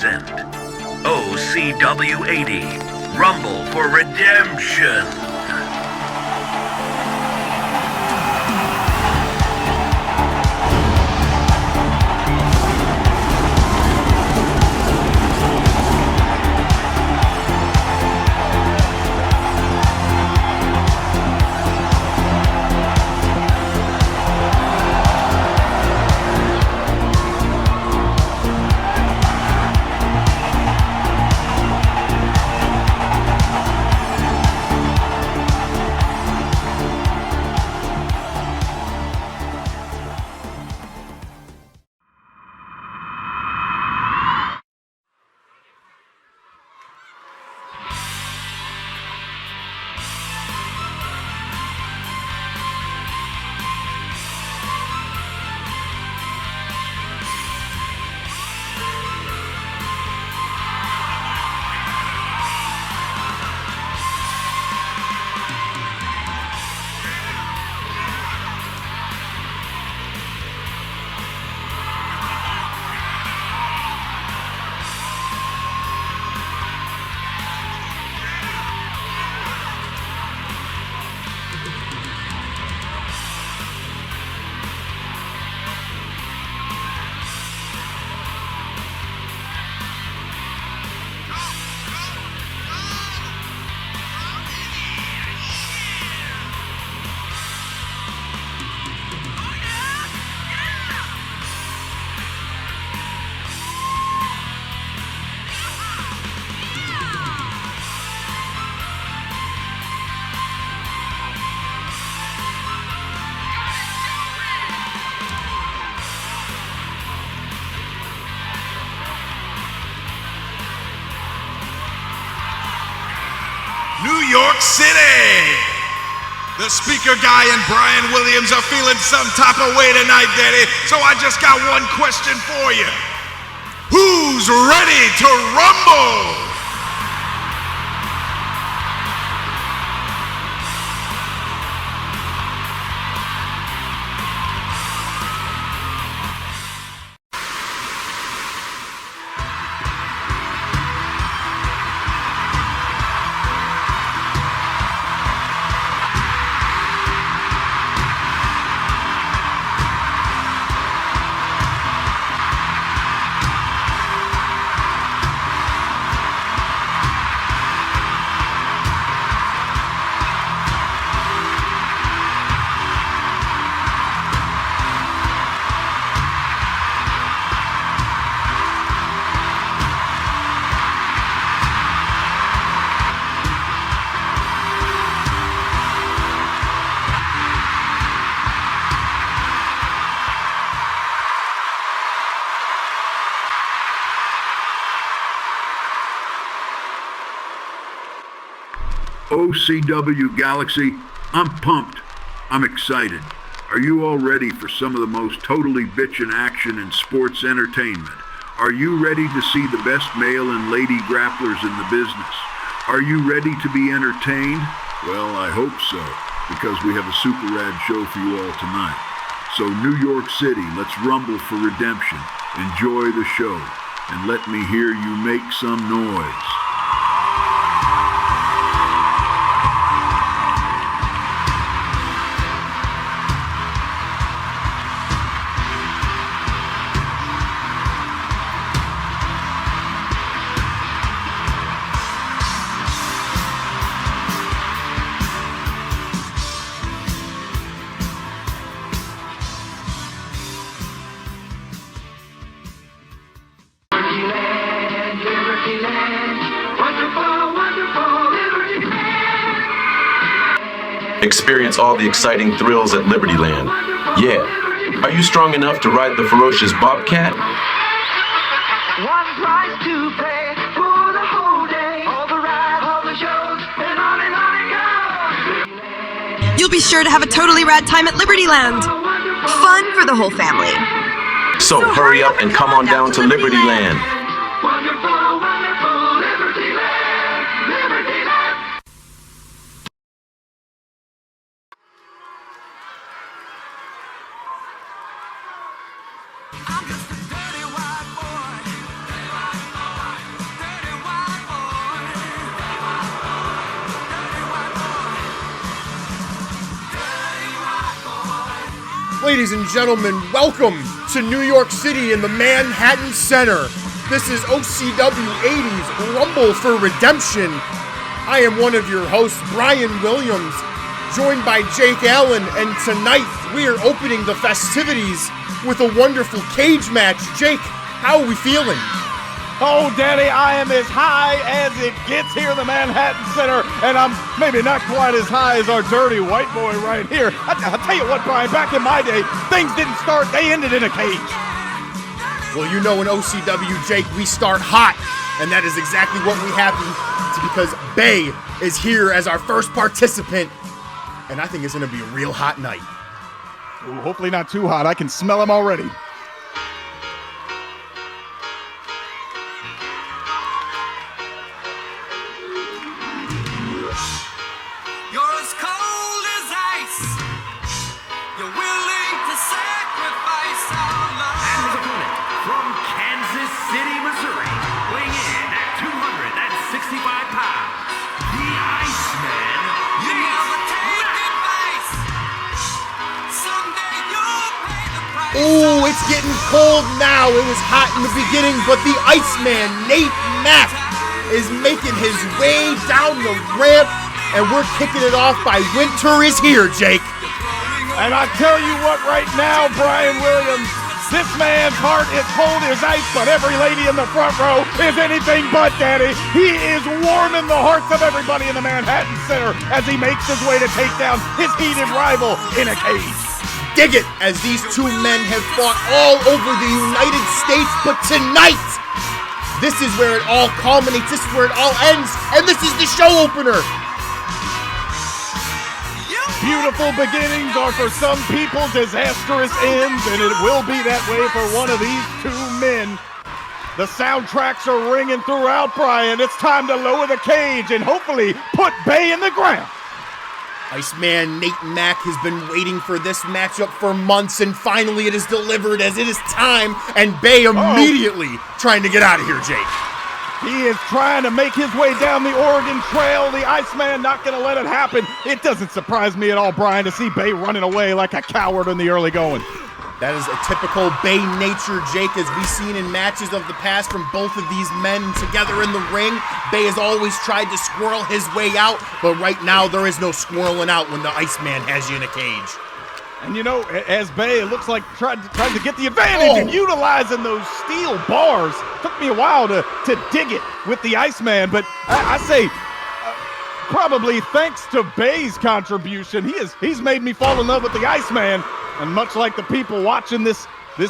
present OCW 80 Rumble for Redemption. New York City! The speaker guy and Brian Williams are feeling some type of way tonight, Daddy, so I just got one question for you. Who's ready to rumble? OCW Galaxy, I'm pumped. I'm excited. Are you all ready for some of the most totally bitchin' action in sports entertainment? Are you ready to see the best male and lady grapplers in the business? Are you ready to be entertained? Well, I hope so, because we have a super rad show for you all tonight. So New York City, let's rumble for redemption. Enjoy the show, and let me hear you make some noise. Experience all the exciting thrills at Liberty Land. Yeah. Are you strong enough to ride the ferocious Bobcat? One price to pay for the whole day. All the rides, all the shows, and on it goes. You'll be sure to have a totally rad time at Liberty Land. Fun for the whole family. So hurry up and come on down to Liberty Land. Wonderful, wonderful Liberty Land, Liberty Land. I'm just a dirty white boy. Ladies and gentlemen, welcome to New York City in the Manhattan Center. This is OCW80's Rumble for Redemption. I am one of your hosts, Brian Williams, joined by Jake Allen, and tonight we are opening the festivities with a wonderful cage match. Jake, how are we feeling? Oh, Daddy, I am as high as it gets here in the Manhattan Center, and I'm maybe not quite as high as our dirty white boy right here. I'll tell you what, Brian, back in my day, things didn't start, they ended in a cage. Well, you know in OCW, Jake, we start hot, and that is exactly what we have because Bay is here as our first participant, and I think it's going to be a real hot night. Ooh, hopefully not too hot. I can smell him already. Ooh, it's getting cold now. It was hot in the beginning, but the Iceman, Nate Mack, is making his way down the ramp, and we're kicking it off by Winter is Here, Jake. And I tell you what right now, Brian Williams, this man's heart is cold as ice, but every lady in the front row is anything but, Daddy. He is warming the hearts of everybody in the Manhattan Center as he makes his way to take down his heated rival in a cage. Dig it, as these two men have fought all over the United States, but tonight, this is where it all culminates, this is where it all ends, and this is the show opener. Beautiful beginnings are for some people disastrous ends, and it will be that way for one of these two men. The soundtracks are ringing throughout, Brian. It's time to lower the cage and hopefully put Bay in the ground. Iceman Nate Mack has been waiting for this matchup for months, and finally it is delivered as it is time, and Bay immediately trying to get out of here, Jake. He is trying to make his way down the Oregon Trail. The Iceman not going to let it happen. It doesn't surprise me at all, Brian, to see Bay running away like a coward in the early going. That is a typical Bay nature, Jake, as we've seen in matches of the past from both of these men together in the ring. Bay has always tried to squirrel his way out, but right now there is no squirreling out when the Iceman has you in a cage. And you know, as Bay, it looks like trying to get the advantage and utilizing those steel bars. Took me a while to dig it with the Iceman, but I say probably thanks to Bay's contribution, he's made me fall in love with the Iceman. And much like the people watching this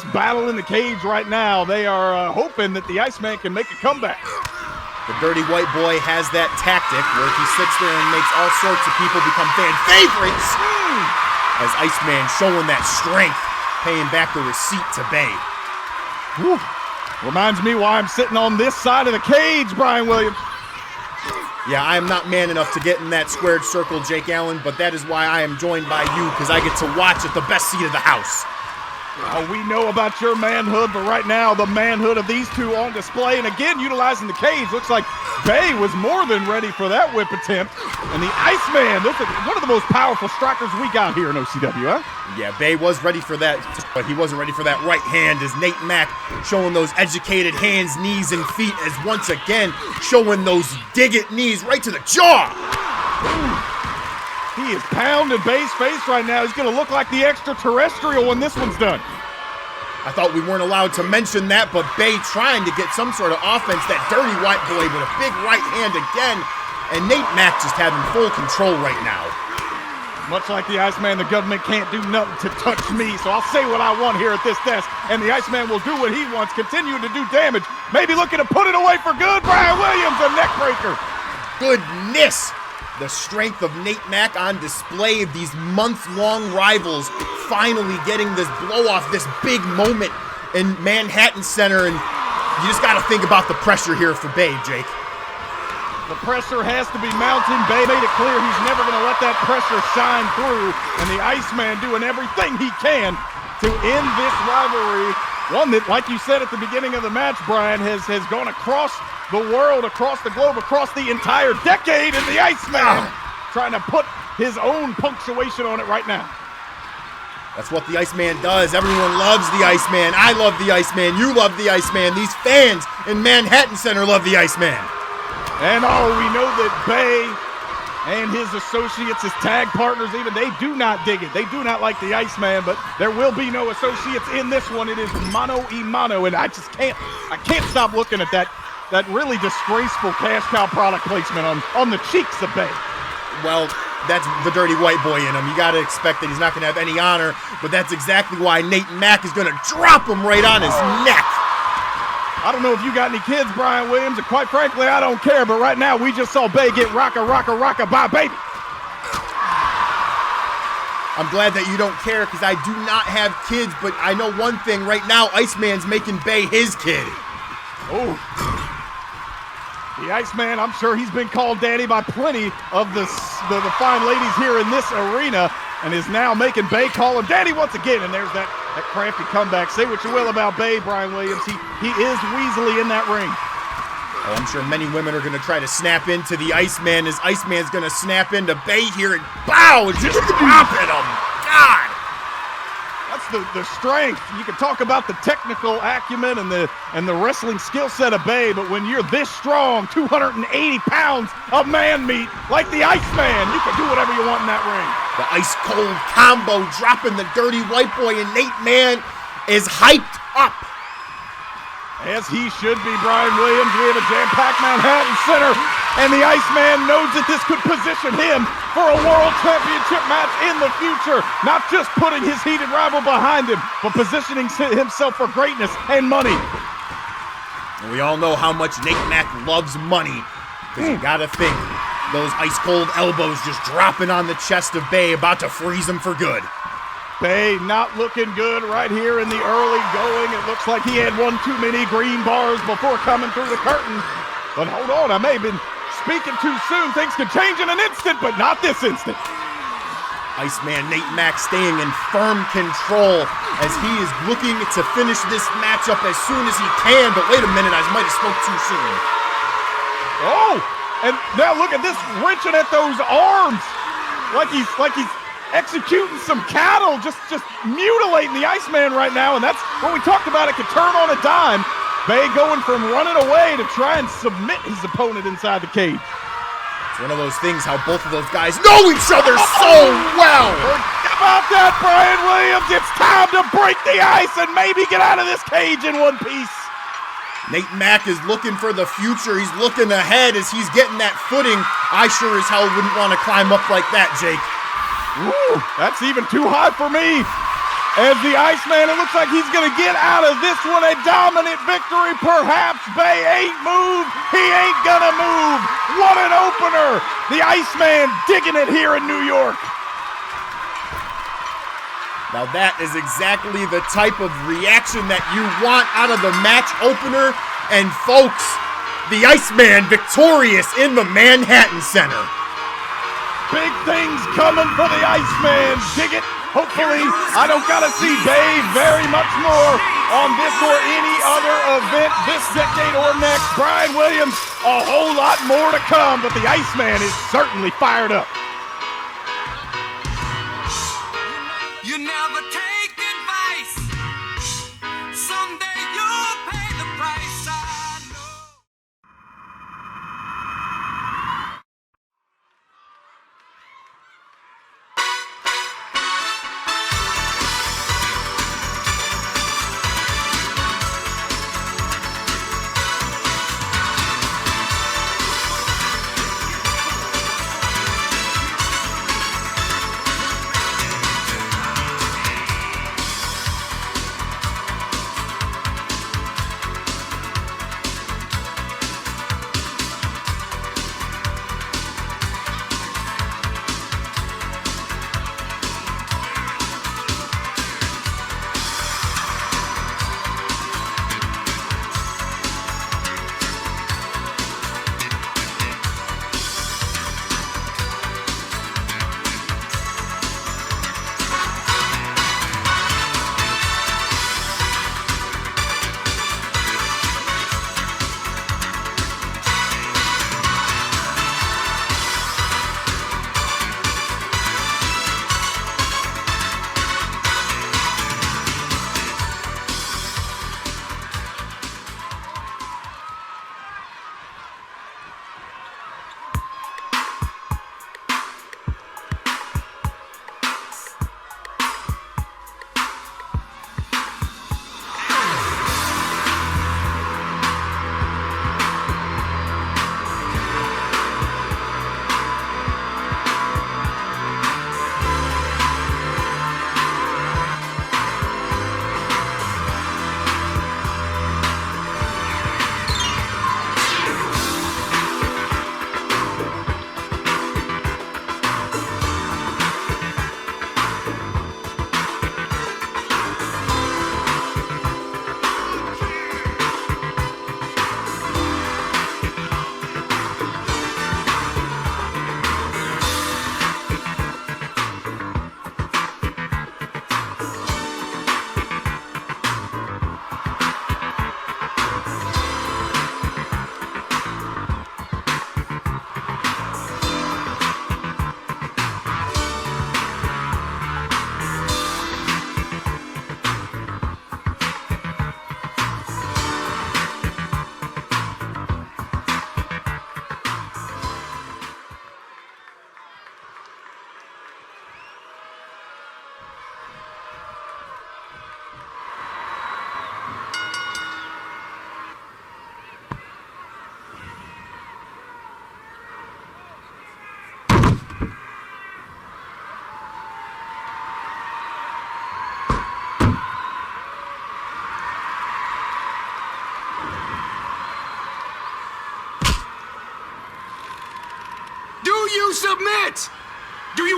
battle in the cage right now, they are hoping that the Iceman can make a comeback. The dirty white boy has that tactic where he sits there and makes all sorts of people become fan favorites. As Iceman showing that strength, paying back the receipt to Bay. Whew. Reminds me why I'm sitting on this side of the cage, Brian Williams. Yeah, I am not man enough to get in that squared circle, Jake Allen, but that is why I am joined by you, because I get to watch at the best seat of the house. We know about your manhood, but right now the manhood of these two on display, and again utilizing the cage. Looks like Bay was more than ready for that whip attempt, and the Iceman, this is one of the most powerful strikers we got here in OCW, huh? Yeah, Bay was ready for that, but he wasn't ready for that right hand, as Nate Mack showing those educated hands, knees, and feet, as once again showing those dig it knees right to the jaw. He is pounding Bay's face right now. He's going to look like the extraterrestrial when this one's done. I thought we weren't allowed to mention that, but Bay trying to get some sort of offense. That dirty white boy with a big right hand again. And Nate Mack just having full control right now. Much like the Iceman, the government can't do nothing to touch me, so I'll say what I want here at this desk, and the Iceman will do what he wants, continuing to do damage. Maybe looking to put it away for good. Brian Williams, a neck breaker. Goodness. The strength of Nate Mack on display of these month-long rivals finally getting this blow-off, this big moment in Manhattan Center, and you just got to think about the pressure here for Bay, Jake. The pressure has to be mounting. Bay made it clear he's never going to let that pressure shine through, and the Iceman doing everything he can to end this rivalry. One that, like you said at the beginning of the match, Brian, has gone across the world, across the globe, across the entire decade, and the Iceman trying to put his own punctuation on it right now. That's what the Iceman does. Everyone loves the Iceman. I love the Iceman. You love the Iceman. These fans in Manhattan Center love the Iceman. And we know that Bay and his associates, his tag partners even, they do not dig it. They do not like the Iceman, but there will be no associates in this one. It is mano a mano, and I can't stop looking at that really disgraceful cash cow product placement on the cheeks of Bay. Well, that's the dirty white boy in him. You got to expect that he's not going to have any honor, but that's exactly why Nate Mack is going to drop him right on his neck. I don't know if you got any kids, Brian Williams, and quite frankly, I don't care, but right now we just saw Bay get rocka, bye, baby. I'm glad that you don't care because I do not have kids, but I know one thing right now, Iceman's making Bay his kid. Oh. The Iceman, I'm sure he's been called daddy by plenty of the fine ladies here in this arena, and is now making Bay call him daddy once again. And there's that crafty comeback. Say what you will about Bay, Brian Williams. He is weaselly in that ring. Oh, I'm sure many women are going to try to snap into the Iceman as Iceman's going to snap into Bay here and bow and just drop at him. God! That's the strength. You can talk about the technical acumen and the wrestling skill set of Bay, but when you're this strong, 280 pounds of man meat like the Iceman, you can do whatever you want in that ring. The ice-cold combo dropping the dirty white boy, and Nate Man is hyped up. As he should be, Brian Williams. We have a jam-packed Manhattan Center, and the Iceman knows that this could position him for a world championship match in the future. Not just putting his heated rival behind him, but positioning himself for greatness and money. And we all know how much Nate Mack loves money, because you gotta think, those ice-cold elbows just dropping on the chest of Bay, about to freeze him for good. Bay not looking good right here in the early going. It looks like he had one too many green bars before coming through the curtain. But hold on, I may have been speaking too soon. Things could change in an instant, but not this instant. Iceman Nate Mack staying in firm control as he is looking to finish this matchup as soon as he can. But wait a minute, I might have spoke too soon. Oh, and now look at this, wrenching at those arms like he's executing some cattle, just mutilating the Iceman right now. And that's what we talked about. It could turn on a dime. Bay going from running away to try and submit his opponent inside the cage. It's one of those things how both of those guys know each other so well. Forget about that, Brian Williams. It's time to break the ice and maybe get out of this cage in one piece. Nate Mack is looking for the future. He's looking ahead as he's getting that footing. I sure as hell wouldn't want to climb up like that, Jake. Ooh, that's even too high for me. As the Iceman, it looks like he's going to get out of this one a dominant victory. Perhaps Bay ain't moved. He ain't going to move. What an opener. The Iceman digging it here in New York. Now that is exactly the type of reaction that you want out of the match opener. And folks, the Iceman victorious in the Manhattan Center. Big things coming for the Iceman. Dig it. Hopefully, I don't gotta see Bay very much more on this or any other event this decade or next. Brian Williams, a whole lot more to come, but the Iceman is certainly fired up. You never take advice. Someday you'll pay the price. I know.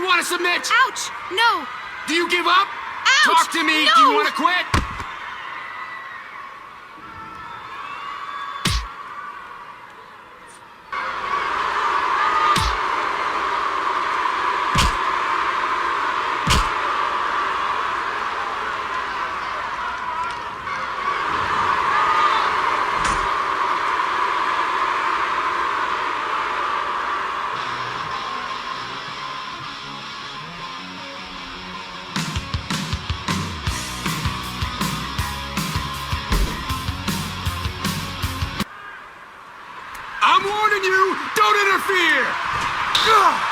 want to submit? Ouch! No! Do you give up? Ouch! Talk to me. No! Do you want to quit? I'm warning you, don't interfere! Ugh.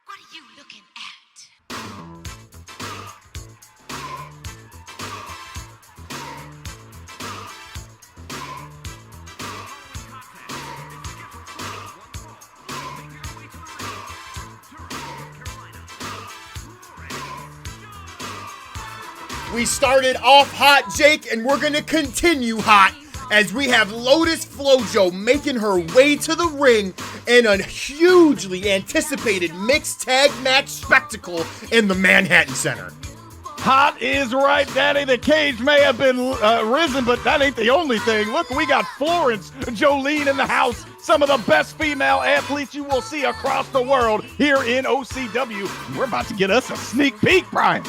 What are you looking at? We started off hot, Jake, and we're gonna continue hot as we have Lotus Flojo making her way to the ring in a hugely anticipated mixed tag match spectacle in the Manhattan Center. Hot is right, Daddy. The cage may have been risen, but that ain't the only thing. Look, we got Florence Jolene in the house. Some of the best female athletes you will see across the here in OCW. We're about to get us a sneak peek, Brian.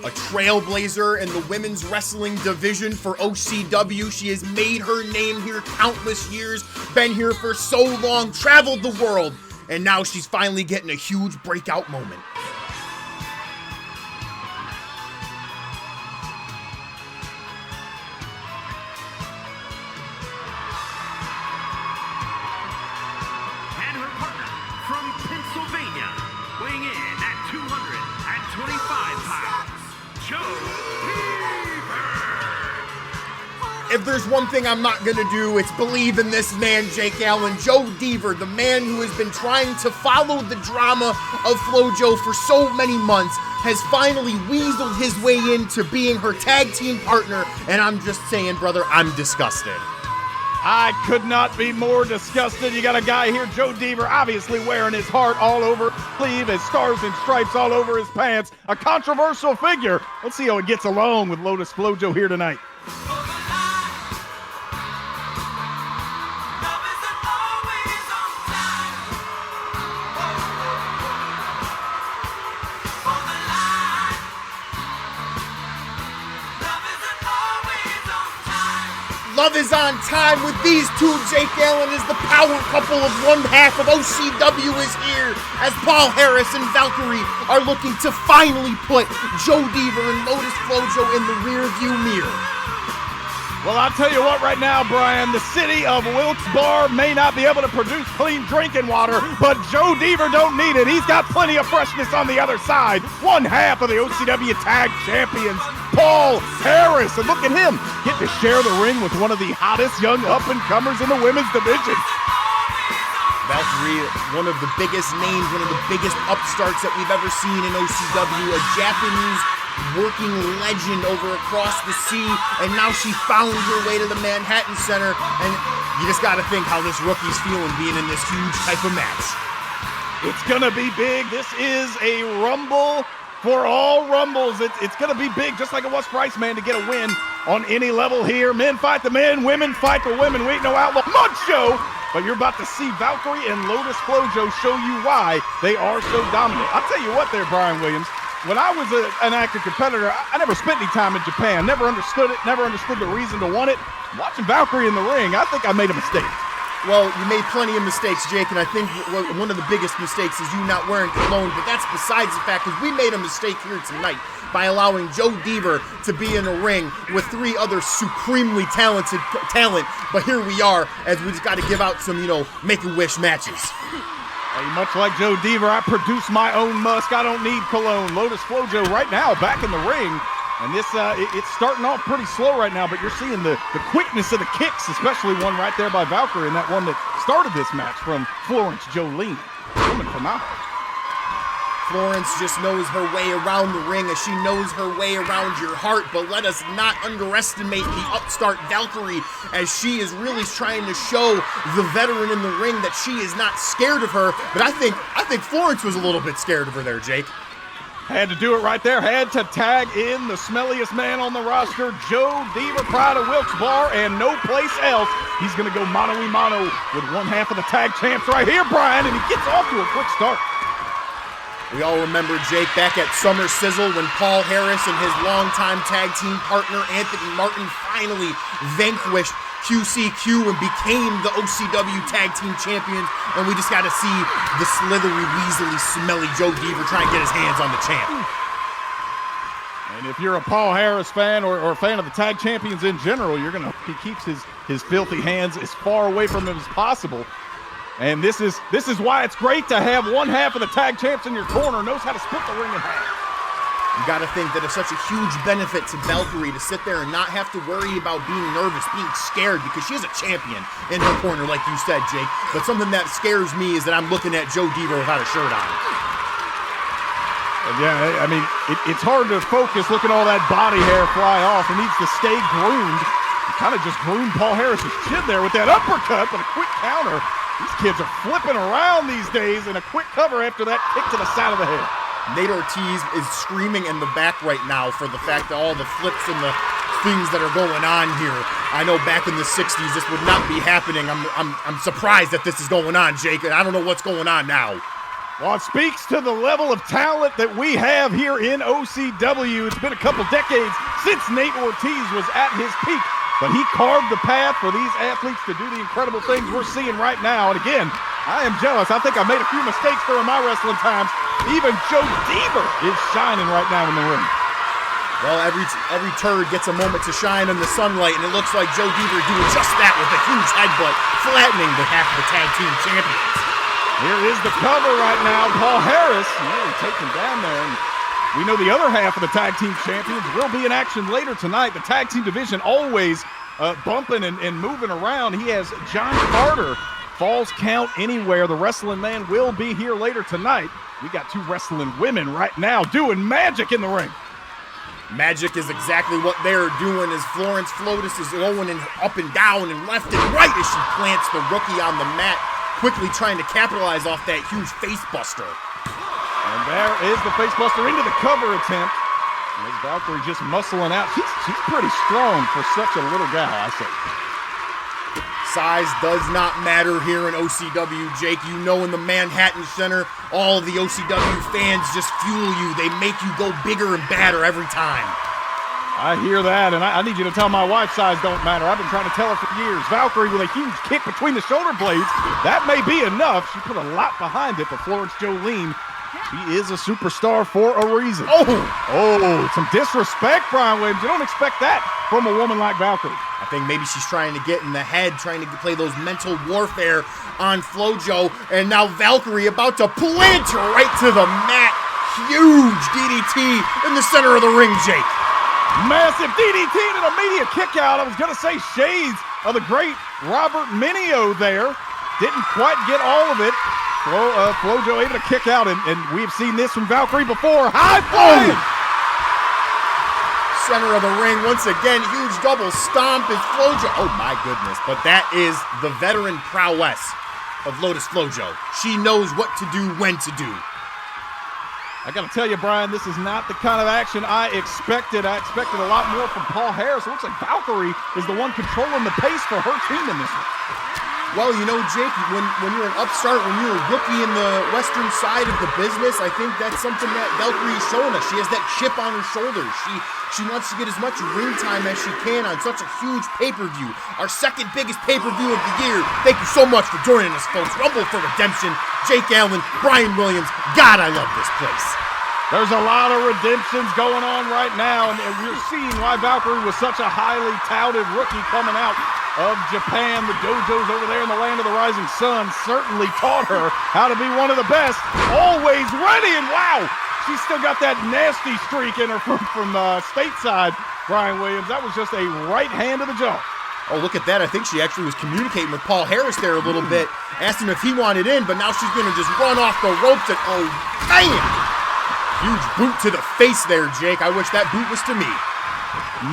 A trailblazer in the women's wrestling division for OCW. She has made her name here countless years, been here for so long, traveled the world, and now she's finally getting a huge breakout moment. And her partner from Pennsylvania, weighing in at 225 pounds, Joe Deaver. If there's one thing I'm not gonna do, it's believe in this man, Jake Allen. Joe Deaver, the man who has been trying to follow the drama of Flojo for so many months, has finally weaseled his way into being her tag team partner, and I'm just saying, brother, I'm disgusted. I could not be more disgusted. You got a guy here, Joe Deaver, obviously wearing his heart all over his sleeve, his stars and stripes all over his pants. A controversial figure. Let's see how it gets along with Lotus Flojo here tonight. Love is on time with these two. Jake Allen is the power couple of one half of OCW is here as Paul Harris and Valkyrie are looking to finally put Joe Deaver and Lotus Flojo in the rearview mirror. Well, I'll tell you what right now, Brian, the city of Wilkes-Barre may not be able to produce clean drinking water, but Joe Deaver don't need it. He's got plenty of freshness on the other side. One half of the OCW Tag Champions, Paul Harris. And look at him, getting to share the ring with one of the hottest young up-and-comers in the women's division. Valkyrie, one of the biggest names, one of the biggest upstarts that we've ever seen in OCW, a Japanese working legend over across the sea, and now she found her way to the Manhattan Center, and you just gotta think how this rookie's feeling being in this huge type of match. It's gonna be big. This is a rumble for all rumbles. It's gonna be big, just like it was for Iceman to get a win on any level here. Men fight the men, women fight the women. We ain't no outlaw mud show, but you're about to see Valkyrie and Lotus Flojo show you why they are so dominant. I'll tell you what there, Brian Williams. when I was an active competitor, I never spent any time in Japan. Never understood it. Never understood the reason to want it. Watching Valkyrie in the ring, I think I made a mistake. Well, you made plenty of mistakes, Jake, and I think one of the biggest mistakes is you not wearing cologne, but that's besides the fact because we made a mistake here tonight by allowing Joe Deaver to be in a ring with 3 other supremely talented talent, but here we are as we just got to give out some, make-a-wish matches. Hey, much like Joe Deaver, I produce my own musk. I don't need cologne. Lotus Flojo right now back in the ring. And this, it's starting off pretty slow right now, but you're seeing the quickness of the kicks, especially one right there by Valkyrie, and that one that started this match from Florence Jolene. Woman phenomenal. Florence just knows her way around the ring as she knows her way around your heart, but let us not underestimate the upstart Valkyrie as she is really trying to show the veteran in the ring that she is not scared of her, but I think Florence was a little bit scared of her there, Jake. Had to do it right there. Had to tag in the smelliest man on the roster, Joe Deaver, Pride of Wilkes-Barre, and no place else. He's going to go mano-a-mano with one half of the tag champs right here, Brian, and he gets off to a quick start. We all remember, Jake, back at Summer Sizzle when Paul Harris and his longtime tag team partner, Anthony Martin, finally vanquished QCQ and became the OCW Tag Team Champions, and we just got to see the slithery, weaselly, smelly Joe Deaver try and get his hands on the champ. And if you're a Paul Harris fan or a fan of the Tag Champions in general, he keeps his filthy hands as far away from him as possible. And this is why it's great to have one half of the tag champs in your corner, knows how to split the ring in half. You got to think that it's such a huge benefit to Valkyrie to sit there and not have to worry about being nervous, being scared, because she is a champion in her corner, like you said, Jake. But something that scares me is that I'm looking at Joe Deaver without a shirt on. Yeah, I mean, it's hard to focus. Look at all that body hair fly off. It needs to stay groomed. He kind of just groomed Paul Harris's chin there with that uppercut, but a quick counter. These kids are flipping around these days, and a quick cover after that kick to the side of the head. Nate Ortiz is screaming in the back right now for the fact that all the flips and the things that are going on here. I know back in the 60s this would not be happening. I'm surprised that this is going on, Jake, and I don't know what's going on now. Well, it speaks to the level of talent that we have here in OCW. It's been a couple decades since Nate Ortiz was at his peak, but he carved the path for these athletes to do the incredible things we're seeing right now. And again, I am jealous. I think I made a few mistakes during my wrestling times. Even Joe Deaver is shining right now in the ring. Well, every turd gets a moment to shine in the sunlight, and it looks like Joe Deaver doing just that with a huge headbutt, flattening the half of the tag team champions. Here is the cover right now. Paul Harris really taken down there. And we know the other half of the tag team champions will be in action later tonight. The tag team division always bumping and moving around. He has John Carter, Falls Count Anywhere. The wrestling man will be here later tonight. We got 2 wrestling women right now doing magic in the ring. Magic is exactly what they're doing as Florence Flotus is going up and down and left and right as she plants the rookie on the mat, quickly trying to capitalize off that huge face buster. And there is the face buster into the cover attempt. And as Valkyrie just muscling out. She's pretty strong for such a little guy, I say. Size does not matter here in OCW, Jake. You know in the Manhattan Center, all of the OCW fans just fuel you. They make you go bigger and badder every time. I hear that, and I need you to tell my wife size don't matter. I've been trying to tell her for years. Valkyrie with a huge kick between the shoulder blades. That may be enough. She put a lot behind it, but Florence Jolene, she is a superstar for a reason. Oh, some disrespect, Brian Williams. You don't expect that from a woman like Valkyrie. I think maybe she's trying to get in the head, trying to play those mental warfare on Flojo, and now Valkyrie about to plant her right to the mat. Huge DDT in the center of the ring, Jake. Massive DDT and an immediate kick out. I was going to say shades of the great Robert Mineo there. Didn't quite get all of it. Flojo able to kick out, and we've seen this from Valkyrie before. High flying! Center of the ring once again. Huge double stomp is Flojo. Oh my goodness. But that is the veteran prowess of Lotus Flojo. She knows what to do, when to do. I got to tell you, Brian, this is not the kind of action I expected. I expected a lot more from Paul Harris. It looks like Valkyrie is the one controlling the pace for her team in this one. Well, you know, Jake, when you're an upstart, when you're a rookie in the western side of the business, I think that's something that Valkyrie is showing us. She has that chip on her shoulder. She wants to get as much ring time as she can on such a huge pay-per-view. Our second biggest pay-per-view of the year. Thank you so much for joining us, folks. Rumble for Redemption, Jake Allen, Brian Williams. God, I love this place. There's a lot of redemptions going on right now, and we're seeing why Valkyrie was such a highly touted rookie coming out of Japan. The dojos over there in the land of the rising sun certainly taught her how to be one of the best. Always ready, and wow, she's still got that nasty streak in her from stateside, Brian Williams. That was just a right hand to the jaw. Oh, look at that. I think she actually was communicating with Paul Harris there a little bit. Asked him if he wanted in, but now she's going to just run off the ropes and, oh, bam! Huge boot to the face there, Jake. I wish that boot was to me.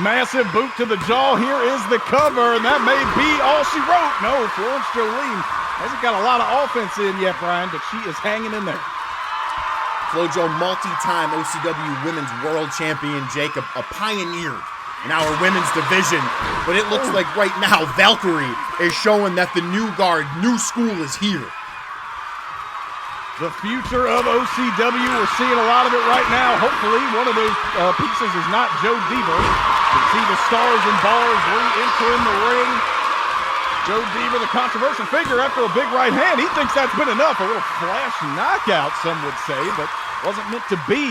Massive boot to the jaw. Here is the cover, and that may be all she wrote. No, Florence Jolene hasn't got a lot of offense in yet, Brian, but she is hanging in there. FloJo, multi-time OCW Women's World Champion, Jake, a pioneer in our women's division. But it looks like right now Valkyrie is showing that the new guard, new school is here. The future of OCW, we're seeing a lot of it right now. Hopefully one of those pieces is not Joe Deaver. You can see the stars and bars re-entering the ring. Joe Deaver, the controversial figure after a big right hand. He thinks that's been enough. A little flash knockout, some would say, but wasn't meant to be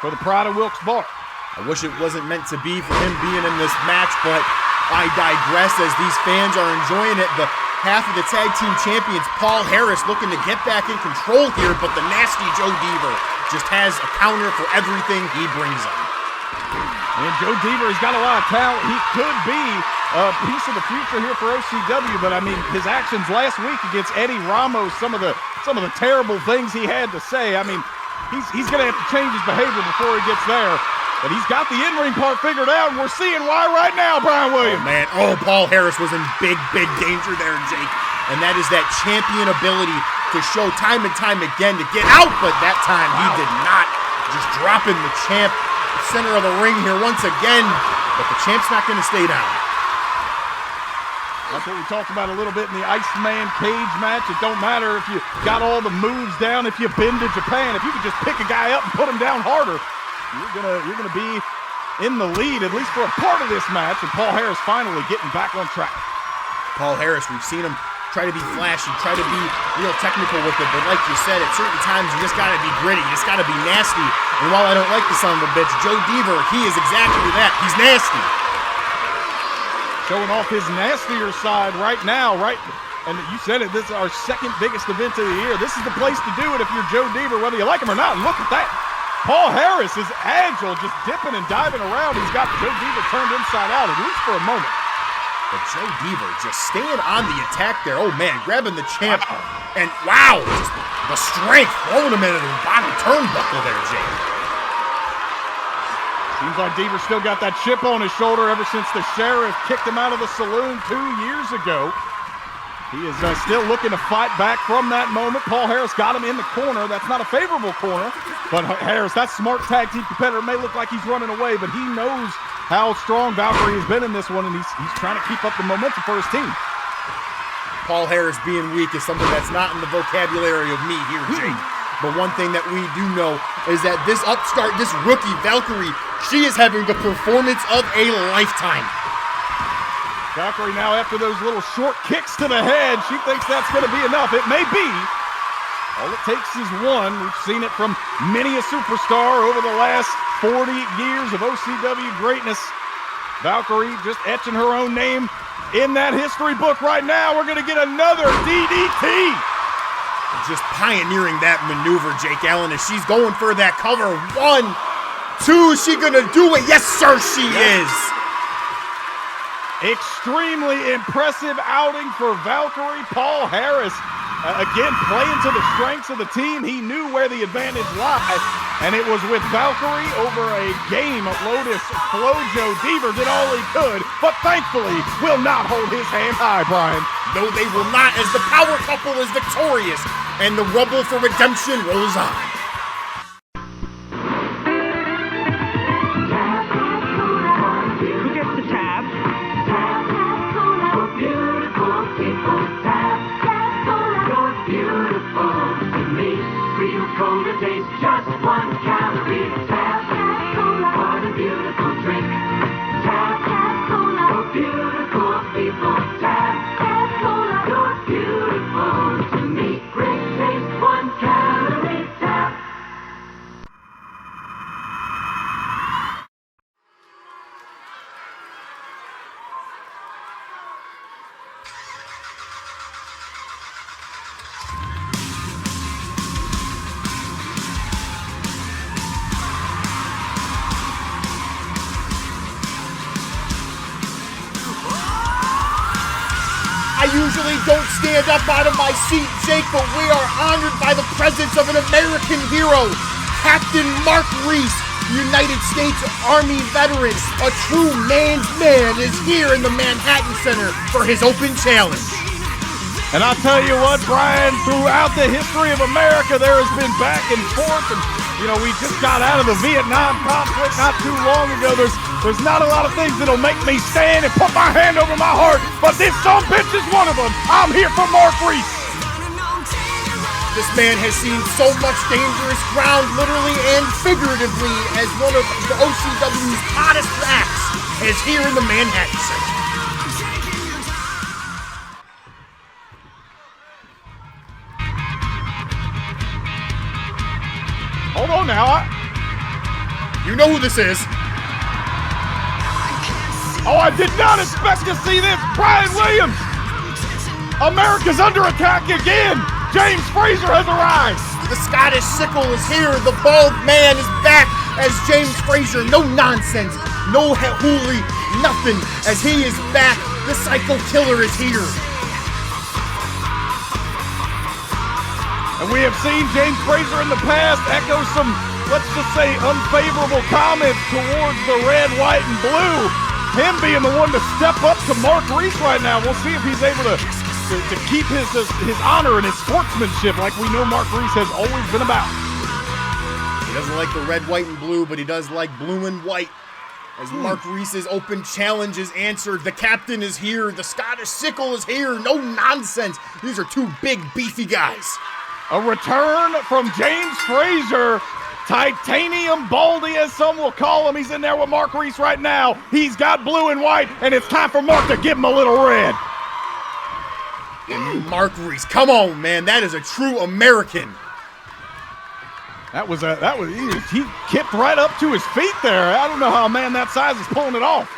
for the Pride of Wilkes-Barre. I wish it wasn't meant to be for him being in this match, but I digress as these fans are enjoying it. The half of the tag team champions, Paul Harris, looking to get back in control here, but the nasty Joe Deaver just has a counter for everything he brings him. And Joe Deaver has got a lot of talent. He could be a piece of the future here for OCW, but I mean, his actions last week against Eddie Ramos, some of the terrible things he had to say. I mean, he's going to have to change his behavior before he gets there. But he's got the in-ring part figured out, and we're seeing why right now, Brian Williams. Oh, man. Oh, Paul Harris was in big, big danger there, Jake. And that is that champion ability to show time and time again to get out, but that time he did not. Just dropping the champ center of the ring here once again, but the champ's not going to stay down. That's what we talked about a little bit in the Iceman cage match. It don't matter if you got all the moves down, if you've been to Japan, if you could just pick a guy up and put him down harder, you're gonna be in the lead, at least for a part of this match, and Paul Harris finally getting back on track. Paul Harris, we've seen him try to be flashy, try to be real technical with it, but like you said, at certain times you just gotta be gritty, you just gotta be nasty. And while I don't like the son of a bitch, Joe Deaver, he is exactly that. He's nasty. Showing off his nastier side right now, right? And you said it, this is our second biggest event of the year. This is the place to do it if you're Joe Deaver, whether you like him or not. Look at that. Paul Harris is agile, just dipping and diving around. He's got Joe Deaver turned inside out, at least for a moment. But Joe Deaver just staying on the attack there. Oh, man, grabbing the champ. And, wow, just the strength, throwing him into the bottom turnbuckle there, Jake. Seems like Deaver still got that chip on his shoulder ever since the sheriff kicked him out of the saloon 2 years ago. He is still looking to fight back from that moment. Paul Harris got him in the corner. That's not a favorable corner. But Harris, that smart tag team competitor, may look like he's running away, but he knows how strong Valkyrie has been in this one, and he's trying to keep up the momentum for his team. Paul Harris being weak is something that's not in the vocabulary of me here, Jake. But one thing that we do know is that this upstart, this rookie, Valkyrie, she is having the performance of a lifetime. Valkyrie now, after those little short kicks to the head, she thinks that's going to be enough. It may be. All it takes is one. We've seen it from many a superstar over the last 40 years of OCW greatness. Valkyrie just etching her own name in that history book right now. We're going to get another DDT. Just pioneering that maneuver, Jake Allen, as she's going for that cover. 1, 2, is she going to do it? Yes, sir, she is. Extremely impressive outing for Valkyrie. Paul Harris, again, playing to the strengths of the team. He knew where the advantage lied, and it was with Valkyrie over a game of Lotus. FloJo Deaver did all he could, but thankfully will not hold his hand high, Brian. No, they will not, as the power couple is victorious, and the Rumble for Redemption rolls on. Who gets the tab? Beautiful people tab. people tap. Coca-Cola, you're beautiful to me. Great taste, 1 calorie tap. I usually don't stand up out of my seat, Jake, but we are honored by the presence of an American hero, Captain Mark Reese, United States Army veteran. A true man's man is here in the Manhattan Center for his open challenge. And I'll tell you what, Brian, throughout the history of America, there has been back and forth. And, you know, we just got out of the Vietnam conflict not too long ago. There's not a lot of things that'll make me stand and put my hand over my heart, but this sumbitch is one of them. I'm here for Mark Reese. This man has seen so much dangerous ground, literally and figuratively, as one of the OCW's hottest acts is here in the Manhattan Center. Hold on now. You know who this is. Oh, I did not expect to see this. Brian Williams. America's under attack again. James Fraser has arrived. The Scottish Sickle is here. The bald man is back as James Fraser. No nonsense. No hooly. Nothing. As he is back, the Psycho Killer is here. And we have seen James Fraser in the past echo some, let's just say, unfavorable comments towards the red, white, and blue. Him being the one to step up to Mark Reese right now. We'll see if he's able to keep his honor and his sportsmanship like we know Mark Reese has always been about. He doesn't like the red, white, and blue, but he does like blue and white. As Mark Reese's open challenge is answered, the captain is here, the Scottish Sickle is here, no nonsense. These are two big, beefy guys. A return from James Fraser. Titanium Baldy, as some will call him. He's in there with Mark Reese right now. He's got blue and white, and it's time for Mark to give him a little red. Mark Reese, come on, man. That is a true American. He kicked right up to his feet there. I don't know how a man that size is pulling it off.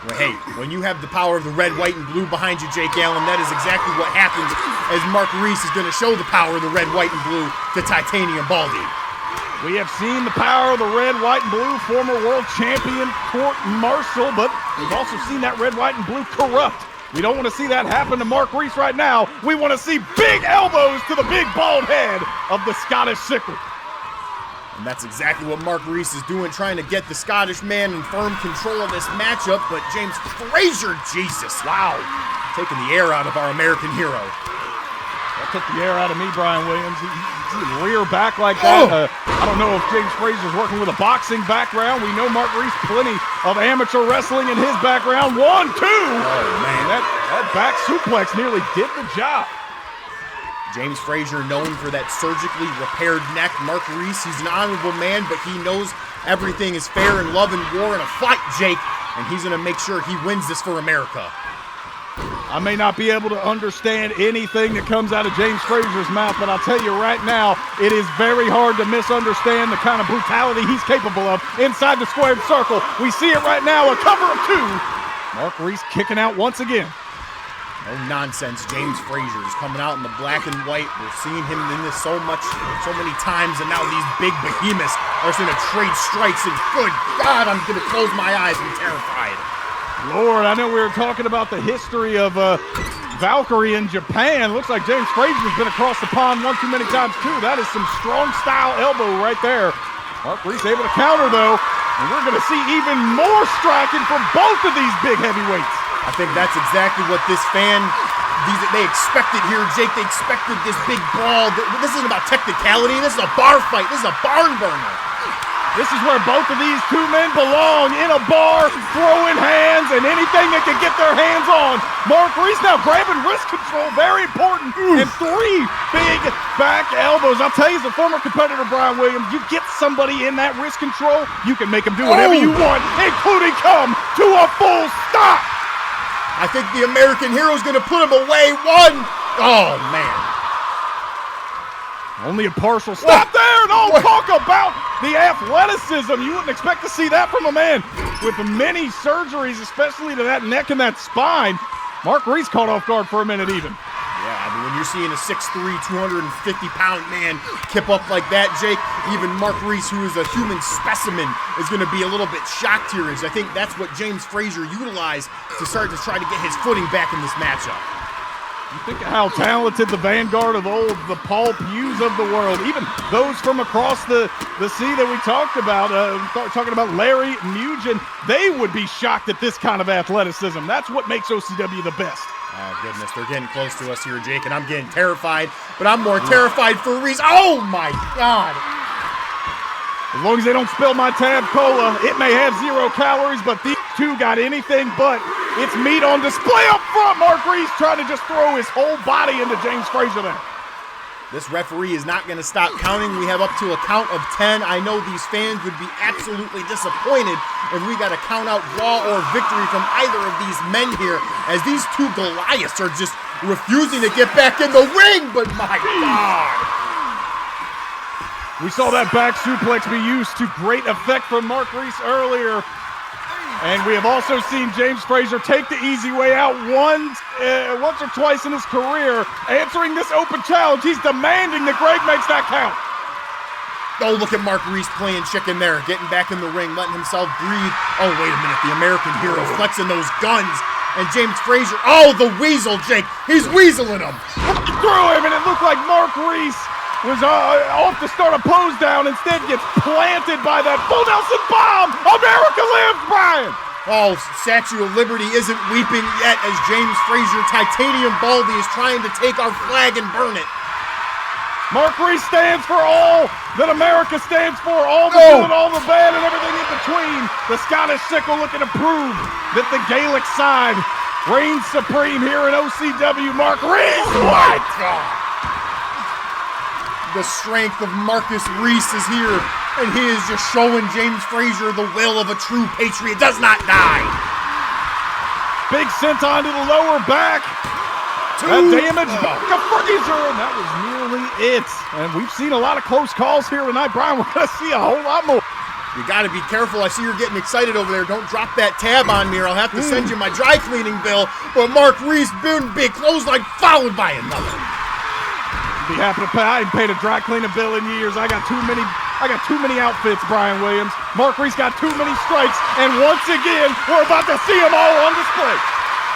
Well, hey, when you have the power of the red, white, and blue behind you, Jake Allen, that is exactly what happens as Mark Reese is going to show the power of the red, white, and blue to Titanium Baldy. We have seen the power of the red, white, and blue, former world champion Court Marshall, but we've also seen that red, white, and blue corrupt. We don't want to see that happen to Mark Reese right now. We want to see big elbows to the big bald head of the Scottish Sickle. And that's exactly what Mark Reese is doing, trying to get the Scottish man in firm control of this matchup, but James Fraser, Jesus, wow, taking the air out of our American hero. That took the air out of me, Brian Williams. He rear back like that. I don't know if James Fraser's working with a boxing background. We know Mark Reese, plenty of amateur wrestling in his background. 1, 2. Oh, man. That back suplex nearly did the job. James Fraser known for that surgically repaired neck. Mark Reese, he's an honorable man, but he knows everything is fair in love and war in a fight, Jake. And he's going to make sure he wins this for America. I may not be able to understand anything that comes out of James Fraser's mouth, but I'll tell you right now, it is very hard to misunderstand the kind of brutality he's capable of inside the squared circle. We see it right now, a cover of 2. Mark Reese kicking out once again. No nonsense. James Fraser is coming out in the black and white. We're seeing him in this so many times, and now these big behemoths are going to trade strikes, and good God, I'm going to close my eyes. I'm terrified. Lord, I know we were talking about the history of Valkyrie in Japan. Looks like James Fraser's been across the pond one too many times, too. That is some strong style elbow right there. Mark Reese able to counter, though, and we're going to see even more striking from both of these big heavyweights. I think that's exactly what they expected here, Jake. They expected this big brawl. This isn't about technicality. This is a bar fight. This is a barn burner. This is where both of these two men belong, in a bar, throwing hands, and anything they can get their hands on. Mark Reese now grabbing wrist control, very important, and 3 big back elbows. I'll tell you, as a former competitor, Brian Williams, you get somebody in that wrist control, you can make them do whatever you want, including come to a full stop. I think the American Hero is going to put him away. One. Oh, man. Only a partial stop there. No, talk about the athleticism. You wouldn't expect to see that from a man with many surgeries, especially to that neck and that spine. Mark Reese caught off guard for a minute even. Yeah, I mean, when you're seeing a 6'3", 250-pound man kip up like that, Jake, even Mark Reese, who is a human specimen, is going to be a little bit shocked here, as I think that's what James Frazier utilized to start to try to get his footing back in this matchup. You think of how talented the vanguard of old, the Paul Pews of the world, even those from across the sea that we talked about, talking about Larry Mugen, they would be shocked at this kind of athleticism. That's what makes OCW the best. Oh, goodness, they're getting close to us here, Jake, and I'm getting terrified, but I'm more terrified for Reese. Oh, my God. As long as they don't spill my Tab Cola, it may have 0 calories, but these two got anything but. It's meat on display up front. Mark Reese trying to just throw his whole body into James Frazier there. This referee is not going to stop counting. We have up to a count of 10. I know these fans would be absolutely disappointed if we got a count out draw or victory from either of these men here, as these two Goliaths are just refusing to get back in the ring, but my God. We saw that back suplex be used to great effect from Mark Reese earlier. And we have also seen James Frazier take the easy way out once or twice in his career, answering this open challenge. He's demanding that Greg makes that count. Oh, look at Mark Reese playing chicken there, getting back in the ring, letting himself breathe. Oh, wait a minute, the American Hero flexing those guns. And James Frazier, oh, the weasel, Jake. He's weaseling him. Through him, and it looked like Mark Reese was off to start a pose down, instead gets planted by that full Nelson bomb. America lives, Brian! Oh, Statue of Liberty isn't weeping yet as James Frazier, Titanium Baldy, is trying to take our flag and burn it. Mark Reese stands for all that America stands for, all the good, all the bad, and everything in between. The Scottish sickle looking to prove that the Gaelic side reigns supreme here in OCW. Mark Reese, what? The strength of Marcus Reese is here, and he is just showing James Frazier the will of a true patriot does not die. Big senton to the lower back. That damage, a Frazier, and that was nearly it. And we've seen a lot of close calls here tonight, Brian. We're going to see a whole lot more. You got to be careful. I see you're getting excited over there. Don't drop that tab on me, or I'll have to send you my dry cleaning bill. But Mark Reese, big clothesline, followed by another. Be happy to pay. I ain't paid a dry cleaning bill in years. I got too many outfits, Brian Williams. Mark Reese got too many strikes, and once again, we're about to see them all on display.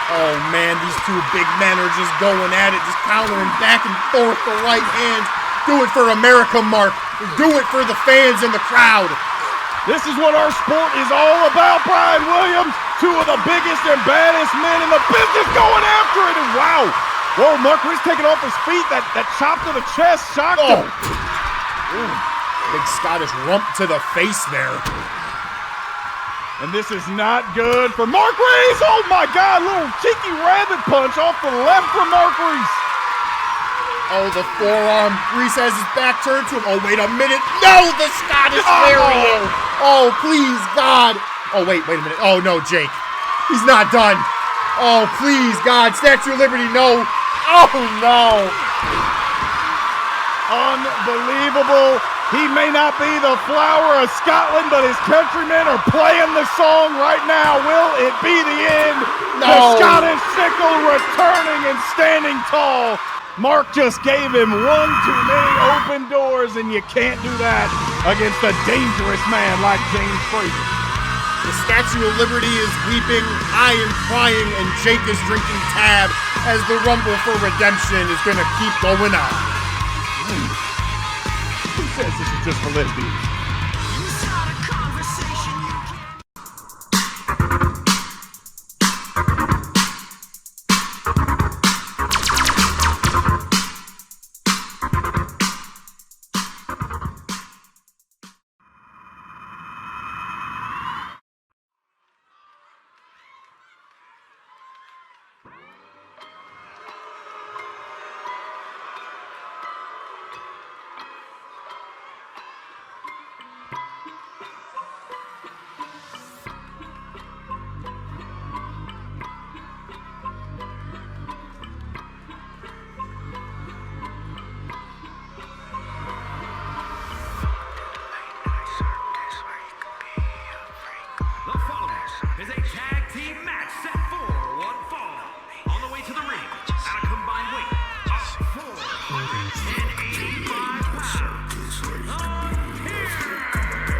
Oh man, these two big men are just going at it, just countering back and forth the right hands. Do it for America, Mark. Do it for the fans in the crowd. This is what our sport is all about, Brian Williams. Two of the biggest and baddest men in the business going after it, and wow. Whoa, Mark Reese taking off his feet. That chop to the chest shocked him. Big Scottish rump to the face there. And this is not good for Mark Reese. Oh my God, little cheeky rabbit punch off the left from Mark Reese. Oh, the forearm. Reese has his back turned to him. Oh, wait a minute. No, the Scottish Lariat. Oh, please, God. Oh, wait a minute. Oh, no, Jake. He's not done. Oh, please, God. Statue of Liberty, no. Oh, no. Unbelievable. He may not be the flower of Scotland, but his countrymen are playing the song right now. Will it be the end? No. The Scottish sickle returning and standing tall. Mark just gave him one too many open doors, and you can't do that against a dangerous man like James Frazier. The Statue of Liberty is weeping, I am crying, and Jake is drinking tab as the Rumble for Redemption is going to keep going on. Who says this is just for lesbians?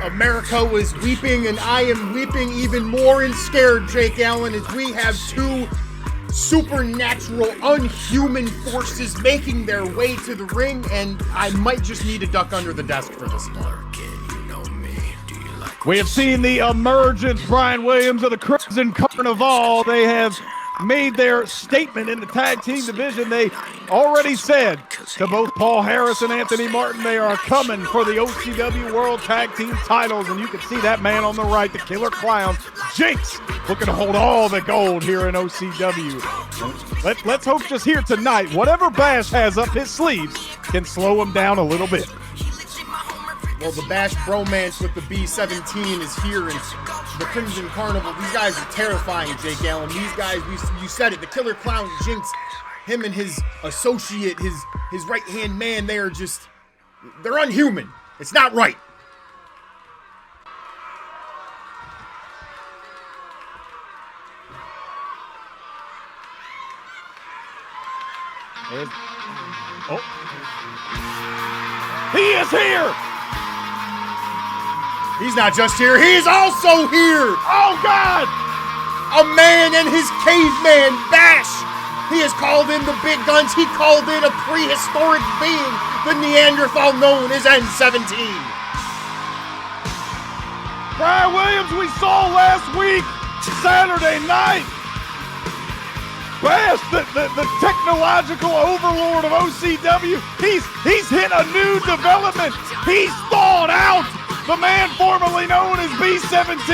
America was weeping, and I am weeping even more and scared, Jake Allen, as we have two supernatural, unhuman forces making their way to the ring, and I might just need to duck under the desk for this one. We have seen the emergence, Brian Williams, of the Crimson Carnival. They have made their statement in the tag team division. They already said to both Paul Harris and Anthony Martin they are coming for the OCW World Tag Team titles, and you can see that man on the right, the Killer Clown, Jinx, looking to hold all the gold here in OCW. Let's hope just here tonight, whatever Bash has up his sleeves can slow him down a little bit. Well, the Bash bromance with the B-17 is here, and the Crimson Carnival, these guys are terrifying, Jake Allen. These guys, you said it, the Killer Clown, Jinx, him and his associate, his right-hand man, they're unhuman. It's not right. He is here! He's not just here, he's also here! Oh, God! A man and his caveman, Bash! He has called in the big guns, he called in a prehistoric being, the Neanderthal known as N17. Brian Williams, we saw last week, Saturday night. Bash, the technological overlord of OCW, he's hit a new development. He's thawed out. The man formerly known as B-17,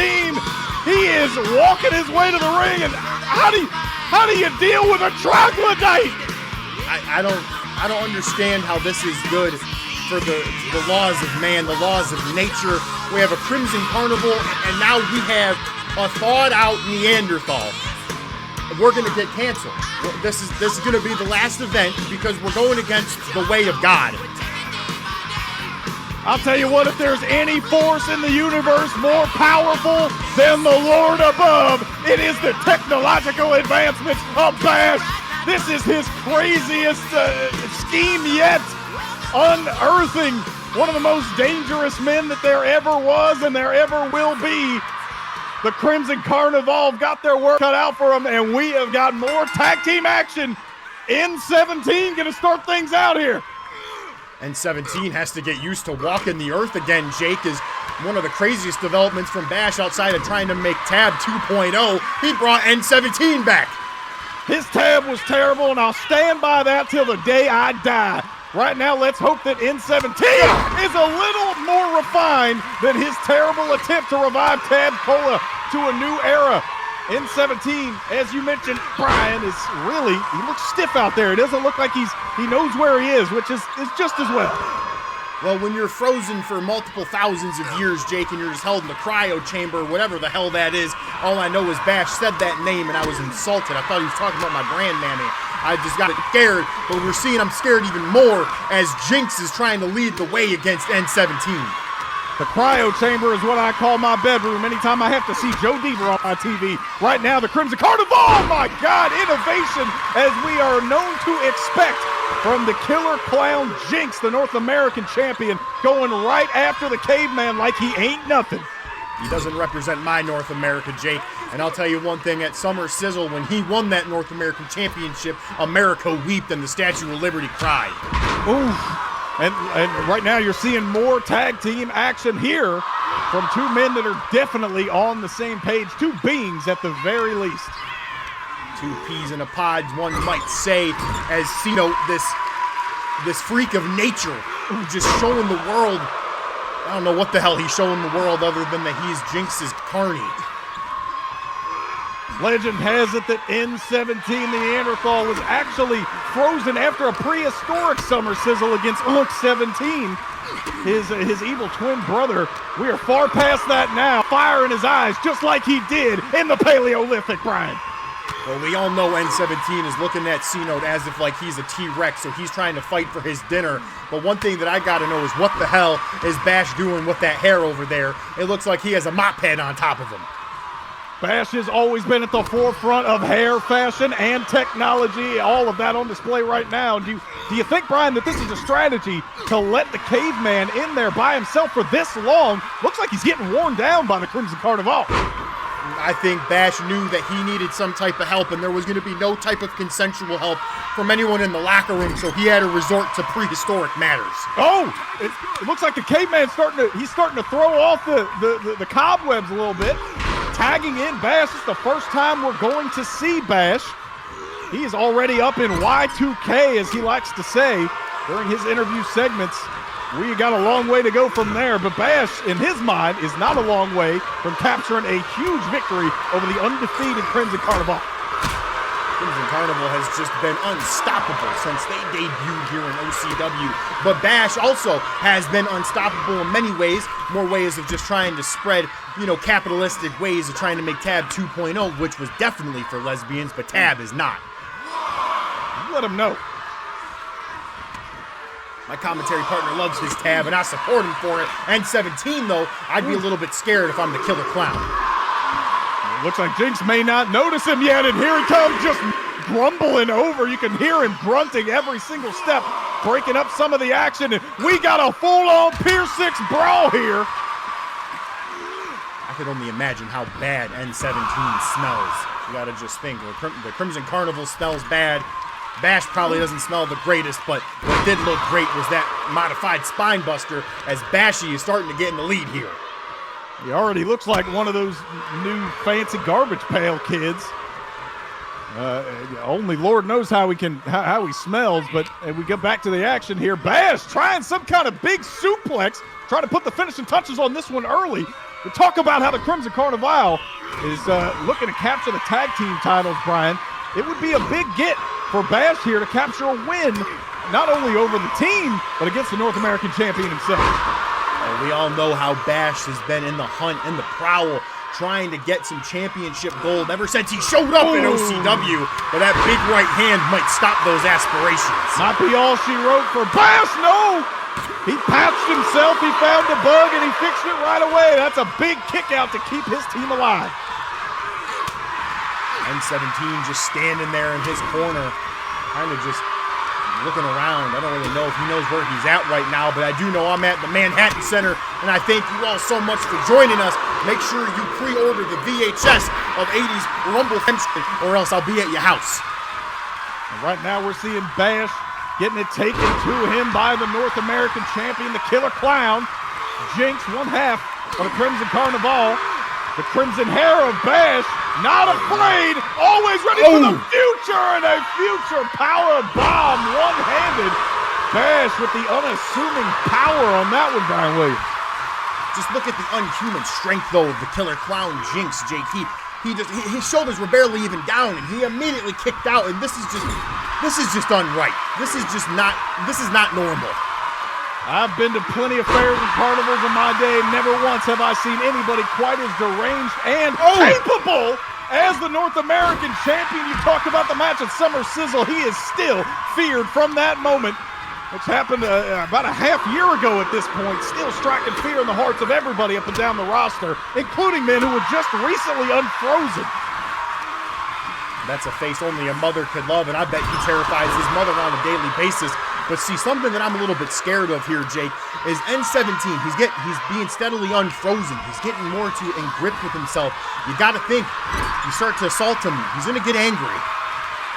he is walking his way to the ring, and how do you deal with a troglodyte? I don't understand how this is good for the laws of man, the laws of nature. We have a Crimson Carnival, and now we have a thawed out Neanderthal. We're gonna get canceled. This is gonna be the last event because we're going against the way of God. I'll tell you what, if there's any force in the universe more powerful than the Lord above, it is the technological advancements of Bash. This is his craziest scheme yet, unearthing one of the most dangerous men that there ever was and there ever will be. The Crimson Carnival have got their work cut out for them, and we have got more tag team action. N17 gonna start things out here. And 17 has to get used to walking the earth again, Jake, is one of the craziest developments from Bash outside of trying to make Tab 2.0. He brought N17 back. His tab was terrible, and I'll stand by that till the day I die. Right now, let's hope that N17 is a little more refined than his terrible attempt to revive Tab Cola to a new era. N17, as you mentioned, Brian, he looks stiff out there. It doesn't look like he knows where he is, which is just as well. Well, when you're frozen for multiple thousands of years, Jake, and you're just held in the cryo chamber, whatever the hell that is, all I know is Bash said that name and I was insulted. I thought he was talking about my grandmammy. I just got scared, but we're seeing I'm scared even more as Jinx is trying to lead the way against N17. The cryo chamber is what I call my bedroom anytime I have to see Joe Deaver on my TV. Right now, the Crimson Carnival, oh my God, innovation as we are known to expect from the Killer Clown Jinx, the North American champion, going right after the caveman like he ain't nothing. He doesn't represent my North America, Jake. And I'll tell you one thing, at Summer Sizzle, when he won that North American Championship, America wept and the Statue of Liberty cried. Ooh. And right now you're seeing more tag team action here from two men that are definitely on the same page, two beings at the very least. Two peas in a pod, one might say, as this freak of nature who just showing the world. I don't know what the hell he's showing the world other than that he's Jinx's Carney. Legend has it that N17, the Neanderthal, was actually frozen after a prehistoric Summer Sizzle against Unk17, his evil twin brother. We are far past that now. Fire in his eyes, just like he did in the Paleolithic, Brian. Well, we all know N17 is looking at C-Note as if like he's a T-Rex, so he's trying to fight for his dinner. But one thing that I gotta know is what the hell is Bash doing with that hair over there? It looks like he has a mop head on top of him. Bash has always been at the forefront of hair fashion and technology, all of that on display right now. Do you think, Brian, that this is a strategy to let the caveman in there by himself for this long? Looks like he's getting worn down by the Crimson Carnival. I think Bash knew that he needed some type of help, and there was going to be no type of consensual help from anyone in the locker room, so he had to resort to prehistoric matters. Oh, it looks like the caveman's starting to throw off the cobwebs a little bit. Tagging in Bash. It's the first time we're going to see Bash. He is already up in Y2K, as he likes to say during his interview segments. We got a long way to go from there, but Bash, in his mind, is not a long way from capturing a huge victory over the undefeated Crimson Carnival. Crimson Carnival has just been unstoppable since they debuted here in OCW, but Bash also has been unstoppable in many ways, more ways of just trying to spread, capitalistic ways of trying to make Tab 2.0, which was definitely for lesbians, but Tab is not. You let him know. My commentary partner loves his Tab, and I support him for it. And 17, though, I'd be a little bit scared if I'm the Killer Clown. It looks like Jinx may not notice him yet, and here he comes, just grumbling over. You can hear him grunting every single step, breaking up some of the action, and we got a full-on Pier 6 brawl here. I could only imagine how bad N17 smells. You gotta just think, the Crimson Carnival smells bad. Bash probably doesn't smell the greatest, but what did look great was that modified spine buster, as Bashy is starting to get in the lead here. He already looks like one of those new fancy garbage pail kids. Only Lord knows how he smells, but we get back to the action here. Bash trying some kind of big suplex, trying to put the finishing touches on this one early. We talk about how the Crimson Carnival is looking to capture the tag team titles, Brian. It would be a big get for Bash here to capture a win, not only over the team, but against the North American champion himself. We all know how Bash has been in the hunt, in the prowl, trying to get some championship gold ever since he showed up in OCW, but that big right hand might stop those aspirations. Not be all she wrote for Bash, no! He patched himself, he found a bug, and he fixed it right away. That's a big kick out to keep his team alive. N17 just standing there in his corner, kind of just looking around. I don't really know if he knows where he's at right now, but I do know I'm at the Manhattan Center, and I thank you all so much for joining us. Make sure you pre-order the VHS of 80s Rumble, or else I'll be at your house. And right now we're seeing Bash getting it taken to him by the North American champion, the Killer Clown. Jinx, one half of the Crimson Carnival. The crimson hair of Bash, not afraid, always ready for the future, and a future power bomb, one-handed. Bash with the unassuming power on that one, Brian Williams. Just look at the unhuman strength, though, of the Killer Clown Jinx, Jake. His shoulders were barely even down, and he immediately kicked out, and this is just unright. This is not normal. I've been to plenty of fairs and carnivals in my day. Never once have I seen anybody quite as deranged and capable as the North American champion. You talked about the match at Summer Sizzle. He is still feared from that moment, which happened about a half year ago at this point. Still striking fear in the hearts of everybody up and down the roster, including men who were just recently unfrozen. That's a face only a mother could love, and I bet he terrifies his mother on a daily basis. But see, something that I'm a little bit scared of here, Jake, is N17. He's being steadily unfrozen. He's getting more in grip with himself. You got to think, you start to assault him, he's going to get angry.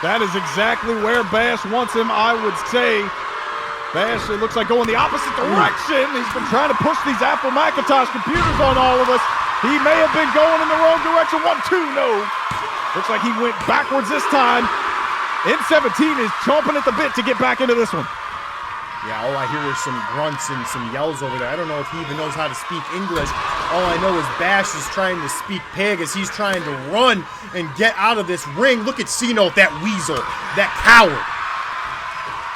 That is exactly where Bash wants him, I would say. Bash, it looks like going the opposite direction. He's been trying to push these Apple Macintosh computers on all of us. He may have been going in the wrong direction. 1-2, no. Looks like he went backwards this time. N17 is chomping at the bit to get back into this one. Yeah, all I hear is some grunts and some yells over there. I don't know if he even knows how to speak English. All I know is Bash is trying to speak pig as he's trying to run and get out of this ring. Look at C-Note, that weasel, that coward.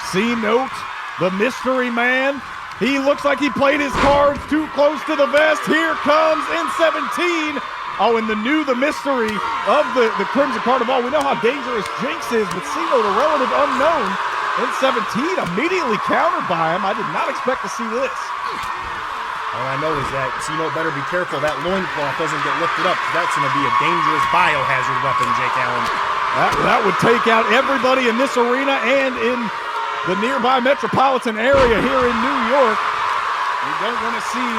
C-Note, the mystery man. He looks like he played his cards too close to the vest. Here comes N17. Oh, and the mystery of the Crimson Carnival. We know how dangerous Jinx is, but C-Note, a relative unknown. N17 immediately countered by him. I did not expect to see this. All I know is that Cena better be careful that loincloth doesn't get lifted up. That's going to be a dangerous biohazard weapon, Jake Allen. That would take out everybody in this arena and in the nearby metropolitan area here in New York. We don't want to see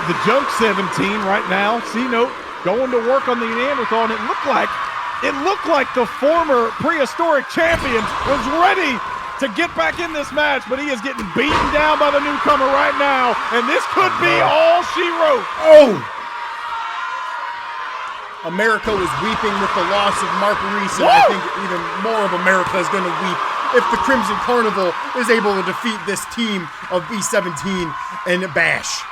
the Junk 17 right now. C-Note going to work on the Neanderthal, and it looked like the former prehistoric champion was ready to get back in this match, but he is getting beaten down by the newcomer right now, and this could be all she wrote. Oh! America was weeping with the loss of Mark Reese, and I think even more of America is going to weep if the Crimson Carnival is able to defeat this team of B17 and Bash.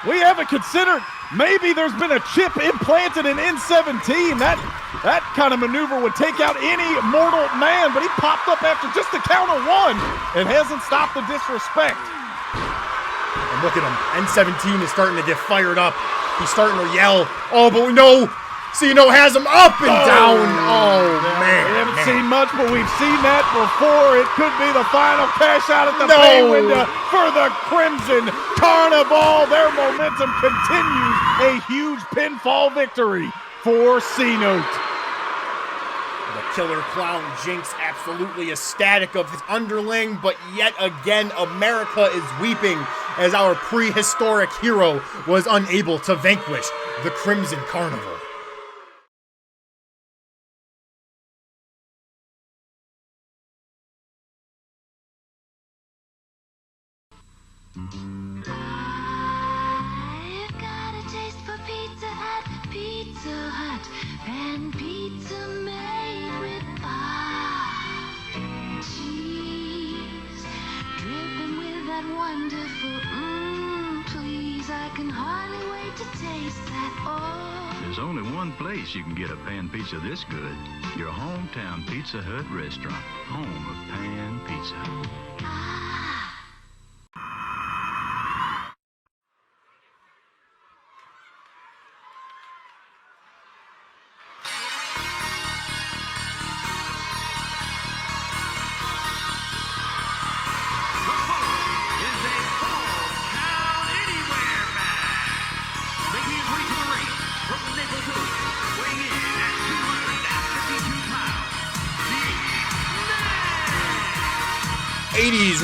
We haven't considered maybe there's been a chip implanted in N17. That kind of maneuver would take out any mortal man, but he popped up after just the count of one and hasn't stopped the disrespect. And look at him. N17 is starting to get fired up. He's starting to yell. Oh, but no! Cena has him up and down. Oh, man. We haven't seen much, but we've seen that before. It could be the final cash out at the pay window for the Crimson Carnival. Their momentum continues. A huge pinfall victory for C-Note. The Killer Clown Jinx absolutely ecstatic of his underling, but yet again, America is weeping as our prehistoric hero was unable to vanquish the Crimson Carnival. I've got a taste for Pizza Hut, and pizza made with cheese, dripping with that wonderful, please, I can hardly wait to taste that, There's only one place you can get a pan pizza this good, your hometown Pizza Hut restaurant, home of pan pizza.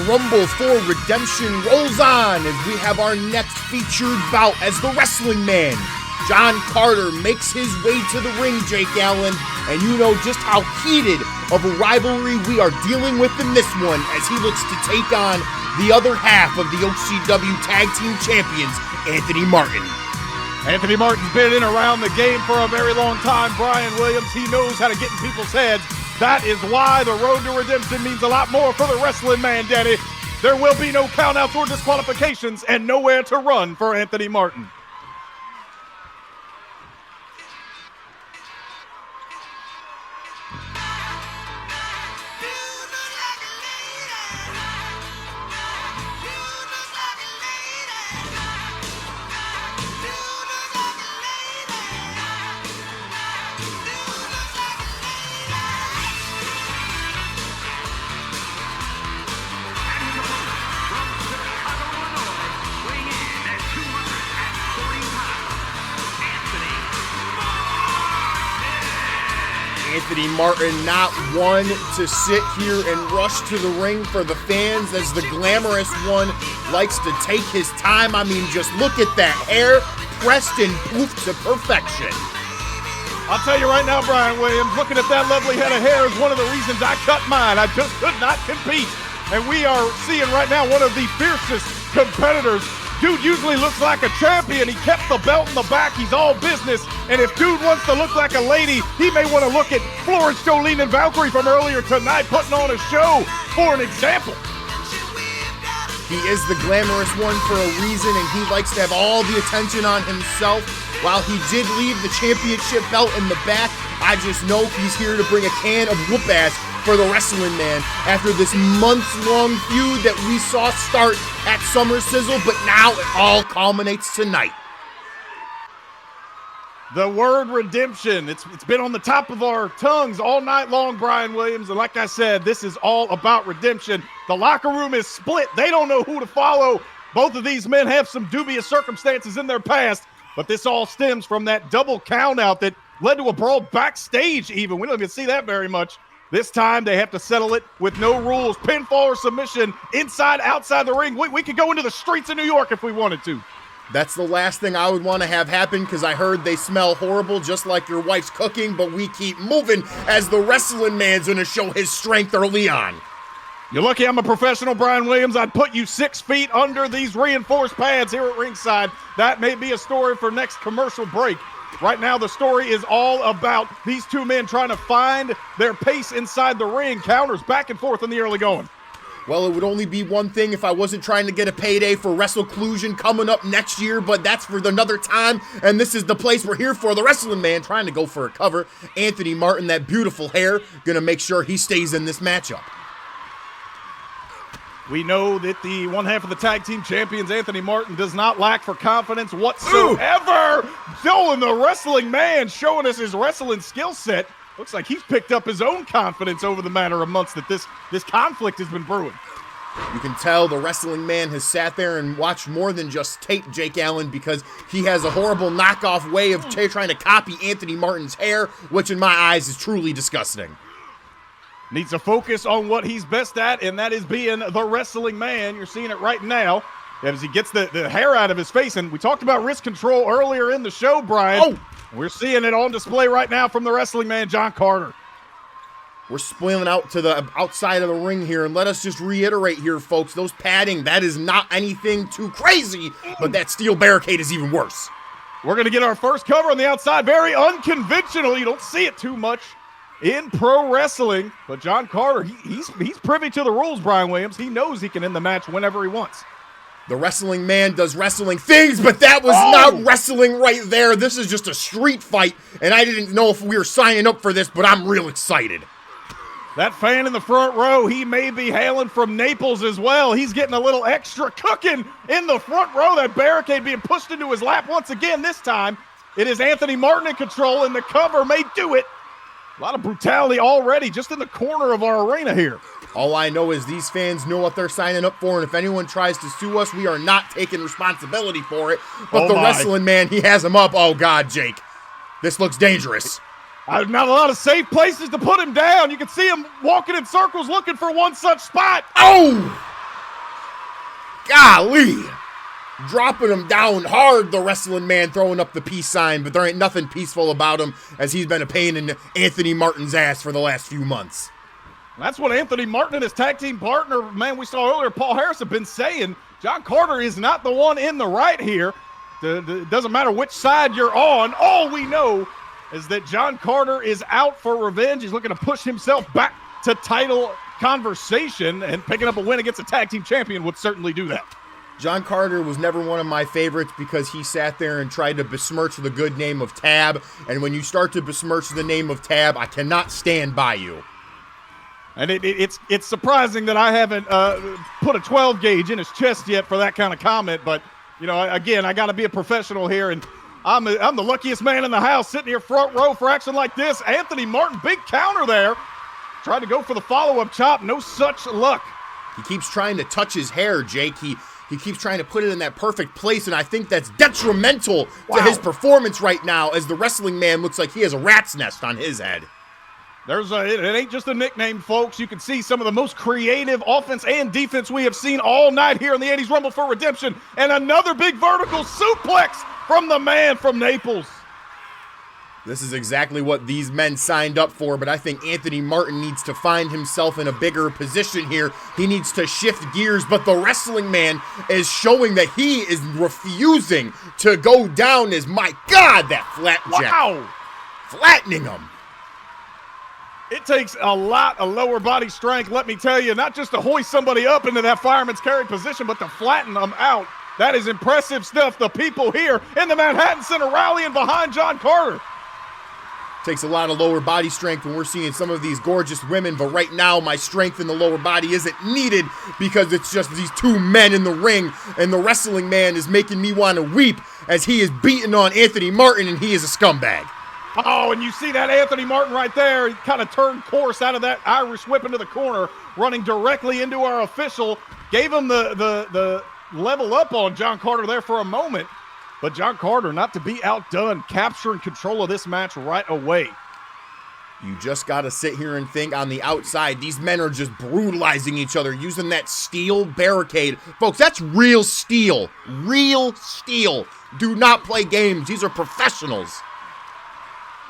Rumble for Redemption rolls on as we have our next featured bout as the Wrestling Man. John Carter makes his way to the ring, Jake Allen, and you know just how heated of a rivalry we are dealing with in this one as he looks to take on the other half of the OCW Tag Team Champions, Anthony Martin. Anthony Martin's been in around the game for a very long time. Brian Williams, he knows how to get in people's heads. That is why the road to redemption means a lot more for the Wrestling Man, Daddy. There will be no countouts or disqualifications and nowhere to run for Anthony Martin. Anthony Martin not one to sit here and rush to the ring for the fans as the glamorous one likes to take his time. I mean, just look at that hair pressed and poofed to perfection. I'll tell you right now, Brian Williams, looking at that lovely head of hair is one of the reasons I cut mine. I just could not compete. And we are seeing right now one of the fiercest competitors. Dude usually looks like a champion. He kept the belt in the back. He's all business. And if dude wants to look like a lady, he may want to look at Florence Jolene and Valkyrie from earlier tonight putting on a show for an example. He is the glamorous one for a reason, and he likes to have all the attention on himself. While he did leave the championship belt in the back, I just know he's here to bring a can of whoop ass for the Wrestling Man after this months-long feud that we saw start at Summer Sizzle, but now it all culminates tonight. The word redemption, it's been on the top of our tongues all night long, Brian Williams, and like I said, this is all about redemption. The locker room is split. They don't know who to follow. Both of these men have some dubious circumstances in their past, but this all stems from that double countout that led to a brawl backstage even. We don't even see that very much. This time they have to settle it with no rules. Pinfall or submission, inside, outside the ring. We could go into the streets of New York if we wanted to. That's the last thing I would want to have happen because I heard they smell horrible just like your wife's cooking, but we keep moving as the wrestling man's going to show his strength early on. You're lucky I'm a professional, Brian Williams. I'd put you 6 feet under these reinforced pads here at ringside. That may be a story for next commercial break. Right now, the story is all about these two men trying to find their pace inside the ring. Counters back and forth in the early going. Well, it would only be one thing if I wasn't trying to get a payday for WrestleClusion coming up next year, but that's for another time, and this is the place we're here for. The Wrestling Man trying to go for a cover. Anthony Martin, that beautiful hair, gonna make sure he stays in this matchup. We know that the one half of the tag team champions, Anthony Martin, does not lack for confidence whatsoever. Dylan, the Wrestling Man, showing us his wrestling skill set. Looks like he's picked up his own confidence over the matter of months that this conflict has been brewing. You can tell the Wrestling Man has sat there and watched more than just tape Jake Allen because he has a horrible knockoff way of trying to copy Anthony Martin's hair, which in my eyes is truly disgusting. Needs to focus on what he's best at, and that is being the Wrestling Man. You're seeing it right now as he gets the hair out of his face. And we talked about wrist control earlier in the show, Brian. Oh! We're seeing it on display right now from the Wrestling Man, John Carter. We're spilling out to the outside of the ring here, and let us just reiterate here, folks, those padding, that is not anything too crazy, but that steel barricade is even worse. We're going to get our first cover on the outside. Very unconventional. You don't see it too much in pro wrestling, but John Carter, he's privy to the rules, Brian Williams. He knows he can end the match whenever he wants. The Wrestling Man does wrestling things, but that was not wrestling right there. This is just a street fight, and I didn't know if we were signing up for this, but I'm real excited. That fan in the front row, he may be hailing from Naples as well. He's getting a little extra cooking in the front row. That barricade being pushed into his lap once again. This time, it is Anthony Martin in control, and the cover may do it. A lot of brutality already just in the corner of our arena here. All I know is these fans know what they're signing up for, and if anyone tries to sue us, we are not taking responsibility for it. But the Wrestling Man, he has him up. Oh, God, Jake. This looks dangerous. Not a lot of safe places to put him down. You can see him walking in circles looking for one such spot. Oh! Golly! Dropping him down hard, the Wrestling Man throwing up the peace sign, but there ain't nothing peaceful about him as he's been a pain in Anthony Martin's ass for the last few months. That's what Anthony Martin and his tag team partner, man, we saw earlier, Paul Harris, have been saying. John Carter is not the one in the right here. It doesn't matter which side you're on. All we know is that John Carter is out for revenge. He's looking to push himself back to title conversation, and picking up a win against a tag team champion would certainly do that. John Carter was never one of my favorites because he sat there and tried to besmirch the good name of Tab. And when you start to besmirch the name of Tab, I cannot stand by you. And it's surprising that I haven't put a 12 gauge in his chest yet for that kind of comment. But, you know, again, I got to be a professional here. And I'm the luckiest man in the house sitting here front row for action like this. Anthony Martin, big counter there. Tried to go for the follow-up chop. No such luck. He keeps trying to touch his hair, Jake. He keeps trying to put it in that perfect place, and I think that's detrimental to his performance right now as the Wrestling Man looks like he has a rat's nest on his head. It ain't just a nickname, folks. You can see some of the most creative offense and defense we have seen all night here in the 80s Rumble for Redemption. And another big vertical suplex from the man from Naples. This is exactly what these men signed up for, but I think Anthony Martin needs to find himself in a bigger position here. He needs to shift gears, but the Wrestling Man is showing that he is refusing to go down as, my God, that flapjack. Wow. Flattening him. It takes a lot of lower body strength, let me tell you, not just to hoist somebody up into that fireman's carry position, but to flatten them out. That is impressive stuff. The people here in the Manhattan Center rallying behind John Carter. Takes a lot of lower body strength when we're seeing some of these gorgeous women, but right now my strength in the lower body isn't needed because it's just these two men in the ring, and the Wrestling Man is making me want to weep as he is beating on Anthony Martin, and he is a scumbag. Oh, and you see that Anthony Martin right there. He kind of turned course out of that Irish whip into the corner, running directly into our official. Gave him the level up on John Carter there for a moment. But John Carter, not to be outdone, capturing control of this match right away. You just got to sit here and think on the outside. These men are just brutalizing each other using that steel barricade. Folks, that's real steel. Real steel. Do not play games. These are professionals.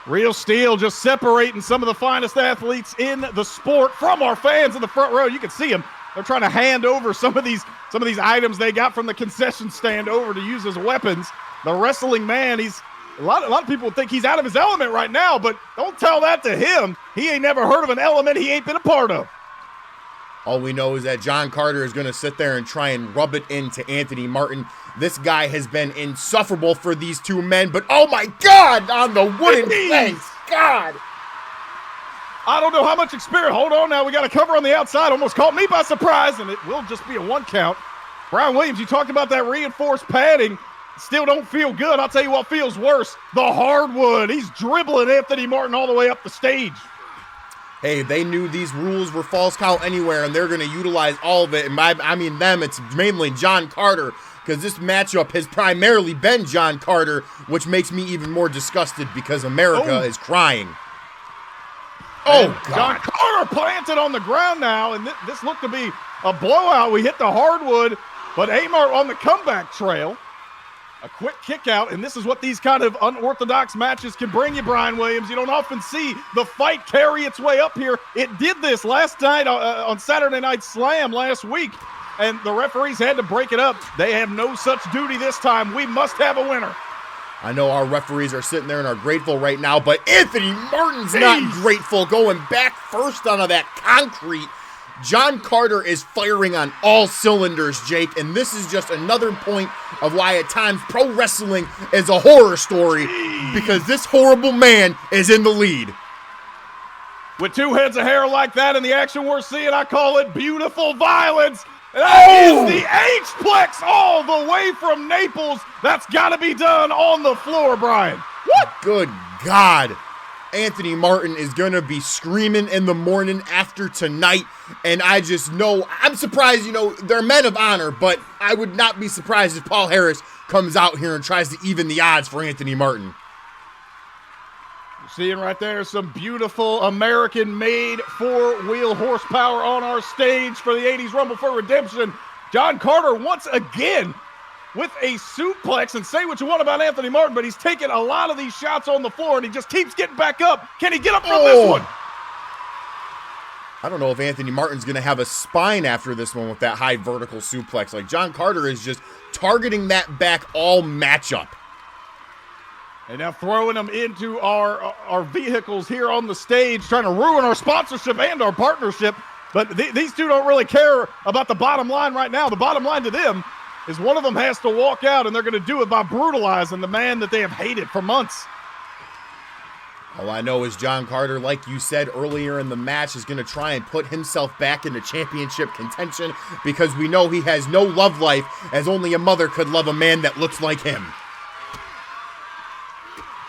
Real steel, just separating some of the finest athletes in the sport from our fans in the front row. You can see them. They're trying to hand over some of these items they got from the concession stand over to use as weapons. The wrestling man, a lot of people think he's out of his element right now, but don't tell that to him. He ain't never heard of an element he ain't been a part of. All we know is that John Carter is going to sit there and try and rub it into Anthony Martin. This guy has been insufferable for these two men, but oh my God, on the wooden planks, God. I don't know how much experience. Hold on now, we got a cover on the outside. Almost caught me by surprise, and it will just be a 1 count. Brian Williams, you talked about that reinforced padding. Still don't feel good. I'll tell you what feels worse. The hardwood. He's dribbling Anthony Martin all the way up the stage. Hey, they knew these rules were false count anywhere, and they're going to utilize all of it. And I mean them, it's mainly John Carter, because this matchup has primarily been John Carter, which makes me even more disgusted because America is crying. Oh, God. John Carter planted on the ground now, and this looked to be a blowout. We hit the hardwood, but Amar on the comeback trail. A quick kick out, and this is what these kind of unorthodox matches can bring you, Brian Williams. You don't often see the fight carry its way up here. It did this last night on Saturday Night Slam last week, and the referees had to break it up. They have no such duty this time. We must have a winner. I know our referees are sitting there and are grateful right now, but Anthony Martin's not grateful, going back first onto that concrete. John Carter is firing on all cylinders, Jake, and this is just another point of why at times pro wrestling is a horror story, because this horrible man is in the lead. With 2 heads of hair like that in the action we're seeing, I call it beautiful violence. That is the H-plex all the way from Naples. That's got to be done on the floor, Brian. What? Good God. Anthony Martin is going to be screaming in the morning after tonight, and I just know, I'm surprised, they're men of honor, but I would not be surprised if Paul Harris comes out here and tries to even the odds for Anthony Martin. You're seeing right there some beautiful American-made 4-wheel horsepower on our stage for the 80s Rumble for Redemption. John Carter once again with a suplex, and say what you want about Anthony Martin, but he's taking a lot of these shots on the floor, and he just keeps getting back up. Can he get up from this one? I don't know if Anthony Martin's going to have a spine after this one with that high vertical suplex. Like, John Carter is just targeting that back all matchup. And now throwing them into our vehicles here on the stage, trying to ruin our sponsorship and our partnership. But these two don't really care about the bottom line right now. The bottom line to them is one of them has to walk out, and they're going to do it by brutalizing the man that they have hated for months. All I know is John Carter, like you said earlier in the match, is going to try and put himself back into championship contention, because we know he has no love life, as only a mother could love a man that looks like him.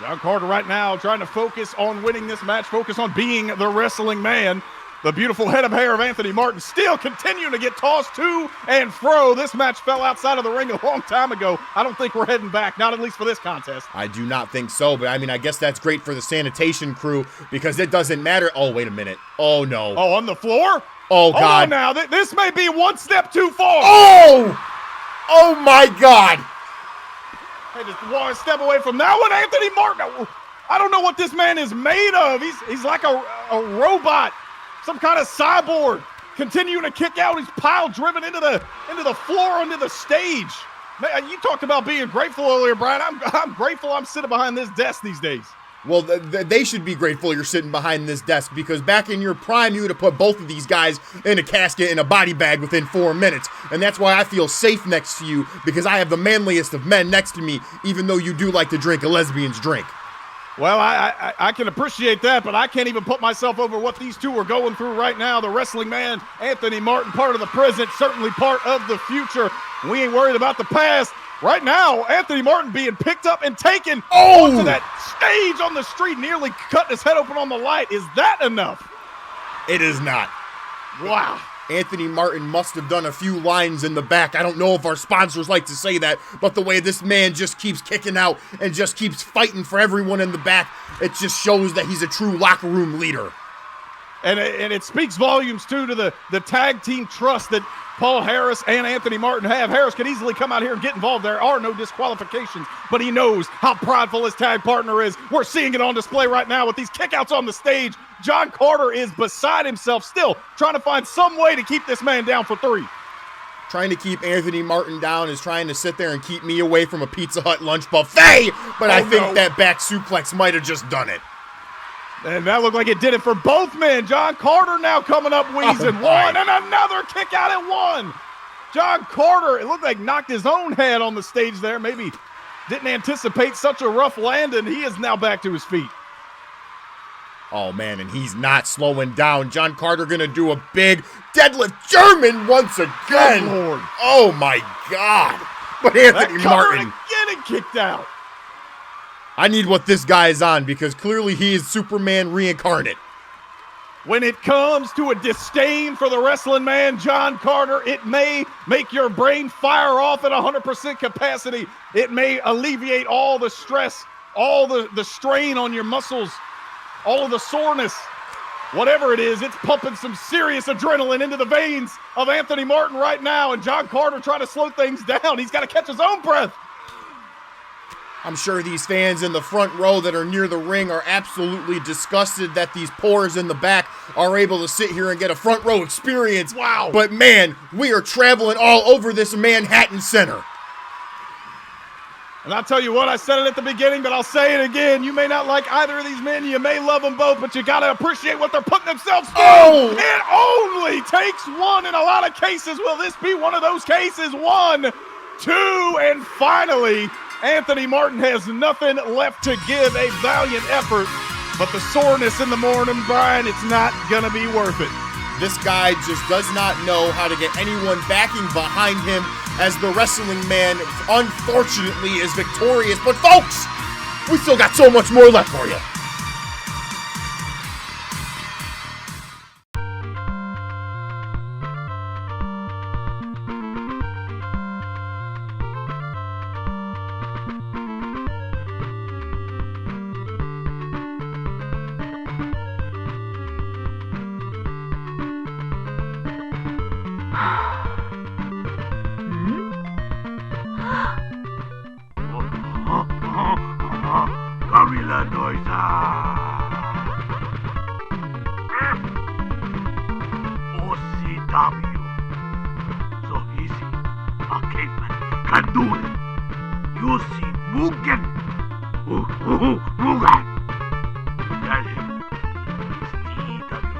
John Carter right now trying to focus on winning this match, focus on being the wrestling man. The beautiful head of hair of Anthony Martin still continuing to get tossed to and fro. This match fell outside of the ring a long time ago. I don't think we're heading back, not at least for this contest. I do not think so, but I guess that's great for the sanitation crew, because it doesn't matter. Oh, wait a minute. Oh, no. Oh, on the floor? Oh, God. Hold on now. This may be one step too far. Oh! Oh, my God. Hey, just one step away from that one, Anthony Martin. I don't know what this man is made of. He's like a robot. Some kind of cyborg, continuing to kick out. He's pile driven into the floor, into the stage. Man, you talked about being grateful earlier, Brian. I'm grateful I'm sitting behind this desk these days. Well, they should be grateful you're sitting behind this desk, because back in your prime, you would have put both of these guys in a casket and a body bag within 4 minutes. And that's why I feel safe next to you, because I have the manliest of men next to me, even though you do like to drink a lesbian's drink. Well, I can appreciate that, but I can't even put myself over what these two are going through right now. The wrestling man, Anthony Martin, part of the present, certainly part of the future. We ain't worried about the past. Right now, Anthony Martin being picked up and taken onto that stage on the street, nearly cutting his head open on the light. Is that enough? It is not. Wow. Anthony Martin must have done a few lines in the back. I don't know if our sponsors like to say that, but the way this man just keeps kicking out and just keeps fighting for everyone in the back, it just shows that he's a true locker room leader. And it speaks volumes, too, to the tag team trust that Paul Harris and Anthony Martin have. Harris could easily come out here and get involved. There are no disqualifications, but he knows how prideful his tag partner is. We're seeing it on display right now with these kickouts on the stage. John Carter is beside himself, still trying to find some way to keep this man down for 3. Trying to keep Anthony Martin down is trying to sit there and keep me away from a Pizza Hut lunch buffet, but I think that back suplex might have just done it. And that looked like it did it for both men. John Carter now coming up wheezing. 1 and another kick out at 1. John Carter, it looked like knocked his own head on the stage there. Maybe didn't anticipate such a rough landing. He is now back to his feet. Oh, man, and he's not slowing down. John Carter going to do a big deadlift German once again. Lord. Oh, my God. But Anthony Martin getting kicked out. I need what this guy is on because clearly he is Superman reincarnate. When it comes to a disdain for the wrestling man, John Carter, it may make your brain fire off at 100% capacity. It may alleviate all the stress, all the strain on your muscles, all of the soreness. Whatever it is, it's pumping some serious adrenaline into the veins of Anthony Martin right now, and John Carter trying to slow things down. He's got to catch his own breath. I'm sure these fans in the front row that are near the ring are absolutely disgusted that these poors in the back are able to sit here and get a front row experience. Wow. But man, we are traveling all over this Manhattan Center. And I'll tell you what, I said it at the beginning, but I'll say it again. You may not like either of these men. You may love them both, but you got to appreciate what they're putting themselves through. Oh! It only takes one in a lot of cases. Will this be one of those cases? 1, 2, and finally, Anthony Martin has nothing left to give. A valiant effort, but the soreness in the morning, Brian, it's not going to be worth it. This guy just does not know how to get anyone backing behind him as the wrestling man, unfortunately, is victorious. But folks, we still got so much more left for you. OCW. So easy. A caveman can do it. You see Mugen. Mugen. Tell him it's TW.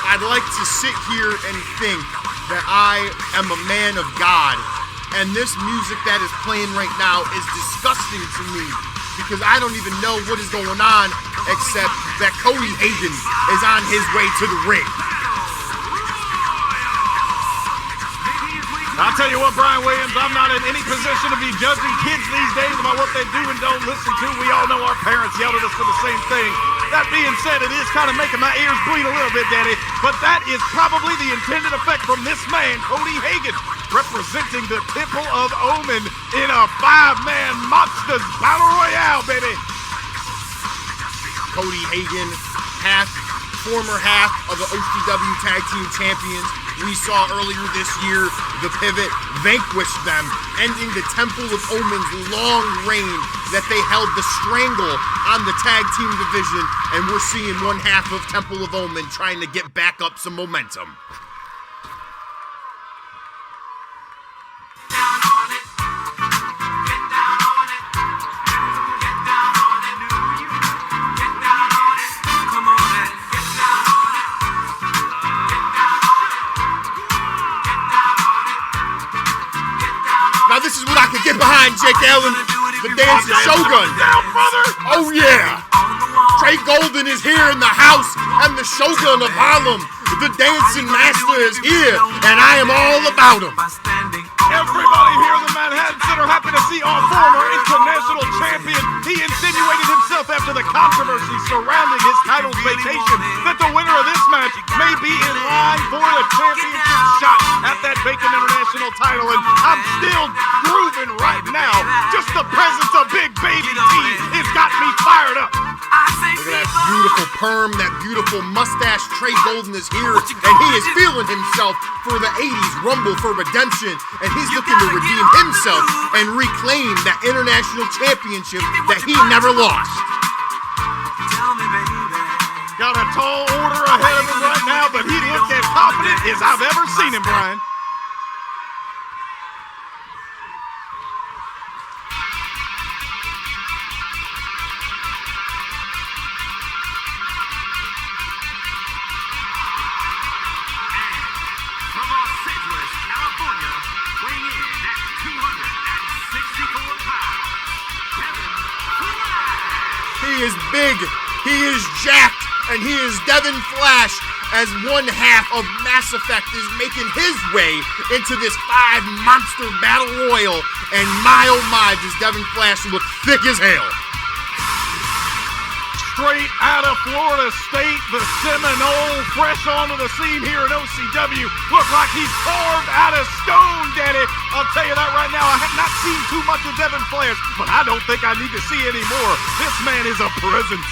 I'd like to sit here and think that I am a man of God, and this music that is playing right now is disgusting to me because I don't even know what is going on except that Cody Hagen is on his way to the ring. I'll tell you what, Brian Williams, I'm not in any position to be judging kids these days about what they do and don't listen to. We all know our parents yelled at us for the same thing. That being said, it is kind of making my ears bleed a little bit, Daddy, but that is probably the intended effect from this man, Cody Hagan, representing the Temple of Omen in a 5-man Monsters Battle Royale, baby. Cody Hagan, former half of the OCW Tag Team Champions. We saw earlier this year the Pivot vanquish them, ending the Temple of Omen's long reign that they held the strangle on the tag team division, and we're seeing one half of Temple of Omen trying to get back up some momentum. This is what I could get behind, Jake Allen, the dancing Shogun. Oh yeah! Trey Golden is here in the house, and the Shogun of Harlem, the dancing master, is here, and I am all about him. Everybody here in the Manhattan Center happy to see our former international champion. He insinuated himself after the controversy surrounding his title's vacation that the winner of this match may be in line for a championship shot at that vacant international title, and I'm still grooving right now. Just the presence of Big Baby T has got me fired up. Look at that beautiful perm, that beautiful mustache. Trey Golden is here, and he is feeling himself for the 80s Rumble for Redemption, and he's looking to redeem himself and reclaim that international championship that he never lost. Got a tall order ahead of him right now, but he looked as confident as I've ever seen him, Brian. He is big, he is jacked, and he is Devin Flash, as one half of Mass Effect is making his way into this 5-monster battle royal, and my oh my, does Devin Flash look thick as hell. Straight out of Florida State, the Seminole, fresh onto the scene here at OCW. Look like he's carved out of stone, Daddy. I'll tell you that right now. I have not seen too much of Devin Flash, but I don't think I need to see any more. This man is a presence.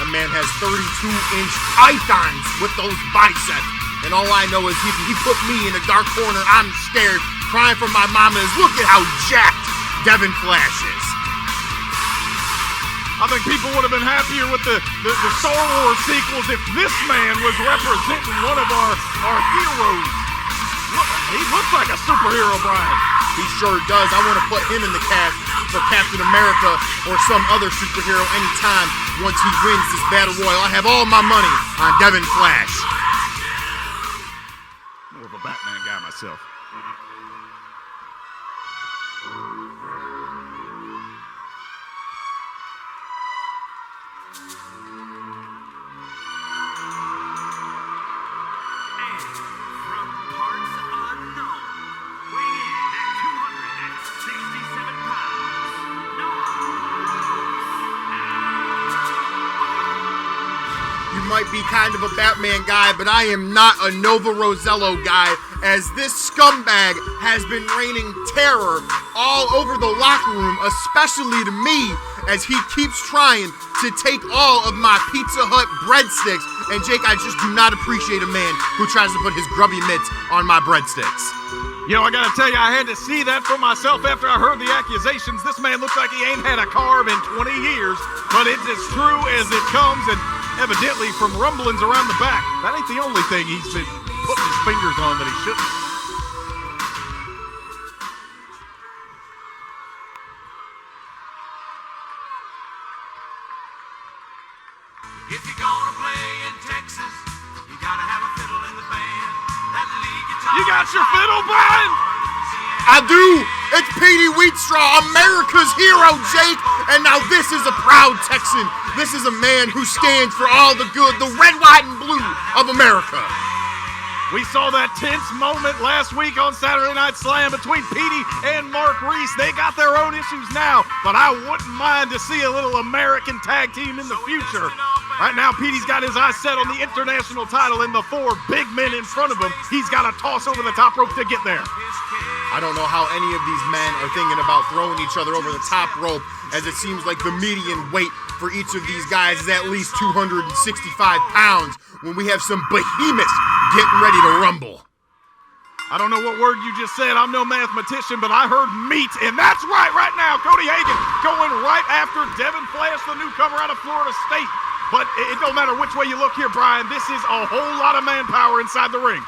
That man has 32-inch pythons with those biceps. And all I know is he put me in a dark corner. I'm scared, crying for my mama. Look at how jacked Devin Flash is. I think people would have been happier with the Star Wars sequels if this man was representing one of our heroes. Look, he looks like a superhero, Brian. He sure does. I want to put him in the cast for Captain America or some other superhero anytime once he wins this Battle Royal. I have all my money on Devin Flash. More of a Batman guy myself. Might be kind of a Batman guy, but I am not a Nova Rosello guy, as this scumbag has been raining terror all over the locker room, especially to me, as he keeps trying to take all of my Pizza Hut breadsticks. And Jake, I just do not appreciate a man who tries to put his grubby mitts on my breadsticks. You know, I gotta tell you, I had to see that for myself after I heard the accusations. This man looks like he ain't had a carb in 20 years, but it's as true as it comes, and evidently from rumblings around the back, that ain't the only thing he's been putting his fingers on that he shouldn't. If you're gonna play in Texas, you gotta have a fiddle in the band. That lead guitar. You got your fiddle, Brian? I do. It's Petey Wheatstraw, America's hero, Jake. And now this is a proud Texan. This is a man who stands for all the good, the red, white, and blue of America. We saw that tense moment last week on Saturday Night Slam between Petey and Mark Reese. They got their own issues now, but I wouldn't mind to see a little American tag team in the future. Right now, Petey's got his eyes set on the international title and the 4 big men in front of him. He's got to toss over the top rope to get there. I don't know how any of these men are thinking about throwing each other over the top rope, as it seems like the median weight for each of these guys is at least 265 pounds when we have some behemoths getting ready to rumble. I don't know what word you just said. I'm no mathematician, but I heard meat, and that's right now. Cody Hagan going right after Devin Flash, the newcomer out of Florida State. But it don't matter which way you look here, Brian. This is a whole lot of manpower inside the ring.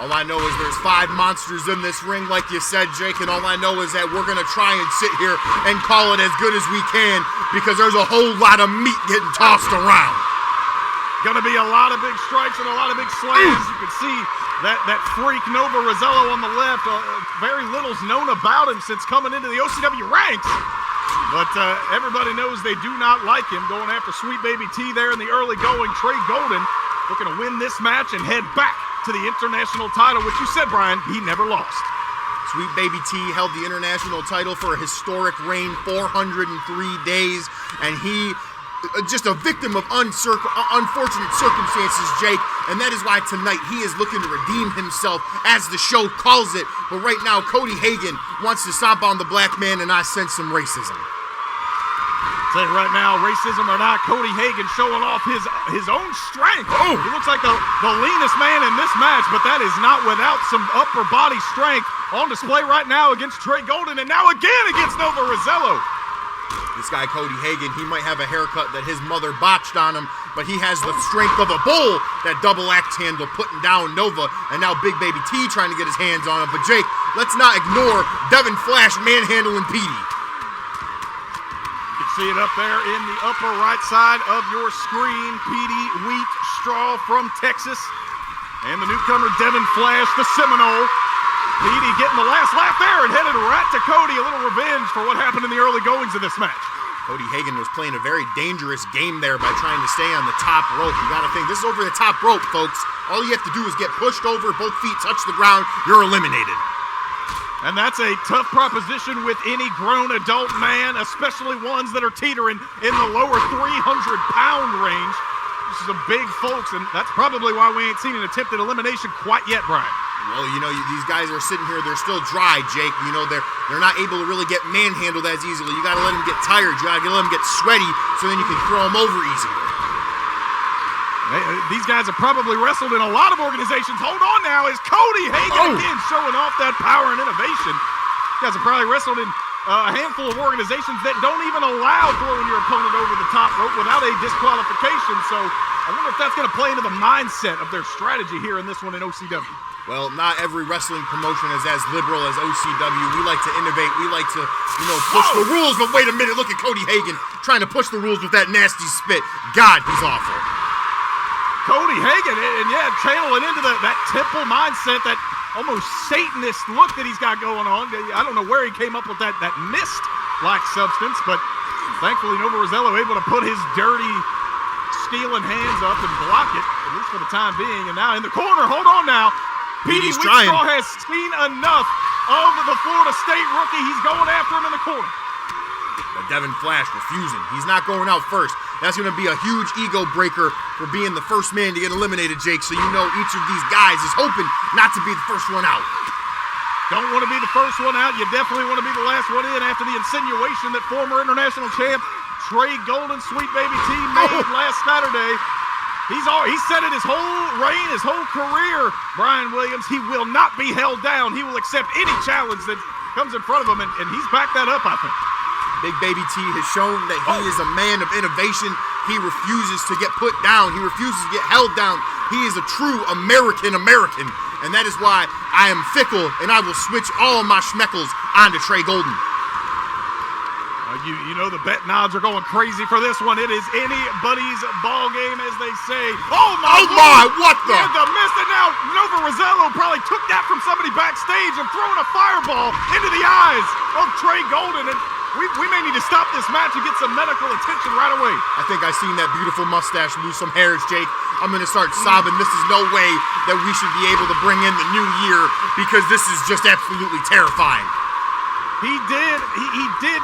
All I know is there's 5 monsters in this ring, like you said, Jake, and all I know is that we're going to try and sit here and call it as good as we can because there's a whole lot of meat getting tossed around. Going to be a lot of big strikes and a lot of big slams. You can see that freak Nova Rosello on the left. Very little's known about him since coming into the OCW ranks. But everybody knows they do not like him. Going after Sweet Baby T there in the early going. Trey Golden looking to win this match and head back to the international title, which you said, Brian, he never lost. Sweet Baby T held the international title for a historic reign, 403 days, and he just a victim of unfortunate circumstances, Jake, and that is why tonight he is looking to redeem himself as the show calls it. But right now, Cody Hagan wants to stomp on the black man, and I sense some racism. Say right now, racism or not, Cody Hagan showing off his own strength. Oh, he looks like the leanest man in this match, but that is not without some upper body strength on display right now against Trey Golden, and now again against Nova Rosello. This guy, Cody Hagan, he might have a haircut that his mother botched on him, but he has the strength of a bull, that double axe handle putting down Nova, and now Big Baby T trying to get his hands on him. But Jake, let's not ignore Devin Flash manhandling Petey. You can see it up there in the upper right side of your screen. Petey Wheat Straw from Texas. And the newcomer, Devin Flash, the Seminole. Petey getting the last laugh there and headed right to Cody. A little revenge for what happened in the early goings of this match. Cody Hagan was playing a very dangerous game there by trying to stay on the top rope. You gotta think, this is over the top rope, folks. All you have to do is get pushed over, both feet touch the ground, you're eliminated. And that's a tough proposition with any grown adult man, especially ones that are teetering in the lower 300-pound range. This is a big folks, and that's probably why we ain't seen an attempted elimination quite yet, Brian. Well, you know, these guys are sitting here, they're still dry, Jake. You know, they're not able to really get manhandled as easily. You gotta let them get tired, you gotta let them get sweaty, so then you can throw them over easily. These guys have probably wrestled in a lot of organizations. Hold on now, is Cody Hagan again showing off that power and innovation. You guys have probably wrestled in a handful of organizations that don't even allow throwing your opponent over the top rope without a disqualification. So I wonder if that's going to play into the mindset of their strategy here in this one in OCW. Well, not every wrestling promotion is as liberal as OCW. We like to innovate. We like to, push the rules. But wait a minute, look at Cody Hagan trying to push the rules with that nasty spit. God, he's awful. Cody Hagan, and yeah, channeling into that temple mindset, that almost Satanist look that he's got going on. I don't know where he came up with that mist-like substance, but thankfully Nova Rosello able to put his dirty, stealing hands up and block it, at least for the time being. And now in the corner, hold on now. Petey Wheatstraw has seen enough of the Florida State rookie. He's going after him in the corner. But Devin Flash refusing. He's not going out first. That's going to be a huge ego breaker for being the first man to get eliminated, Jake. So you know each of these guys is hoping not to be the first one out. Don't want to be the first one out. You definitely want to be the last one in after the insinuation that former international champ Trey Golden, Sweet Baby T made last Saturday. He said it his whole reign, his whole career, Brian Williams, he will not be held down. He will accept any challenge that comes in front of him, and he's backed that up, I think. Big Baby T has shown that he is a man of innovation. He refuses to get put down. He refuses to get held down. He is a true American, and that is why I am fickle, and I will switch all of my schmeckles onto Trey Golden. You know the bet nods are going crazy for this one. It is anybody's ball game, as they say. Oh my! What the? And the miss, and now Nova Rosello probably took that from somebody backstage and throwing a fireball into the eyes of Trey Golden. And we may need to stop this match and get some medical attention right away. I think I seen that beautiful mustache lose some hairs, Jake. I'm going to start sobbing. This is no way that we should be able to bring in the new year because this is just absolutely terrifying. He did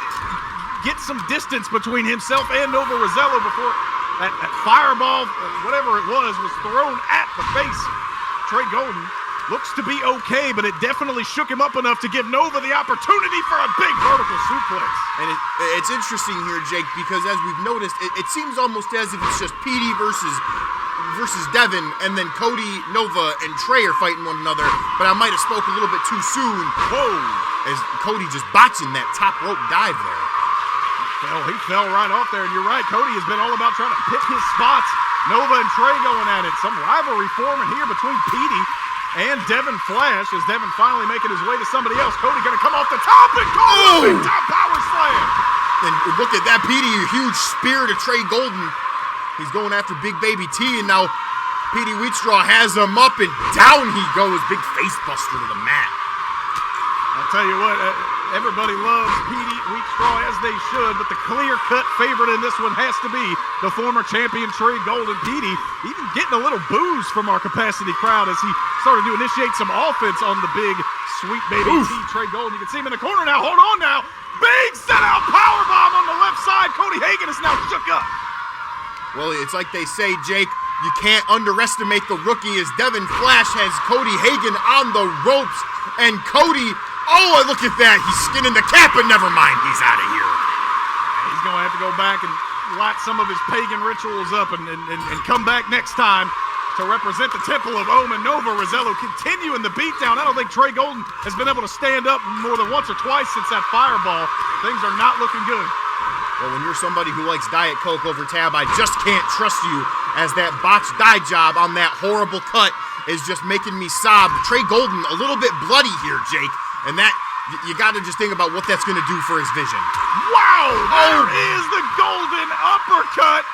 get some distance between himself and Nova Rosello before that fireball, whatever it was thrown at the face. Trey Golden looks to be okay, but it definitely shook him up enough to give Nova the opportunity for a big vertical suplex. And it's interesting here, Jake, because as we've noticed, it seems almost as if it's just PD versus Devin, and then Cody, Nova, and Trey are fighting one another, but I might have spoke a little bit too soon. Whoa! As Cody just botching that top rope dive there. He fell right off there, and you're right, Cody has been all about trying to pick his spots. Nova and Trey going at it. Some rivalry forming here between Petey and Devin Flash as Devin finally making his way to somebody else. Cody gonna come off the top and go big top power slam. And look at that, Petey, a huge spear to Trey Golden. He's going after Big Baby T, and now Petey Wheatstraw has him up, and down he goes. Big face buster to the mat. I'll tell you what, everybody loves Petey Wheatstraw as they should, but the clear-cut favorite in this one has to be the former champion Trey Golden. Petey even getting a little booze from our capacity crowd as he started to initiate some offense on the big sweet baby T, Trey Golden. You can see him in the corner now. Hold on now. Big set-out powerbomb on the left side. Cody Hagan is now shook up. Well, it's like they say, Jake, you can't underestimate the rookie as Devin Flash has Cody Hagan on the ropes. And Cody, oh, look at that. He's skinning the cap, but never mind. He's out of here. He's going to have to go back and light some of his pagan rituals up and come back next time to represent the Temple of Omen. Nova Rosello continuing the beatdown. I don't think Trey Golden has been able to stand up more than once or twice since that fireball. Things are not looking good. Well, when you're somebody who likes Diet Coke over Tab, I just can't trust you, as that botched dye job on that horrible cut is just making me sob. Trey Golden a little bit bloody here, Jake, and that you got to just think about what that's going to do for his vision. Wow! There is the Golden uppercut.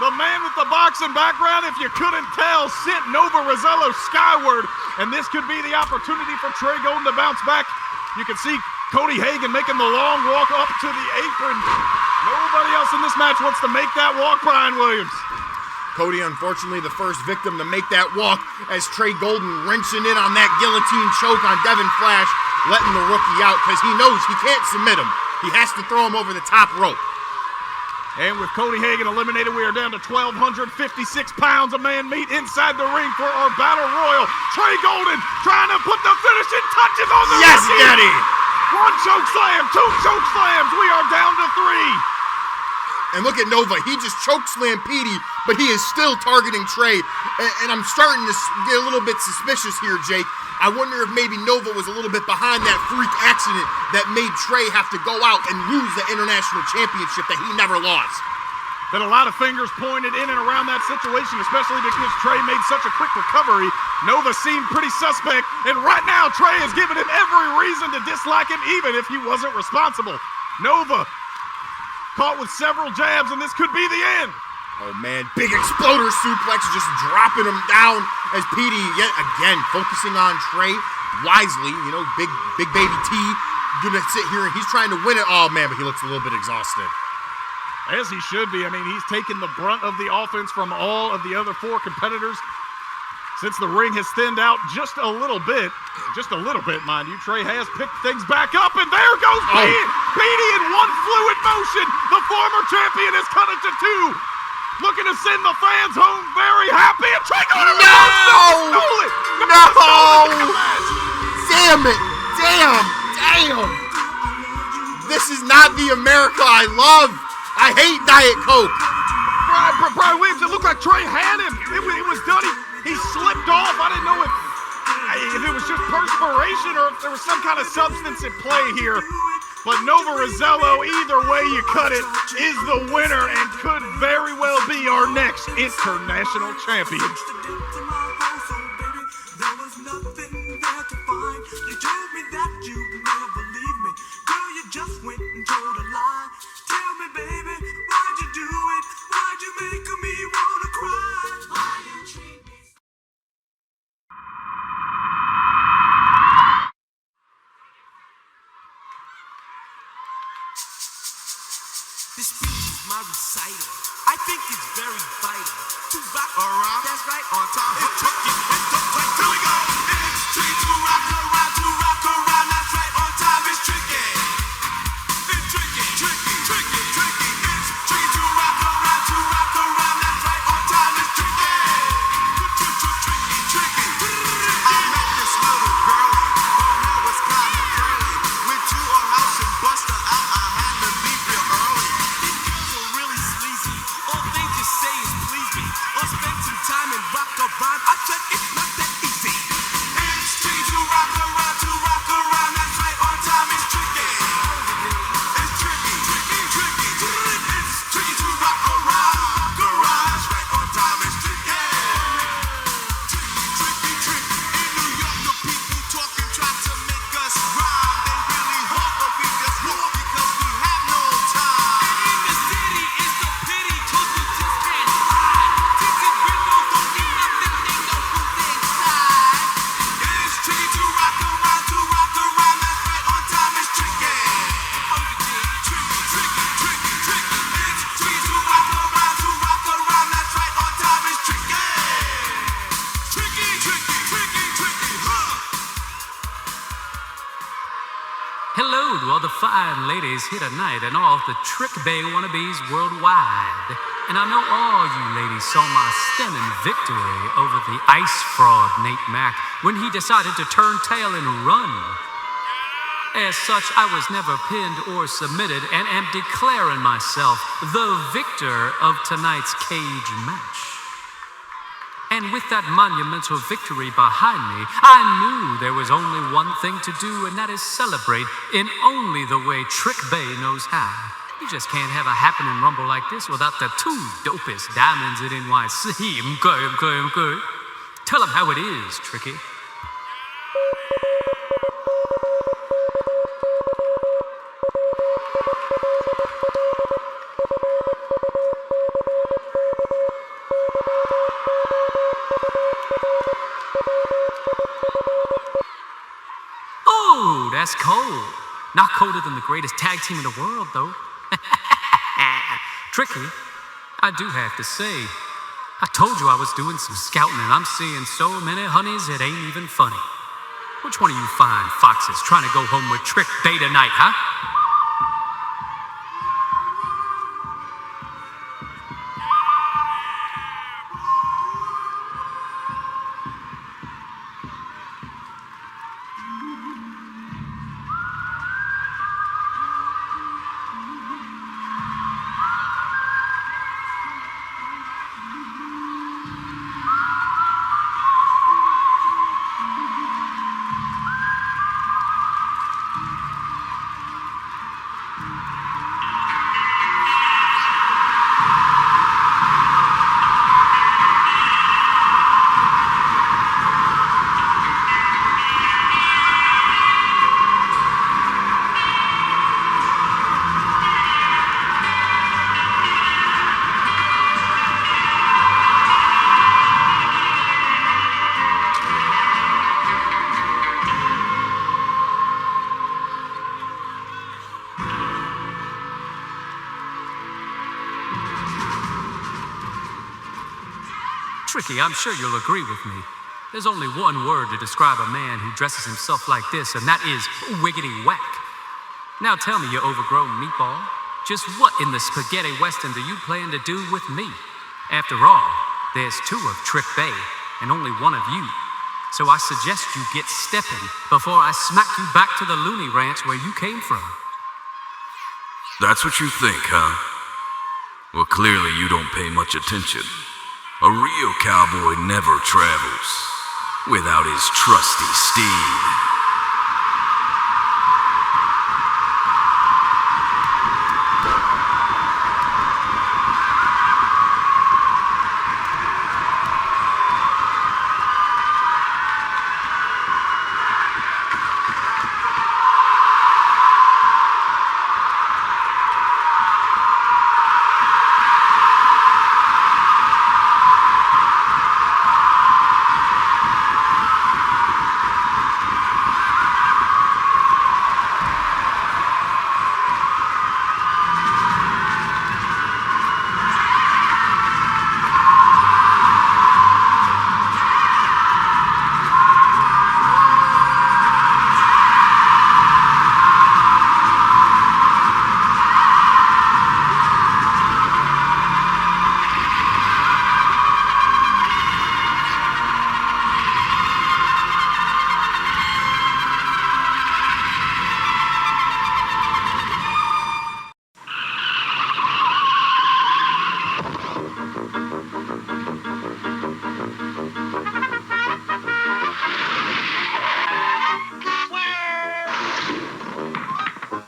The man with the boxing background, if you couldn't tell, sent Nova Rosello skyward, and this could be the opportunity for Trey Golden to bounce back. You can see Cody Hagan making the long walk up to the apron. Nobody else in this match wants to make that walk, Brian Williams. Cody, unfortunately, the first victim to make that walk as Trey Golden wrenching in on that guillotine choke on Devin Flash, letting the rookie out because he knows he can't submit him. He has to throw him over the top rope. And with Cody Hagan eliminated, we are down to 1,256 pounds of man meat inside the ring for our Battle Royal. Trey Golden trying to put the finishing touches on the Yes, rookie. Daddy! One choke slam, two choke slams. We are down to 3. And look at Nova. He just chokeslammed Petey, but he is still targeting Trey. And I'm starting to get a little bit suspicious here, Jake. I wonder if maybe Nova was a little bit behind that freak accident that made Trey have to go out and lose the International Championship that he never lost. Been a lot of fingers pointed in and around that situation, especially because Trey made such a quick recovery. Nova seemed pretty suspect, and right now Trey has given him every reason to dislike him, even if he wasn't responsible. Nova caught with several jabs, and this could be the end. Oh, man. Big exploder suplex, just dropping him down as Petey, yet again, focusing on Trey wisely. You know, big baby T gonna sit here, and he's trying to win it. Oh, man, but he looks a little bit exhausted. As he should be. I mean, he's taken the brunt of the offense from all of the other 4 competitors. Since the ring has thinned out just a little bit, mind you, Trey has picked things back up, and there goes Petey in one fluid motion. The former champion has cut it to 2. Looking to send the fans home very happy, and Trey got him. No! Damn it! Damn! This is not the America I love. I hate Diet Coke. Brian Williams, it looked like Trey had him. It was done. He slipped off. I didn't know if it was just perspiration or if there was some kind of substance at play here. But Nova Rosello, either way you cut it, is the winner and could very well be our next international champion. This speech is my recital. I think it's very vital to rock around. That's right, on time. It's tricky. Here we go. It's tricky to rock around, to rock around. That's right, on time. It's tricky. It's tricky, tricky, tricky, tricky. It's tricky to rock around, to rock around. That's right, on time. It's tricky. Tricky, tricky. I met this little girlie. Her hair was kind of curly. Went to her house and bust her out. I had to leave real early. These girls are really sleazy. All they just say is please me. Or spend some time and rock around. I said it's not that easy. It's tricky to rock around, to rock around. That's right, on time. It's tricky. It's tricky, tricky, tricky. It's tricky to rock around, rock around. That's right, on time. It's tricky. Tricky, tricky. In New York, the people talking try to make us rhyme. They really hope that we just walk because we have no time. And in the city, it's a pity 'cause we just can't hide. Tinted windows don't mean nothing, they know who's inside. It's tricky to rock around, to rock around. That's right, on time. It's tricky. Tricky, tricky, tricky, tricky. It's tricky to rock around, to rock around. That's right, on time. It's tricky. Tricky, tricky, tricky, tricky, huh? Hello to all the fine ladies here tonight and all the Trick Bay wannabes worldwide. And I know all you ladies saw my stunning victory over the ice fraud Nate Mack when he decided to turn tail and run. As such, I was never pinned or submitted and am declaring myself the victor of tonight's cage match. And with that monumental victory behind me, I knew there was only one thing to do, and that is celebrate in only the way Trick Bay knows how. You just can't have a happening rumble like this without the two dopest diamonds in NYC. Okay. Tell them how it is, Tricky. Oh, that's cold. Not colder than the greatest tag team in the world, though. Tricky, I do have to say, I told you I was doing some scouting and I'm seeing so many honeys it ain't even funny. Which one of you fine foxes trying to go home with Trick Bay tonight, huh? Tricky, I'm sure you'll agree with me. There's only one word to describe a man who dresses himself like this, and that is wiggity whack. Now tell me, you overgrown meatball, just what in the spaghetti western do you plan to do with me? After all, there's two of Trick Bay and only one of you. So I suggest you get stepping before I smack you back to the loony ranch where you came from. That's what you think, huh? Well, clearly you don't pay much attention. A real cowboy never travels without his trusty steed.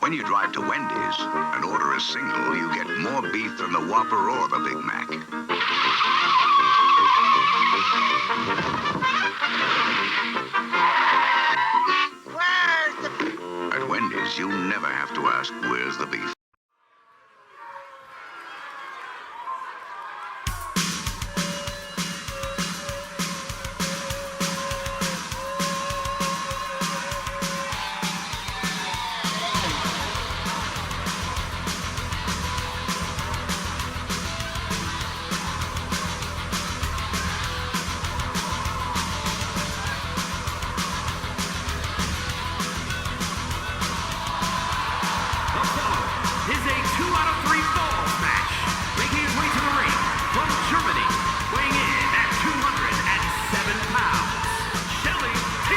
When you drive to Wendy's and order a single, you get more beef than the Whopper or the Big Mac. At Wendy's, you never have to ask, where's the beef? Is a 2 out of 3 falls match. Making his way to the ring from Germany, weighing in at 207 pounds, Shelly T.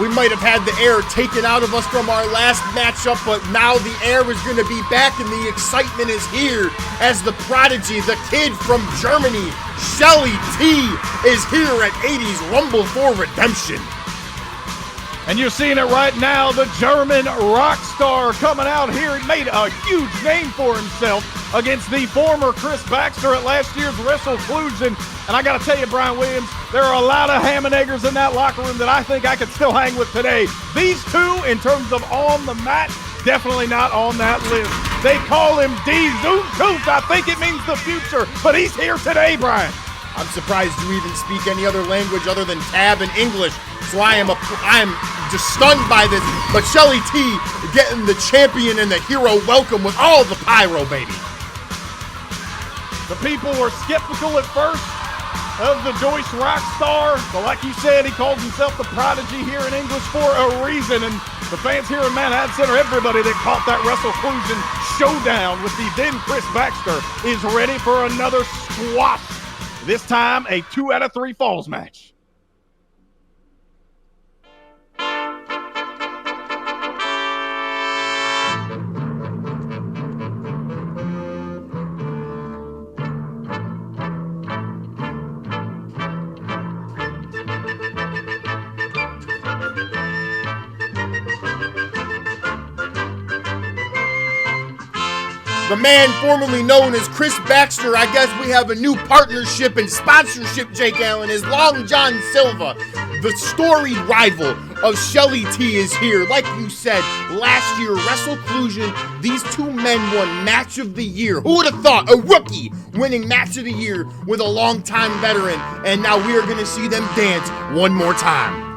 We might have had the air taken out of us from our last matchup, but now the air is going to be back and the excitement is here as the prodigy, the kid from Germany, Shelly T, is here at 80s Rumble for Redemption. And you're seeing it right now, the German rock star coming out here. He made a huge name for himself against the former Chris Baxter at last year's WrestleClusion. And I got to tell you, Brian Williams, there are a lot of ham and eggers in that locker room that I think I could still hang with today. These two, in terms of on the mat, definitely not on that list. They call him D Zoom Tooth. I think it means the future, but he's here today, Brian. I'm surprised you even speak any other language other than Tab and English. So I'm just stunned by this. But Shelly T getting the champion and the hero welcome with all the pyro, baby. The people were skeptical at first of the Joyce Rockstar, but like you said, he calls himself the prodigy here in English for a reason. And the fans here in Manhattan Center, everybody that caught that WrestleClusion showdown with the then Chris Baxter, is ready for another squash. This time, a 2 out of 3 falls match. The man formerly known as Chris Baxter, I guess we have a new partnership and sponsorship, Jake Allen, is Long John Silva. The storied rival of Shelly T is here. Like you said, last year, WrestleClusion, these two men won Match of the Year. Who would have thought? A rookie winning Match of the Year with a longtime veteran. And now we are going to see them dance one more time.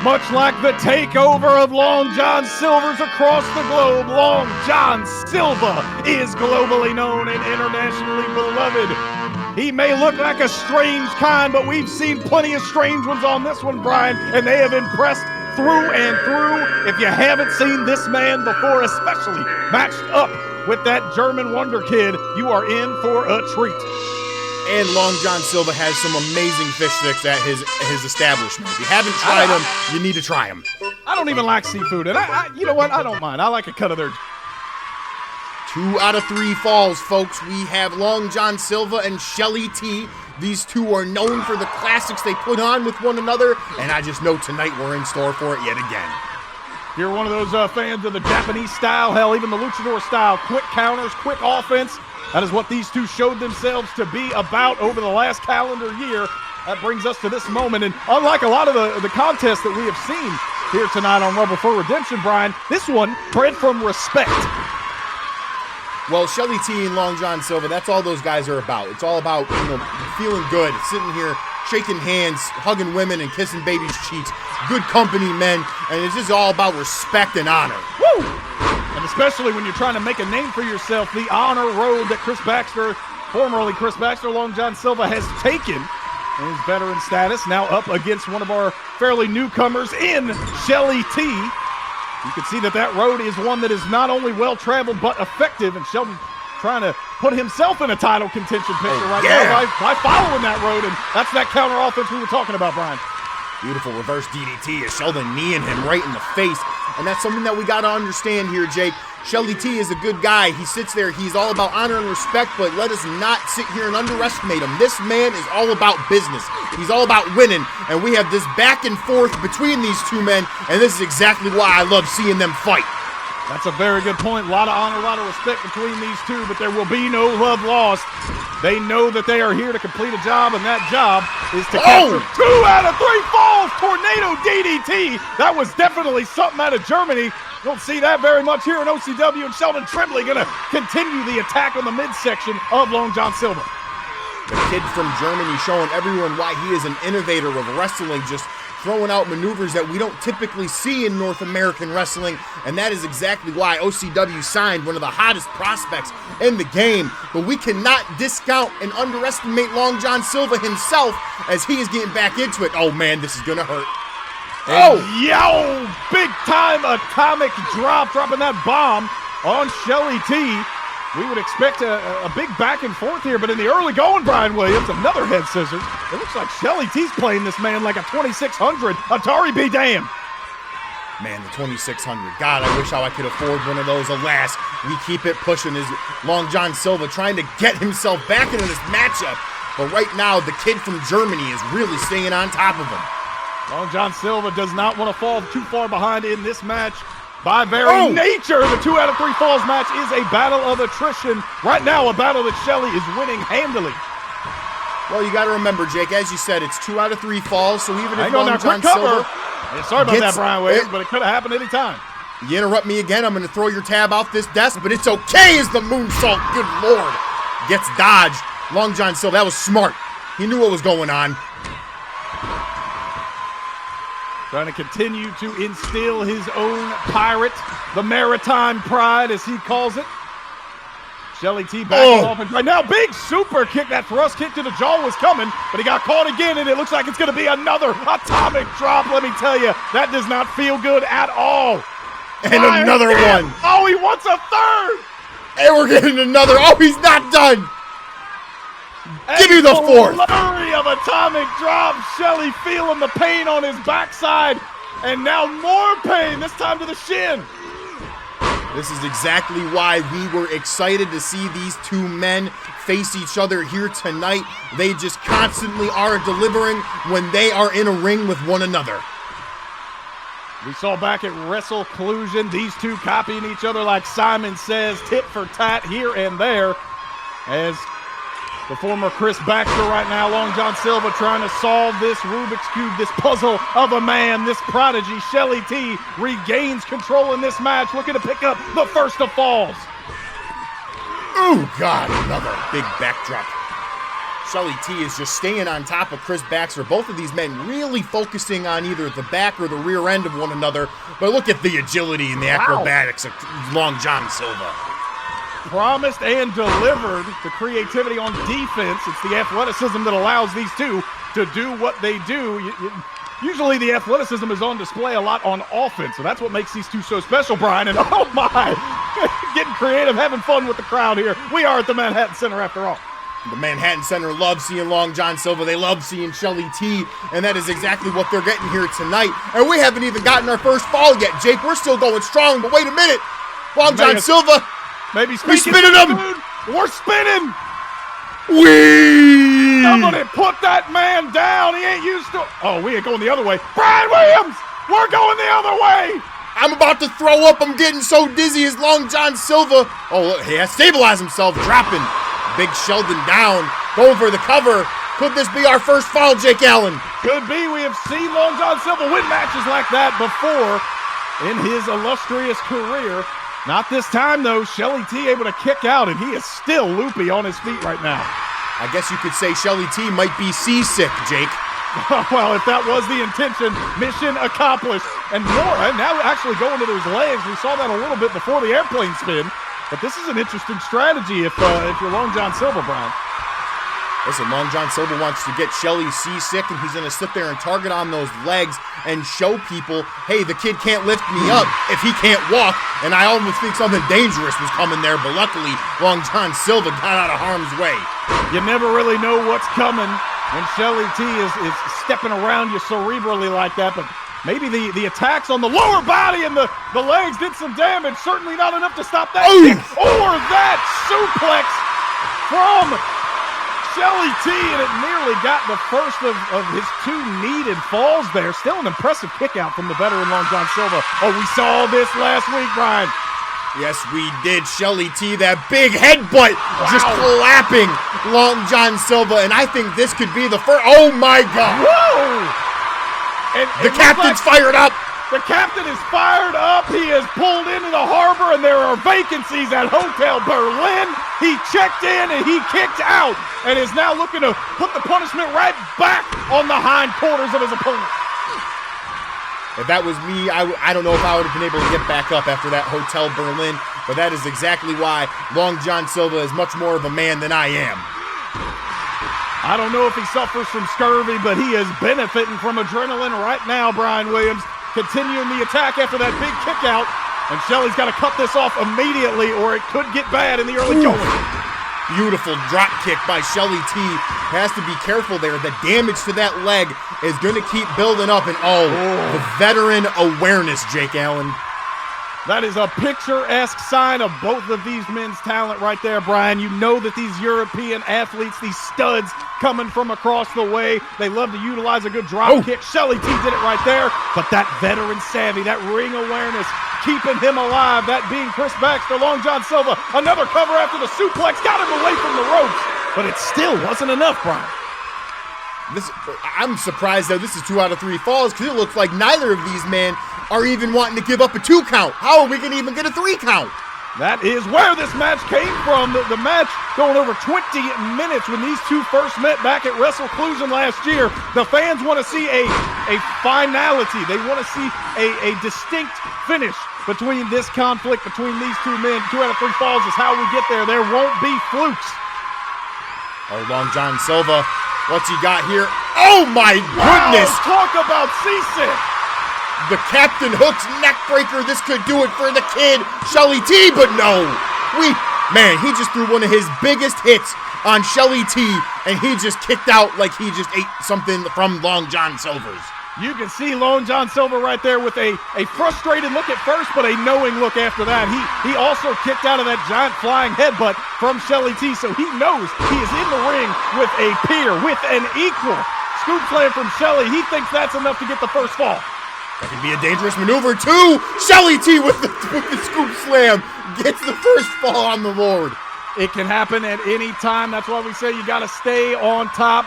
Much like the takeover of Long John Silver's across the globe, Long John Silva is globally known and internationally beloved. He may look like a strange kind, but we've seen plenty of strange ones on this one, Brian, and they have impressed through and through. If you haven't seen this man before, especially matched up with that German Wonder Kid, you are in for a treat. And Long John Silva has some amazing fish sticks at his establishment. If you haven't tried them, you need to try them. I don't even like seafood, and I you know what? I don't mind. I like a cut of their... 2 out of 3 falls, folks. We have Long John Silva and Shelly T. These two are known for the classics they put on with one another, and I just know tonight we're in store for it yet again. If you're one of those fans of the Japanese style, hell, even the luchador style, quick counters, quick offense, that is what these two showed themselves to be about over the last calendar year. That brings us to this moment. And unlike a lot of the contests that we have seen here tonight on Rumble for Redemption, Brian, this one bred from respect. Well, Shelly T and Long John Silva, that's all those guys are about. It's all about, feeling good, sitting here, shaking hands, hugging women, and kissing babies' cheeks. Good company, men. And it's just all about respect and honor. Woo! And especially when you're trying to make a name for yourself, the honor road that Chris Baxter, formerly Chris Baxter, Long John Silva, has taken in his veteran status, now up against one of our fairly newcomers in Shelly T. You can see that road is one that is not only well-traveled, but effective, and Sheldon trying to put himself in a title contention picture now by following that road, and that's that counter offense we were talking about, Brian. Beautiful reverse DDT as Sheldon kneeing him right in the face. And that's something that we got to understand here, Jake. Shelly T is a good guy. He sits there. He's all about honor and respect, but let us not sit here and underestimate him. This man is all about business. He's all about winning, and we have this back and forth between these two men, and this is exactly why I love seeing them fight. That's a very good point. A lot of honor, a lot of respect between these two, but there will be no love lost. They know that they are here to complete a job, and that job is to capture 2 out of 3 falls. Tornado DDT. That was definitely something out of Germany. Don't see that very much here in OCW, and Sheldon Tremblay going to continue the attack on the midsection of Long John Silva. The kid from Germany showing everyone why he is an innovator of wrestling, just throwing out maneuvers that we don't typically see in North American wrestling, and that is exactly why OCW signed one of the hottest prospects in the game. But we cannot discount and underestimate Long John Silva himself as he is getting back into it. Oh man, this is gonna hurt. Yo, big time atomic drop, dropping that bomb on Shelly T. We would expect a big back and forth here, but in the early going, Brian Williams, another head scissors. It looks like Shelly T's playing this man like a 2600 Atari be damned. Man, the 2600. God, I wish how I could afford one of those. Alas, we keep it pushing as Long John Silva trying to get himself back into this matchup. But right now, the kid from Germany is really staying on top of him. Long John Silva does not want to fall too far behind in this match. By very nature, the 2 out of 3 falls match is a battle of attrition. Right now, a battle that Shelly is winning handily. Well, you got to remember, Jake, as you said, it's 2 out of 3 falls, so even if Long John Silva... Sorry about that, Brian Williams, but it could have happened any time. You interrupt me again, I'm going to throw your tab off this desk, but it's okay as the moonsault, good lord, gets dodged. Long John Silva, that was smart. He knew what was going on. Trying to continue to instill his own pirate, the maritime pride, as he calls it. Shelly T backing off and right now, big super kick. That thrust kick to the jaw was coming, but he got caught again, and it looks like it's going to be another atomic drop. Let me tell you, that does not feel good at all. And another one. Oh, he wants a third. And we're getting another. Oh, he's not done. Give me the fourth. Flurry of atomic drops. Shelly feeling the pain on his backside. And now more pain, this time to the shin. This is exactly why we were excited to see these two men face each other here tonight. They just constantly are delivering when they are in a ring with one another. We saw back at Wrestle Collusion, these two copying each other like Simon says, tit for tat here and there. As the former Chris Baxter right now, Long John Silva trying to solve this Rubik's Cube, this puzzle of a man, this prodigy. Shelly T regains control in this match, looking to pick up the first of falls. Oh, God, another big backdrop. Shelly T is just staying on top of Chris Baxter. Both of these men really focusing on either the back or the rear end of one another. But look at the agility and the acrobatics of Long John Silva. Promised and delivered the creativity on defense. It's the athleticism that allows these two to do what they do. Usually the athleticism is on display a lot on offense, so that's what makes these two so special, Brian. And oh my, getting creative, having fun with the crowd here. We are at the Manhattan Center after all. The Manhattan Center loves seeing Long John Silva. They love seeing Shelly T, and that is exactly what they're getting here tonight. And we haven't even gotten our first fall yet, Jake. We're still going strong, but wait a minute. Long John Silva. Maybe we're spinning him. We're spinning. Somebody put that man down. He ain't used to. Oh, we ain't going the other way. Brian Williams, we're going the other way. I'm about to throw up. I'm getting so dizzy as Long John Silva. Oh, look, he has stabilized himself, dropping Big Sheldon down, going for the cover. Could this be our first fall, Jake Allen? Could be. We have seen Long John Silva win matches like that before in his illustrious career. Not this time, though. Shelly T able to kick out, and he is still loopy on his feet right now. I guess you could say Shelly T might be seasick, Jake. Well, if that was the intention, mission accomplished. And more, and now actually going to those legs. We saw that a little bit before the airplane spin. But this is an interesting strategy if you're Long John Silva, Brian. Listen, Long John Silva wants to get Shelly seasick, and he's going to sit there and target on those legs and show people, hey, the kid can't lift me up if he can't walk. And I almost think something dangerous was coming there, but luckily, Long John Silva got out of harm's way. You never really know what's coming when Shelly T is stepping around you cerebrally like that, but maybe the attacks on the lower body and the legs did some damage. Certainly not enough to stop that kick or that suplex from Shelly T, and it nearly got the first of his two needed falls there. Still an impressive kick out from the veteran Long John Silva. Oh, we saw this last week, Brian. Yes, we did. Shelly T, that big headbutt, just clapping Long John Silva, and I think this could be the first. Oh my God! Whoa! And the captain's fired up. The captain is fired up. He is pulled into the harbor, and there are vacancies at Hotel Berlin. He checked in and he kicked out, and is now looking to put the punishment right back on the hindquarters of his opponent. If that was me, I don't know if I would have been able to get back up after that Hotel Berlin, but that is exactly why Long John Silva is much more of a man than I am. I don't know if he suffers from scurvy, but he is benefiting from adrenaline right now, Brian Williams. Continuing the attack after that big kick out, and Shelly's got to cut this off immediately or it could get bad in the early going. Beautiful drop kick by Shelly T. Has to be careful there. The damage to that leg is going to keep building up, and the veteran awareness, Jake Allen. That is a picturesque sign of both of these men's talent right there, Brian. You know that these European athletes, these studs coming from across the way, they love to utilize a good drop kick. Shelly T did it right there, but that veteran savvy, that ring awareness, keeping him alive, that being Chris Baxter, Long John Silva, another cover after the suplex, got him away from the ropes, but it still wasn't enough, Brian. I'm surprised that this is 2 out of 3 falls, because it looks like neither of these men are even wanting to give up a 2 count. How are we going to even get a 3 count? That is where this match came from. The match going over 20 minutes when these two first met back at WrestleClusion last year. The fans want to see a finality. They want to see a distinct finish between this conflict between these two men. 2 out of 3 falls is how we get there. There won't be flukes. Oh, Long John Silva, what's he got here? Oh my goodness! Talk about seasick! The Captain Hook's neck breaker. This could do it for the kid, Shelly T, but no. Man, he just threw one of his biggest hits on Shelly T, and he just kicked out like he just ate something from Long John Silver's. You can see Long John Silva right there with a frustrated look at first, but a knowing look after that. He also kicked out of that giant flying headbutt from Shelly T, so he knows he is in the ring with a peer, with an equal. Scoop slam from Shelly. He thinks that's enough to get the first fall. That can be a dangerous maneuver, too. Shelly T with the scoop slam gets the first fall on the board. It can happen at any time. That's why we say you got to stay on top.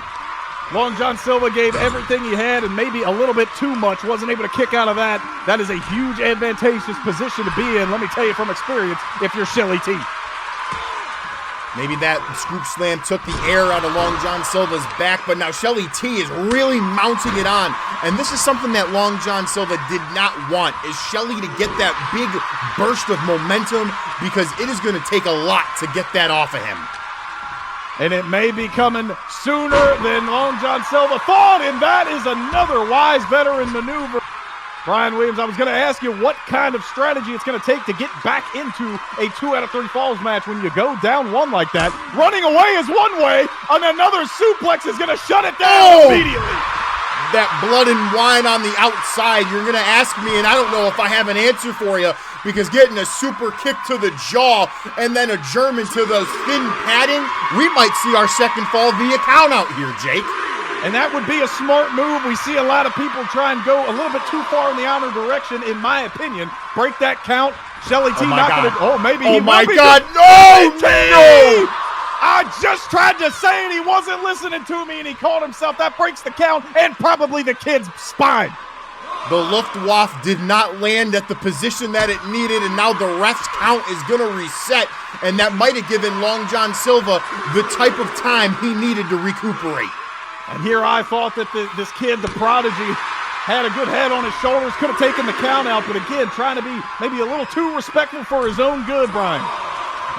Long John Silva gave everything he had and maybe a little bit too much. Wasn't able to kick out of that. That is a huge advantageous position to be in. Let me tell you from experience, if you're Shelly T. Maybe that scoop slam took the air out of Long John Silva's back, but now Shelly T is really mounting it on. And this is something that Long John Silva did not want, is Shelly to get that big burst of momentum, because it is going to take a lot to get that off of him. And it may be coming sooner than Long John Silva thought, and that is another wise veteran maneuver. Brian Williams, I was going to ask you what kind of strategy it's going to take to get back into a 2 out of 3 falls match when you go down one like that. Running away is one way, and another suplex is going to shut it down immediately. That blood and wine on the outside, you're going to ask me, and I don't know if I have an answer for you, because getting a super kick to the jaw and then a German to the thin padding, we might see our second fall via count out here, Jake. And that would be a smart move. We see a lot of people try and go a little bit too far in the honor direction, in my opinion. Break that count. Shelly T not going to. Oh, maybe he will. Oh, my God. No! No! I just tried to say it. He wasn't listening to me, and he called himself. That breaks the count and probably the kid's spine. The Luftwaffe did not land at the position that it needed, and now the ref's count is going to reset, and that might have given Long John Silva the type of time he needed to recuperate. And here I thought that this kid, the prodigy, had a good head on his shoulders, could have taken the count out, but again, trying to be maybe a little too respectful for his own good, Brian.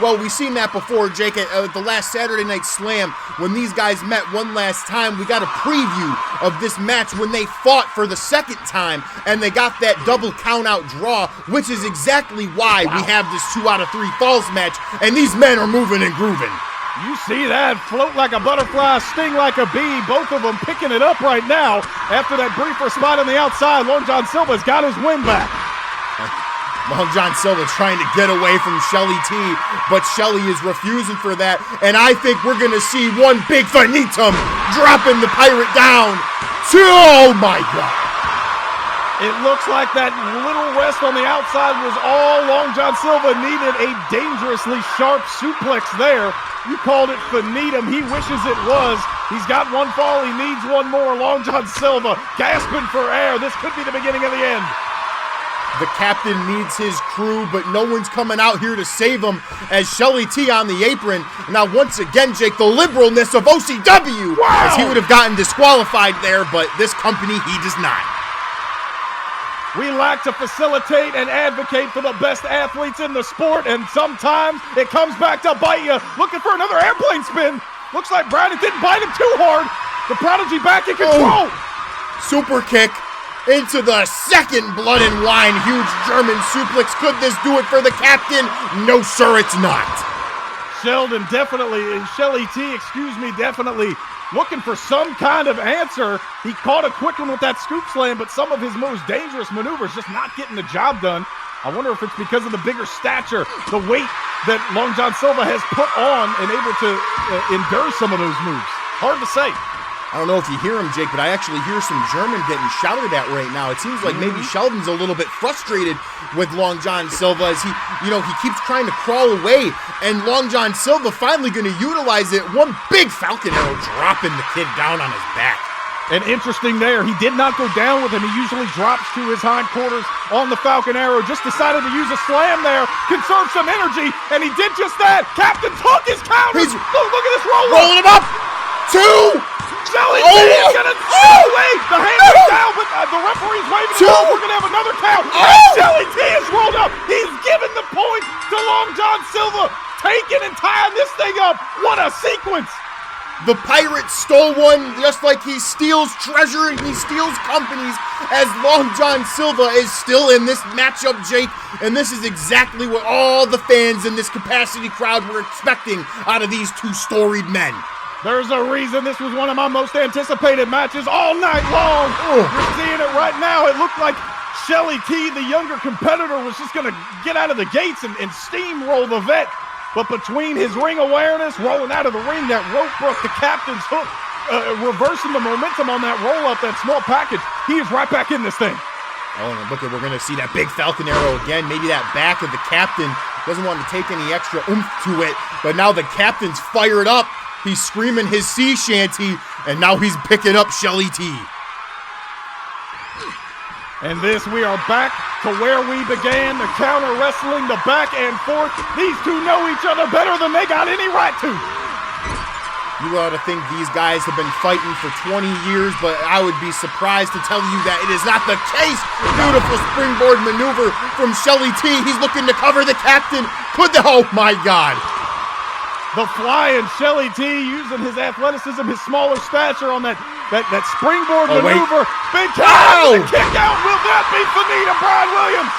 Well, we've seen that before, Jake, at the last Saturday Night Slam. When these guys met one last time, we got a preview of this match when they fought for the second time, and they got that double count-out draw, which is exactly why we have this 2 out of 3 falls match, and these men are moving and grooving. You see that, float like a butterfly, sting like a bee, both of them picking it up right now. After that briefer spot on the outside, Long John Silva's got his win back. Long John Silva trying to get away from Shelly T, but Shelly is refusing for that, and I think we're going to see one big finitum dropping the pirate down. Oh my God. It looks like that little rest on the outside was all Long John Silva needed. A dangerously sharp suplex there. You called it finitum. He wishes it was. He's got one fall. He needs one more. Long John Silva gasping for air. This could be the beginning of the end. The captain needs his crew, but no one's coming out here to save him as Shelly T on the apron. Now, once again, Jake, the liberalness of OCW, as he would have gotten disqualified there, but this company, he does not. We like to facilitate and advocate for the best athletes in the sport, and sometimes it comes back to bite you. Looking for another airplane spin. Looks like Brandon didn't bite him too hard. The Prodigy back in control. Super kick into the second blood and wine. Huge German suplex. Could this do it for the captain? No, sir, it's not. Sheldon definitely, Shelly T, definitely looking for some kind of answer. He caught a quick one with that scoop slam, but some of his most dangerous maneuvers just not getting the job done. I wonder if it's because of the bigger stature, the weight that Long John Silva has put on and able to endure some of those moves. Hard to say. I don't know if you hear him, Jake, but I actually hear some German getting shouted at right now. It seems like maybe Sheldon's a little bit frustrated with Long John Silva as he keeps trying to crawl away, and Long John Silva finally going to utilize it. One big Falcon Arrow dropping the kid down on his back. And interesting there, he did not go down with him. He usually drops to his hindquarters on the Falcon Arrow. Just decided to use a slam there, conserve some energy, and he did just that. Captain took his counter. He's look at this roll. Rolling him up. Two. Shelly is going to throw away. The hand is down, but the referee's waving it off. We're going to have another count. And Shelly T is rolled up. He's given the point to Long John Silva, taking and tying this thing up. What a sequence. The Pirate stole one just like he steals treasure and he steals companies, as Long John Silva is still in this matchup, Jake, and this is exactly what all the fans in this capacity crowd were expecting out of these two storied men. There's a reason this was one of my most anticipated matches all night long. You're seeing it right now. It looked like Shelly T, the younger competitor, was just going to get out of the gates and steamroll the vet. But between his ring awareness, rolling out of the ring, that rope broke the captain's hook, reversing the momentum on that roll-up, that small package, he is right back in this thing. Oh, and look, we're going to see that big Falcon Arrow again. Maybe that back of the captain doesn't want to take any extra oomph to it. But now the captain's fired up. He's screaming his sea shanty, and now he's picking up Shelly T. And this, we are back to where we began, the counter wrestling, the back and forth. These two know each other better than they got any right to. You ought to think these guys have been fighting for 20 years, but I would be surprised to tell you that it is not the case. Beautiful springboard maneuver from Shelly T. He's looking to cover the captain. Oh my God. The flying Shelly T using his athleticism, his smaller stature on that springboard maneuver. Big kick out. Will that be finita, Brian Williams?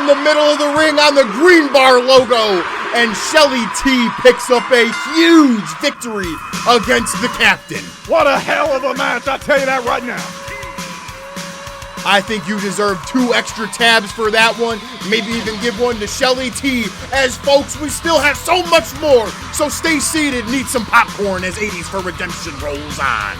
In the middle of the ring on the green bar logo. And Shelly T picks up a huge victory against the captain. What a hell of a match, I'll tell you that right now. I think you deserve 2 extra tabs for that one. Maybe even give one to Shelly T. As folks, we still have so much more. So stay seated and eat some popcorn as 80s for Redemption rolls on.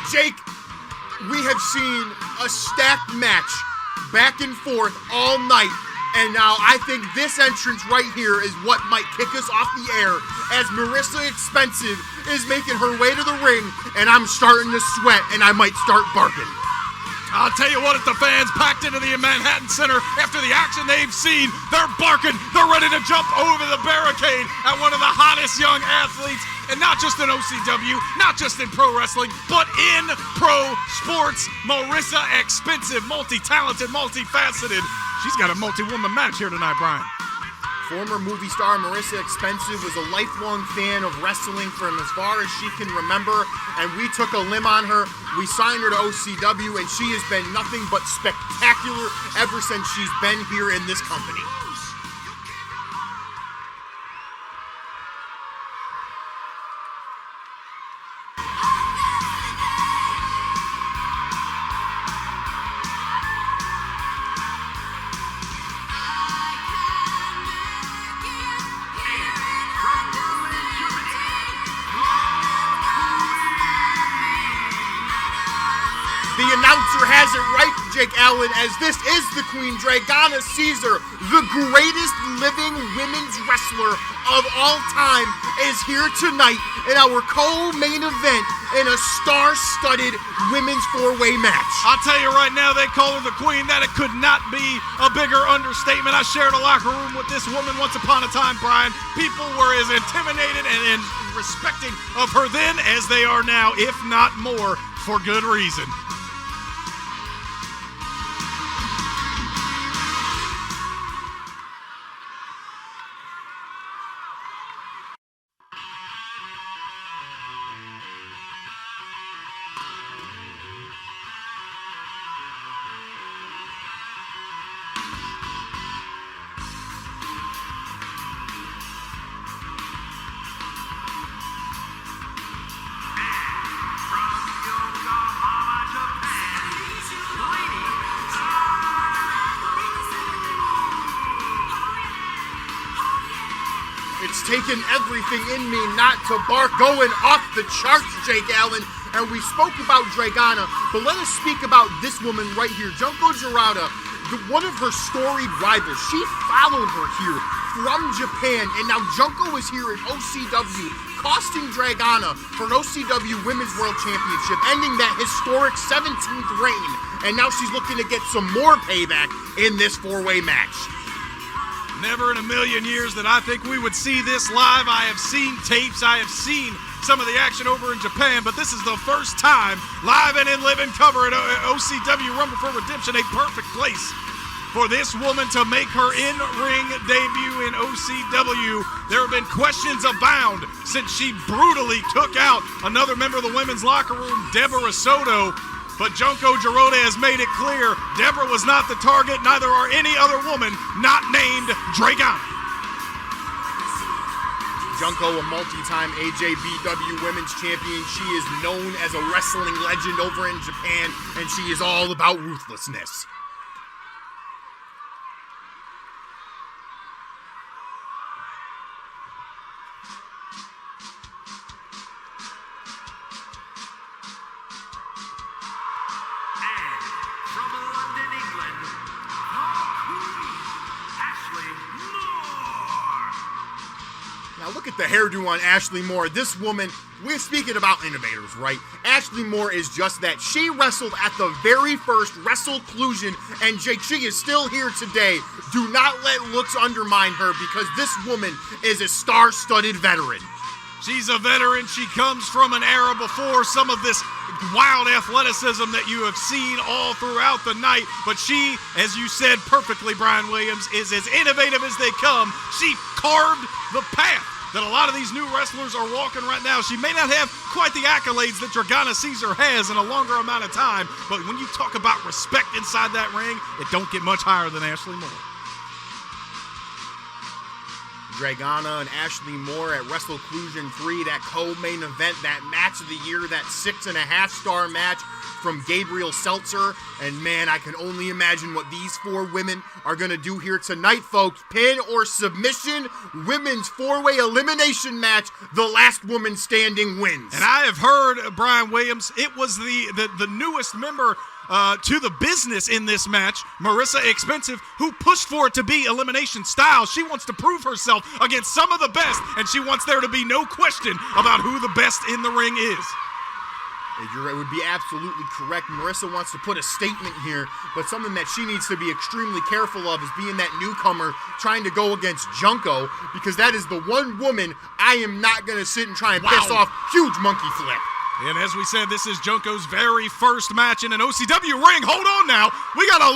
Jake, we have seen a stacked match back and forth all night, and now I think this entrance right here is what might kick us off the air, as Marissa Expensive is making her way to the ring, and I'm starting to sweat, and I might start barking. I'll tell you what, if the fans packed into the Manhattan Center after the action they've seen, they're barking, they're ready to jump over the barricade at one of the hottest young athletes, and not just in OCW, not just in pro wrestling, but in pro sports. Marissa Expensive, multi-talented, multifaceted. She's got a multi-woman match here tonight, Brian. Former movie star Marissa Expensive was a lifelong fan of wrestling from as far as she can remember, and we took a limb on her. We signed her to OCW, and she has been nothing but spectacular ever since she's been here in this company. The announcer has it right, Jake Allen, as this is the Queen Dragana Caesar, the greatest living women's wrestler of all time, is here tonight in our co-main event in a star-studded women's four-way match. I'll tell you right now, they call her the Queen. That it could not be a bigger understatement. I shared a locker room with this woman once upon a time, Brian. People were as intimidated and respecting of her then as they are now, if not more, for good reason. It's taken everything in me not to bark, going off the charts, Jake Allen. And we spoke about Dragana, but let us speak about this woman right here, Junko Girauta, one of her storied rivals. She followed her here from Japan, and now Junko is here in OCW, costing Dragana for an OCW Women's World Championship, ending that historic 17th reign. And now she's looking to get some more payback in this four-way match. Never in a million years that I think we would see this live. I have seen tapes, I have seen some of the action over in Japan, but this is the first time live and in live and cover at OCW Rumble for Redemption, a perfect place for this woman to make her in-ring debut in OCW. There have been questions abound since she brutally took out another member of the women's locker room, Deborah Soto. But Junko Girauta has made it clear Deborah was not the target, neither are any other woman not named Dragana. Junko, a multi-time AJBW Women's Champion. She is known as a wrestling legend over in Japan, and she is all about ruthlessness. Now look at the hairdo on Ashley Moore. This woman, we're speaking about innovators, right? Ashley Moore is just that. She wrestled at the very first WrestleClusion, and Jake, she is still here today. Do not let looks undermine her, because this woman is a star-studded veteran. She's a veteran. She comes from an era before some of this wild athleticism that you have seen all throughout the night. But she, as you said perfectly, Brian Williams, is as innovative as they come. She carved the path that a lot of these new wrestlers are walking right now. She may not have quite the accolades that Dragana Caesar has in a longer amount of time, but when you talk about respect inside that ring, it don't get much higher than Ashley Moore. Dragana and Ashley Moore at WrestleClusion 3, that co-main event, that match of the year, that 6.5-star match from Gabriel Seltzer. And man, I can only imagine what these four women are going to do here tonight, folks. Pin or submission, women's four-way elimination match. The last woman standing wins. And I have heard, Brian Williams, it was the newest member to the business in this match, Marissa Expensive, who pushed for it to be elimination style. She wants to prove herself against some of the best, and she wants there to be no question about who the best in the ring is. It would be absolutely correct. Marissa wants to put a statement here, but something that she needs to be extremely careful of is being that newcomer trying to go against Junko, because that is the one woman I am not going to sit and try and piss off. Huge monkey flip. And as we said, this is Junko's very first match in an OCW ring. Hold on now. We got a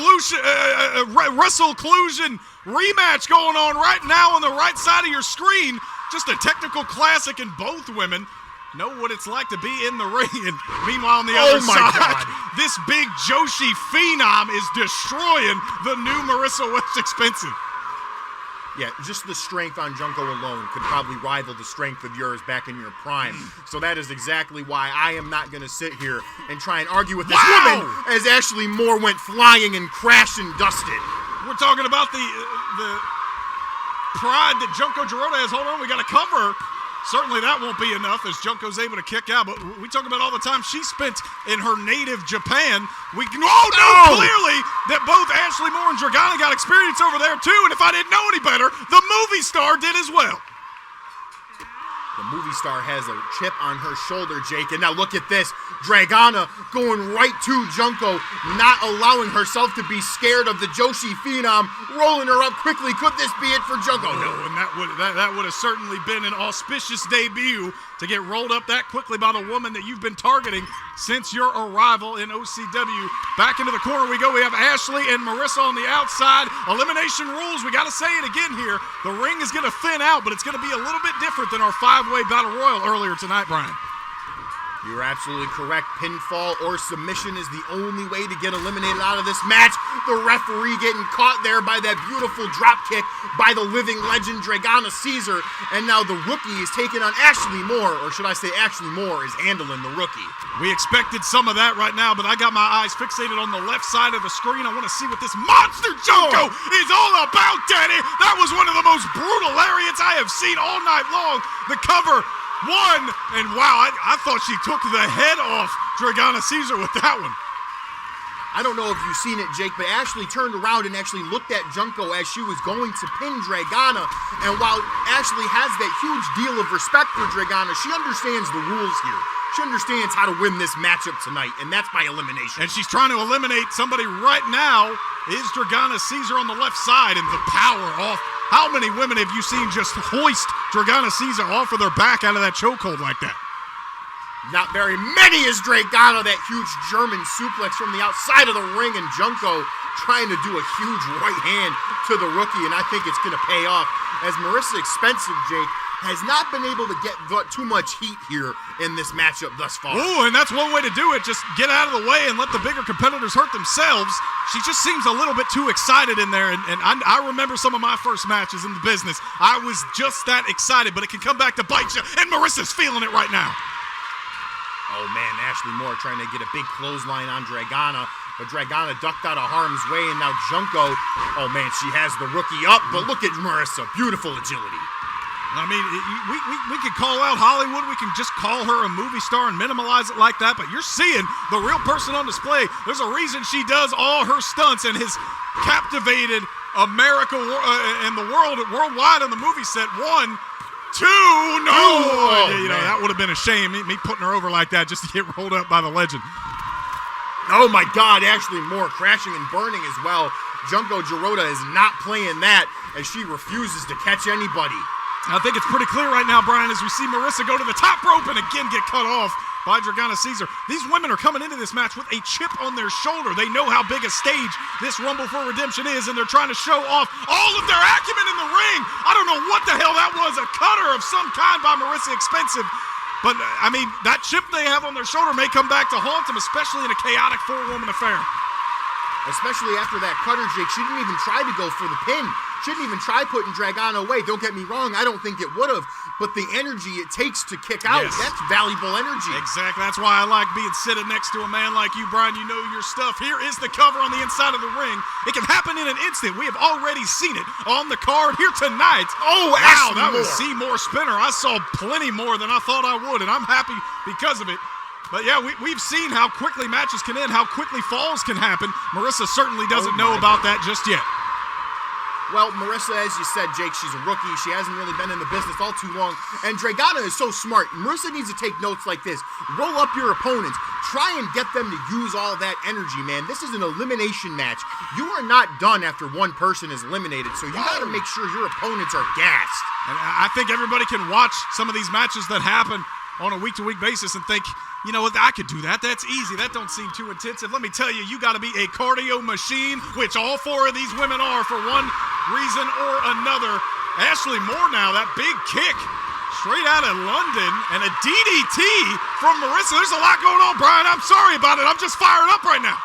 WrestleClusion rematch going on right now on the right side of your screen. Just a technical classic, and both women know what it's like to be in the ring. And meanwhile, on the other side, this big Joshi phenom is destroying the new Marissa West Expensive. Yeah, just the strength on Junko alone could probably rival the strength of yours back in your prime. So that is exactly why I am not going to sit here and try and argue with this woman, as Ashley Moore went flying and crashed and dusted. We're talking about the pride that Junko Girota has. Hold on, we got to cover. Certainly that won't be enough as Junko's able to kick out, but we talk about all the time she spent in her native Japan. We know clearly that both Ashley Moore and Dragana got experience over there too, and if I didn't know any better, the movie star did as well. The movie star has a chip on her shoulder, Jake, and now look at this. Dragana going right to Junko, not allowing herself to be scared of the Joshi phenom, rolling her up quickly. Could this be it for Junko? No, and that would have certainly been an auspicious debut to get rolled up that quickly by the woman that you've been targeting since your arrival in OCW. Back into the corner we go. We have Ashley and Marissa on the outside. Elimination rules. We got to say it again here. The ring is going to thin out, but it's going to be a little bit different than our five-way battle royal earlier tonight, Brian. You're absolutely correct. Pinfall or submission is the only way to get eliminated out of this match. The referee getting caught there by that beautiful drop kick by the living legend Dragana Caesar. And now the rookie is taking on Ashley Moore, or should I say Ashley Moore is handling the rookie. We expected some of that right now, but I got my eyes fixated on the left side of the screen. I want to see what this monster Junko is all about, Daddy. That was one of the most brutal lariats I have seen all night long. The cover won, and wow, I thought she took the head off Dragana Caesar with that one. I don't know if you've seen it, Jake, but Ashley turned around and actually looked at Junko as she was going to pin Dragana. And while Ashley has that huge deal of respect for Dragana, she understands the rules here. She understands how to win this matchup tonight, and that's by elimination. And she's trying to eliminate somebody right now. Is Dragana Caesar on the left side, and the power off. How many women have you seen just hoist Dragana Caesar off of their back out of that chokehold like that? Not very many as Dragana, that huge German suplex from the outside of the ring, and Junko trying to do a huge right hand to the rookie, and I think it's going to pay off as Marissa Expensive, Jake, has not been able to get too much heat here in this matchup thus far. Ooh, and that's one way to do it. Just get out of the way and let the bigger competitors hurt themselves. She just seems a little bit too excited in there, and I remember some of my first matches in the business. I was just that excited, but it can come back to bite you, and Marissa's feeling it right now. Oh man, Ashley Moore trying to get a big clothesline on Dragana, but Dragana ducked out of harm's way, and now Junko, oh man, she has the rookie up, but look at Marissa, beautiful agility. I mean, we could call out Hollywood. We can just call her a movie star and minimalize it like that. But you're seeing the real person on display. There's a reason she does all her stunts and has captivated America and the world worldwide on the movie set. 1, 2, no! That would have been a shame. Me putting her over like that just to get rolled up by the legend. Oh my God, Ashley Moore crashing and burning as well. Junko Girota is not playing that as she refuses to catch anybody. I think it's pretty clear right now, Brian, as we see Marissa go to the top rope and again get cut off by Dragana Caesar. These women are coming into this match with a chip on their shoulder. They know how big a stage this Rumble for Redemption is, and they're trying to show off all of their acumen in the ring. I don't know what the hell that was, a cutter of some kind by Marissa Expensive. But, I mean, that chip they have on their shoulder may come back to haunt them, especially in a chaotic four-woman affair. Especially after that cutter, Jake. She didn't even try to go for the pin. She didn't even try putting Dragana away. Don't get me wrong, I don't think it would have. But the energy it takes to kick out, that's valuable energy. Exactly. That's why I like being sitting next to a man like you, Brian. You know your stuff. Here is the cover on the inside of the ring. It can happen in an instant. We have already seen it on the card here tonight. Oh, wow, that was Seymour Spinner. I saw plenty more than I thought I would, and I'm happy because of it. But yeah, we've seen how quickly matches can end, how quickly falls can happen. Marissa certainly doesn't know about that just yet. Well, Marissa, as you said, Jake, she's a rookie. She hasn't really been in the business all too long. And Dragana is so smart. Marissa needs to take notes like this. Roll up your opponents. try and get them to use all that energy, man. This is an elimination match. You are not done after one person is eliminated, so you got to make sure your opponents are gassed. And I think everybody can watch some of these matches that happen on a week-to-week basis and think, you know what, I could do that. That's easy. That don't seem too intensive. Let me tell you, you got to be a cardio machine, which all four of these women are for one reason or another. Ashley Moore now, that big kick straight out of London, and a DDT from Marissa. There's a lot going on, Brian. I'm sorry about it. I'm just fired up right now.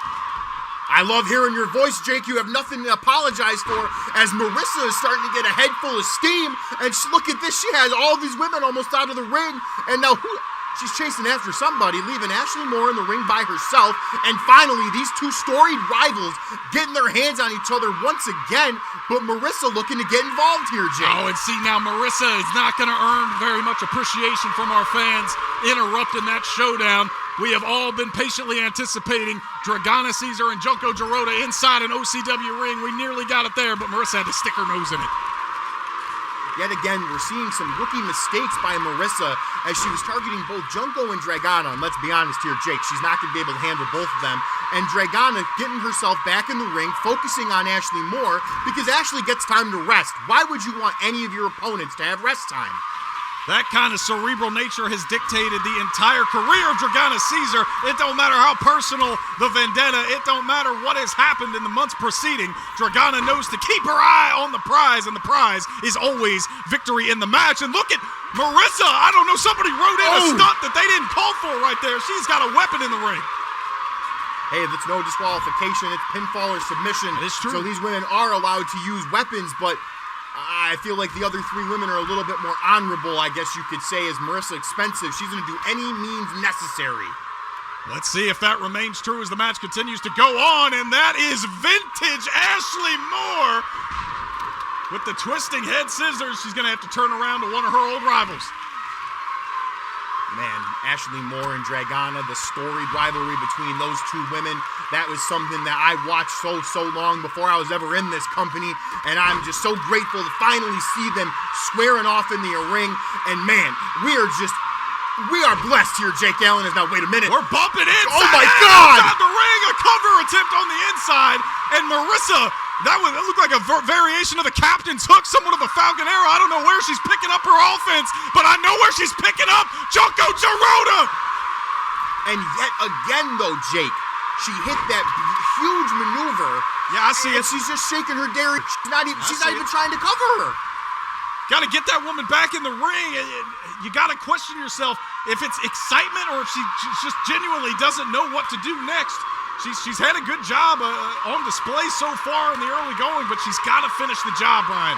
I love hearing your voice, Jake. You have nothing to apologize for, as Marissa is starting to get a head full of steam. And look at this. She has all these women almost out of the ring. And now she's chasing after somebody, leaving Ashley Moore in the ring by herself. And finally, these two storied rivals getting their hands on each other once again. But Marissa looking to get involved here, Jake. Oh, and see, now Marissa is not going to earn very much appreciation from our fans interrupting that showdown. We have all been patiently anticipating Dragana Caesar and Junko Girota inside an OCW ring. We nearly got it there, but Marissa had to stick her nose in it. Yet again, we're seeing some rookie mistakes by Marissa as she was targeting both Junko and Dragana. And let's be honest here, Jake, she's not going to be able to handle both of them. And Dragana getting herself back in the ring, focusing on Ashley Moore, because Ashley gets time to rest. Why would you want any of your opponents to have rest time? That kind of cerebral nature has dictated the entire career of Dragana Caesar. It don't matter how personal the vendetta. It don't matter what has happened in the months preceding. Dragana knows to keep her eye on the prize, and the prize is always victory in the match. And look at Marissa. I don't know, somebody wrote in a stunt that they didn't call for right there. She's got a weapon in the ring. Hey, that's no disqualification. It's pinfall or submission. That is true. So these women are allowed to use weapons, but I feel like the other three women are a little bit more honorable, I guess you could say, as Marissa Expensive. She's going to do any means necessary. Let's see if that remains true as the match continues to go on, and that is vintage Ashley Moore. With the twisting head scissors, she's going to have to turn around to one of her old rivals. Man, Ashley Moore and Dragana, the storied rivalry between those two women, that was something that I watched so long before I was ever in this company, and I'm just so grateful to finally see them squaring off in the ring. And man, we are blessed here. Jake Allen is now, wait a minute. We're bumping inside. Oh my God! Inside the ring, a cover attempt on the inside, and Marissa, that looked like a variation of the captain's hook, somewhat of a falcon arrow. I don't know where she's picking up her offense, but I know where she's picking up Junko Girota. And yet again, though, Jake, she hit that huge maneuver. Yeah, I see and it. She's just shaking her dairy. She's not even trying to cover her. Got to get that woman back in the ring. You got to question yourself if it's excitement or if she just genuinely doesn't know what to do next. She's had a good job on display so far in the early going, but she's got to finish the job, Brian.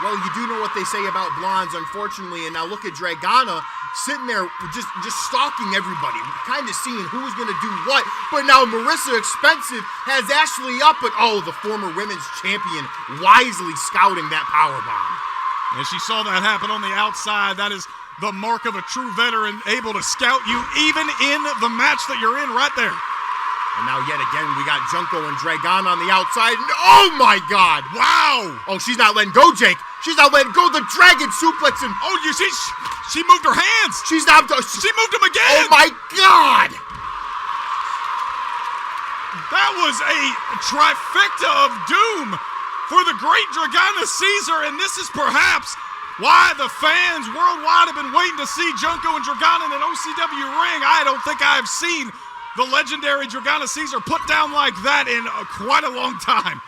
Well, you do know what they say about blondes, unfortunately, and now look at Dragana sitting there just stalking everybody, kind of seeing who's going to do what. But now Marissa Expensive has Ashley up, but the former women's champion wisely scouting that powerbomb. And she saw that happen on the outside. That is the mark of a true veteran, able to scout you even in the match that you're in right there. And now yet again, we got Junko and Dragana on the outside. And oh my God! Wow! Oh, she's not letting go, Jake. She's not letting go. The dragon suplex and you see, she moved her hands. She's not. She moved them again. Oh my God! That was a trifecta of doom for the great Dragana Caesar, and this is perhaps why the fans worldwide have been waiting to see Junko and Dragana in an OCW ring. I don't think I've seen the legendary Dragana Caesar put down like that in quite a long time.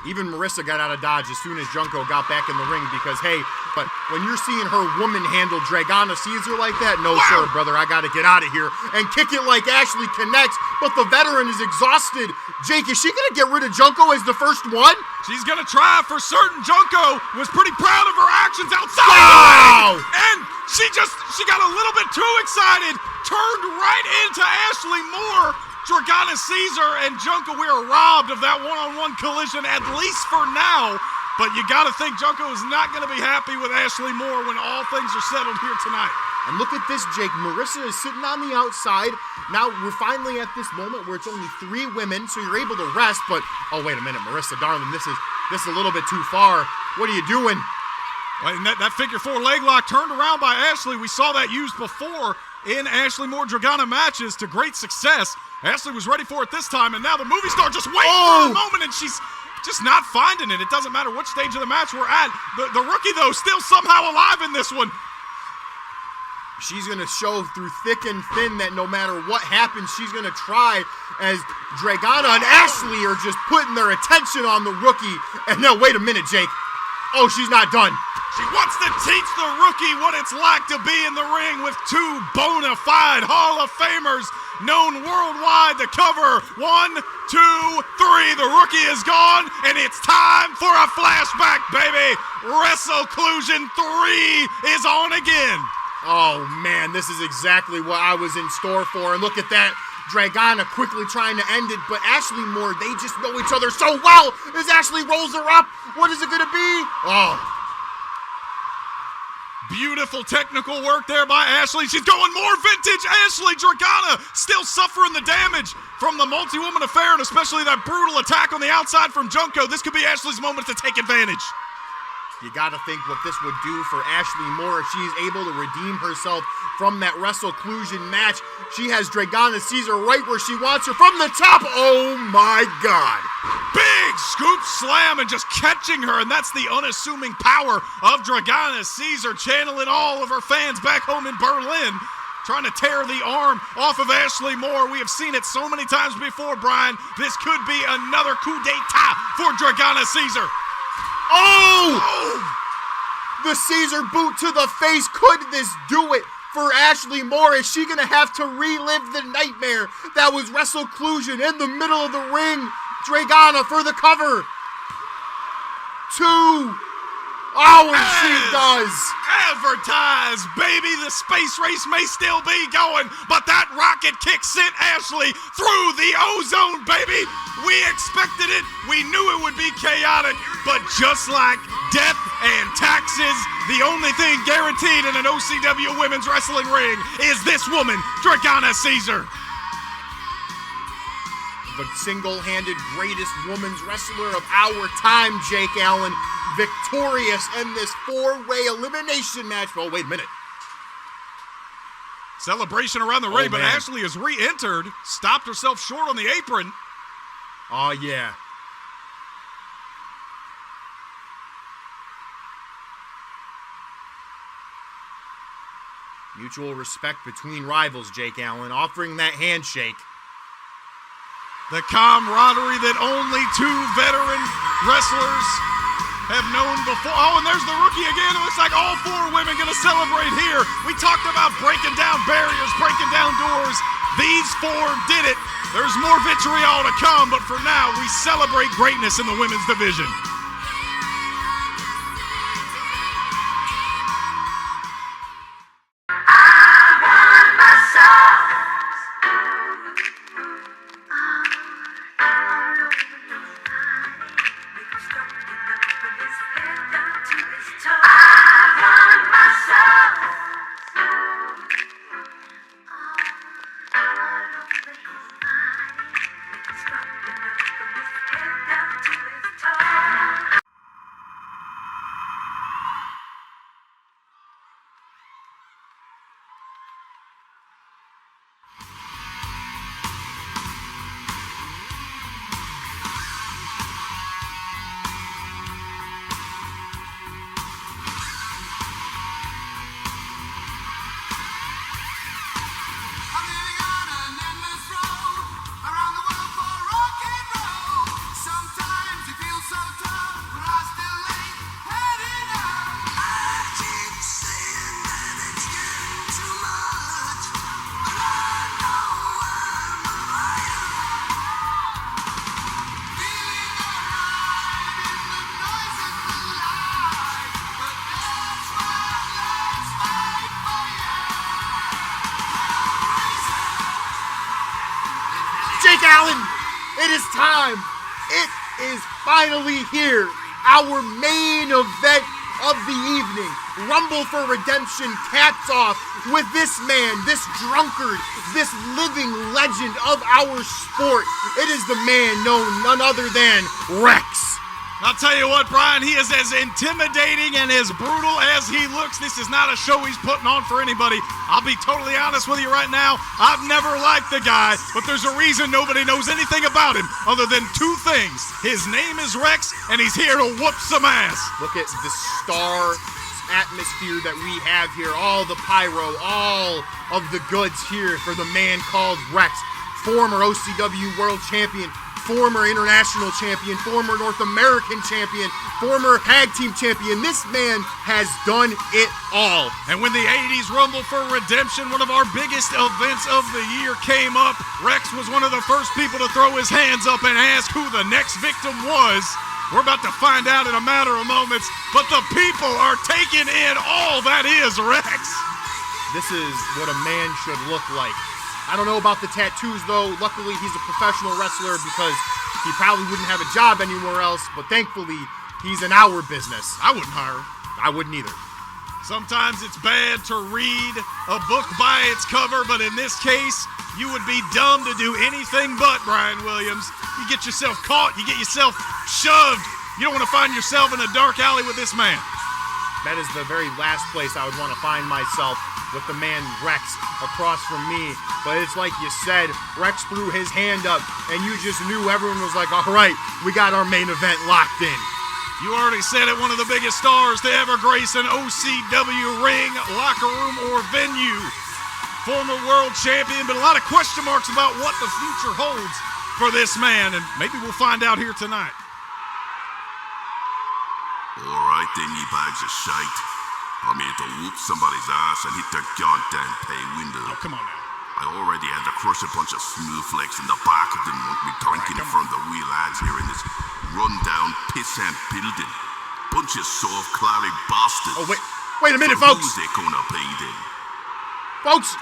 Even Marissa got out of dodge as soon as Junko got back in the ring because, hey, but when you're seeing her woman handle Dragana Caesar like that, no, sir, brother, I got to get out of here and kick it like Ashley connects, but the veteran is exhausted. Jake, is she going to get rid of Junko as the first one? She's going to try for certain. Junko was pretty proud of her actions outside wow! the ring, and she got a little bit too excited, turned right into Ashley Moore. Dragana Caesar and Junko, we are robbed of that one-on-one collision, at least for now. But you got to think Junko is not going to be happy with Ashley Moore when all things are settled here tonight. And look at this, Jake. Marissa is sitting on the outside. Now we're finally at this moment where it's only 3 women, so you're able to rest. But, oh, wait a minute, Marissa, darling, this is a little bit too far. What are you doing? And that figure 4 leg lock turned around by Ashley. We saw that used before in Ashley Moore Dragana matches to great success. Ashley was ready for it this time, and now the movie star just waiting for a moment, and she's just not finding it. It doesn't matter which stage of the match we're at. The rookie, though, still somehow alive in this one. She's going to show through thick and thin that no matter what happens, she's going to try, as Dragana and Ashley are just putting their attention on the rookie. And no, wait a minute, Jake. Oh, she's not done. She wants to teach the rookie what it's like to be in the ring with two bona fide Hall of Famers known worldwide. The cover, 1, 2, 3. The rookie is gone, and it's time for a flashback, baby. WrestleClusion 3 is on again. Oh, man, this is exactly what I was in store for. And look at that. Dragana quickly trying to end it, but Ashley Moore, they just know each other so well. As Ashley rolls her up, what is it going to be? Oh. Beautiful technical work there by Ashley. She's going more vintage Ashley. Dragana still suffering the damage from the multi-woman affair, and especially that brutal attack on the outside from Junko. This could be Ashley's moment to take advantage. You gotta think what this would do for Ashley Moore if she's able to redeem herself from that WrestleClusion match. She has Dragana Caesar right where she wants her from the top. Oh my God. Big scoop slam and just catching her, and that's the unassuming power of Dragana Caesar, channeling all of her fans back home in Berlin, trying to tear the arm off of Ashley Moore. We have seen it so many times before, Brian. This could be another coup d'etat for Dragana Caesar. Oh! The Caesar boot to the face. Could this do it for Ashley Moore? Is she going to have to relive the nightmare that was WrestleClusion in the middle of the ring? Dragana for the cover. 2. Oh, and she does. Advertise, baby. The space race may still be going, but that rocket kick sent Ashley through the ozone, baby. We expected it. We knew it would be chaotic, but just like death and taxes, the only thing guaranteed in an OCW women's wrestling ring is this woman, Dragana Caesar. The single-handed greatest women's wrestler of our time, Jake Allen, victorious in this 4-way elimination match. Oh, wait a minute. Celebration around the ring, but Ashley has re-entered, stopped herself short on the apron. Oh, yeah. Mutual respect between rivals, Jake Allen, offering that handshake. The camaraderie that only two veteran wrestlers have known before. Oh, and there's the rookie again. It looks like all 4 women going to celebrate here. We talked about breaking down barriers, breaking down doors. These 4 did it. There's more vitriol to come, but for now, we celebrate greatness in the women's division. Allen, it is time. It is finally here. Our main event of the evening. Rumble for Redemption caps off with this man, this drunkard, this living legend of our sport. It is the man known none other than Rex. I'll tell you what, Brian, he is as intimidating and as brutal as he looks. This is not a show he's putting on for anybody. I'll be totally honest with you right now. I've never liked the guy, but there's a reason nobody knows anything about him other than two things. His name is Rex, and he's here to whoop some ass. Look at the star atmosphere that we have here. All the pyro, all of the goods here for the man called Rex. Former OCW World Champion, former International Champion, former North American Champion, former Tag Team Champion. This man has done it all. And when the 80s Rumble for Redemption, one of our biggest events of the year, came up, Rex was one of the first people to throw his hands up and ask who the next victim was. We're about to find out in a matter of moments, but the people are taking in all that is Rex. This is what a man should look like. I don't know about the tattoos, though. Luckily, he's a professional wrestler because he probably wouldn't have a job anywhere else, but thankfully, he's in our business. I wouldn't hire him. I wouldn't either. Sometimes it's bad to read a book by its cover, but in this case, you would be dumb to do anything but, Brian Williams. You get yourself caught, you get yourself shoved. You don't want to find yourself in a dark alley with this man. That is the very last place I would want to find myself, with the man Rex across from me. But it's like you said, Rex threw his hand up, and you just knew everyone was like, all right, we got our main event locked in. You already said it, one of the biggest stars to ever grace an OCW ring, locker room, or venue. Former world champion, but a lot of question marks about what the future holds for this man, and maybe we'll find out here tonight. All right then, you bags of shite. I'm here to whoop somebody's ass and hit their goddamn pay window. Oh, come on now. I already had to crush a bunch of snowflakes in the back of them want me drinking in front of the wheel lads here in this run-down, pissant building. Bunch of soft, clary bastards. Oh, wait a minute, so folks. Who's they gonna pay then? Folks,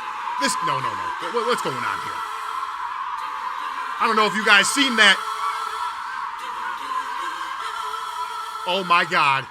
no. What's going on here? I don't know if you guys seen that. Oh my God.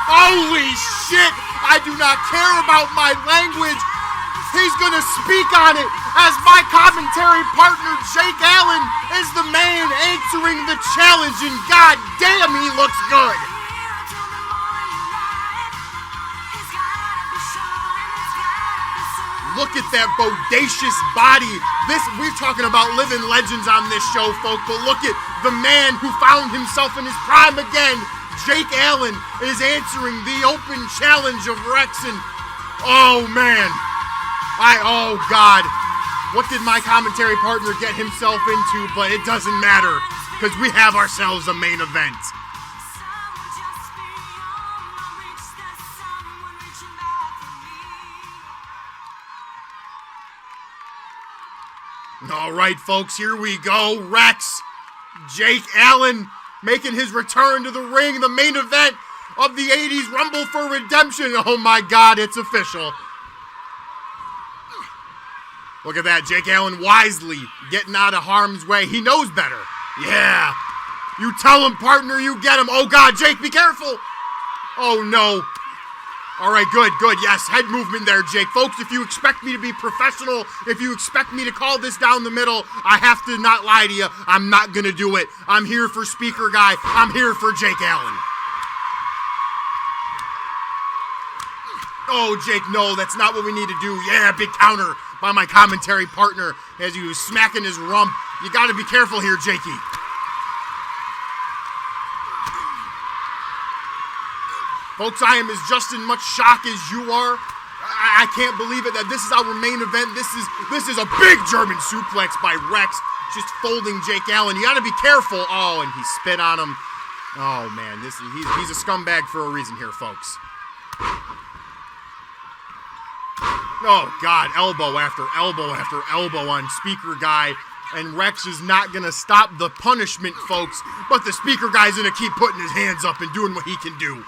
Holy shit! I do not care about my language. He's gonna speak on it as my commentary partner Jake Allen is the man answering the challenge, and god damn, he looks good. Look at that bodacious body. We're talking about living legends on this show, folks, but look at the man who found himself in his prime again. Jake Allen is answering the open challenge of Rex, and oh man, oh God, what did my commentary partner get himself into? But it doesn't matter, because we have ourselves a main event. All right, folks, here we go. Rex, Jake Allen, making his return to the ring, the main event of the 80s Rumble for Redemption. Oh my God, it's official. Look at that, Jake Allen wisely getting out of harm's way. He knows better. Yeah. You tell him, partner, you get him. Oh God, Jake, be careful. Oh no. All right, good. Yes, head movement there, Jake. Folks, if you expect me to be professional, if you expect me to call this down the middle, I have to not lie to you. I'm not going to do it. I'm here for Speaker Guy. I'm here for Jake Allen. Oh, Jake, no, that's not what we need to do. Yeah, big counter by my commentary partner as he was smacking his rump. You got to be careful here, Jakey. Folks, I am as just in much shock as you are. I can't believe it that this is our main event. This is a big German suplex by Rex, just folding Jake Allen. You got to be careful. Oh, and he spit on him. Oh man, he's a scumbag for a reason here, folks. Oh God, elbow after elbow after elbow on Speaker Guy. And Rex is not going to stop the punishment, folks. But the speaker guy's going to keep putting his hands up and doing what he can do.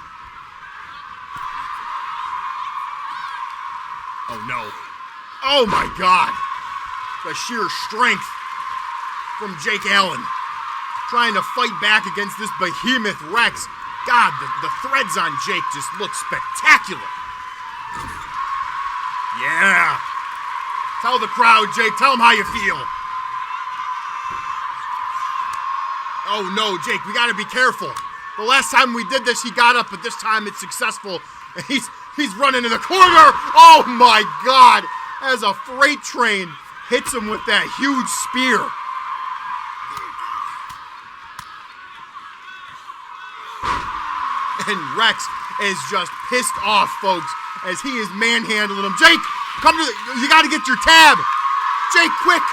Oh, no. Oh, my God. The sheer strength from Jake Allen. Trying to fight back against this behemoth Rex. God, the threads on Jake just look spectacular. Yeah. Tell the crowd, Jake. Tell them how you feel. Oh, no, Jake. We got to be careful. The last time we did this, he got up, but this time it's successful. And he's running to the corner. Oh, my God. As a freight train hits him with that huge spear. And Rex is just pissed off, folks, as he is manhandling him. Jake, you got to get your tab. Jake, quick.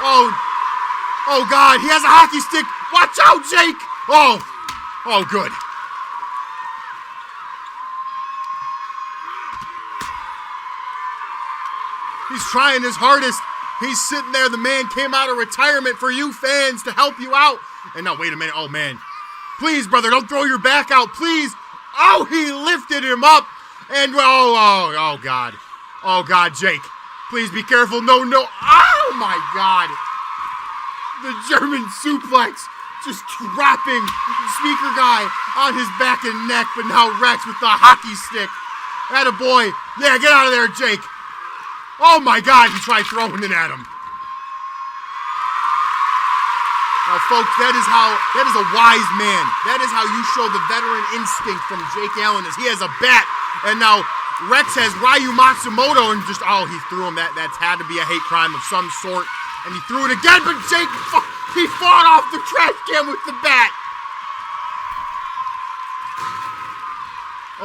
Oh, God, he has a hockey stick. Watch out, Jake. Oh, good. He's trying his hardest. He's sitting there. The man came out of retirement for you fans to help you out. And now, wait a minute. Oh, man. Please, brother, don't throw your back out, please. Oh, he lifted him up. And, oh, God. Oh, God, Jake. Please be careful. No. Oh, my God. The German suplex just dropping the speaker guy on his back and neck. But now Rex with the hockey stick. Attaboy. Yeah, get out of there, Jake. Oh, my God. He tried throwing it at him. Now, folks, that is a wise man. That is how you show the veteran instinct from Jake Allen, as he has a bat. And now Rex has Ryu Matsumoto, and just, he threw him. That's had to be a hate crime of some sort. And he threw it again, but Jake, he fought off the trash can with the bat.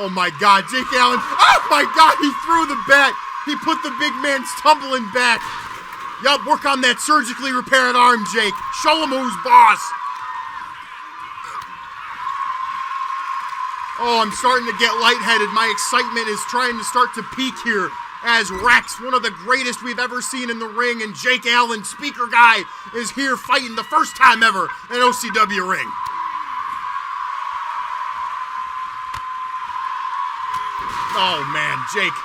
Oh, my God, Jake Allen. Oh, my God, he threw the bat. He put the big man stumbling back. Yup, work on that surgically repaired arm, Jake. Show him who's boss. Oh, I'm starting to get lightheaded. My excitement is trying to start to peak here as Rex, one of the greatest we've ever seen in the ring, and Jake Allen, speaker guy, is here fighting the first time ever in OCW ring. Oh, man, Jake.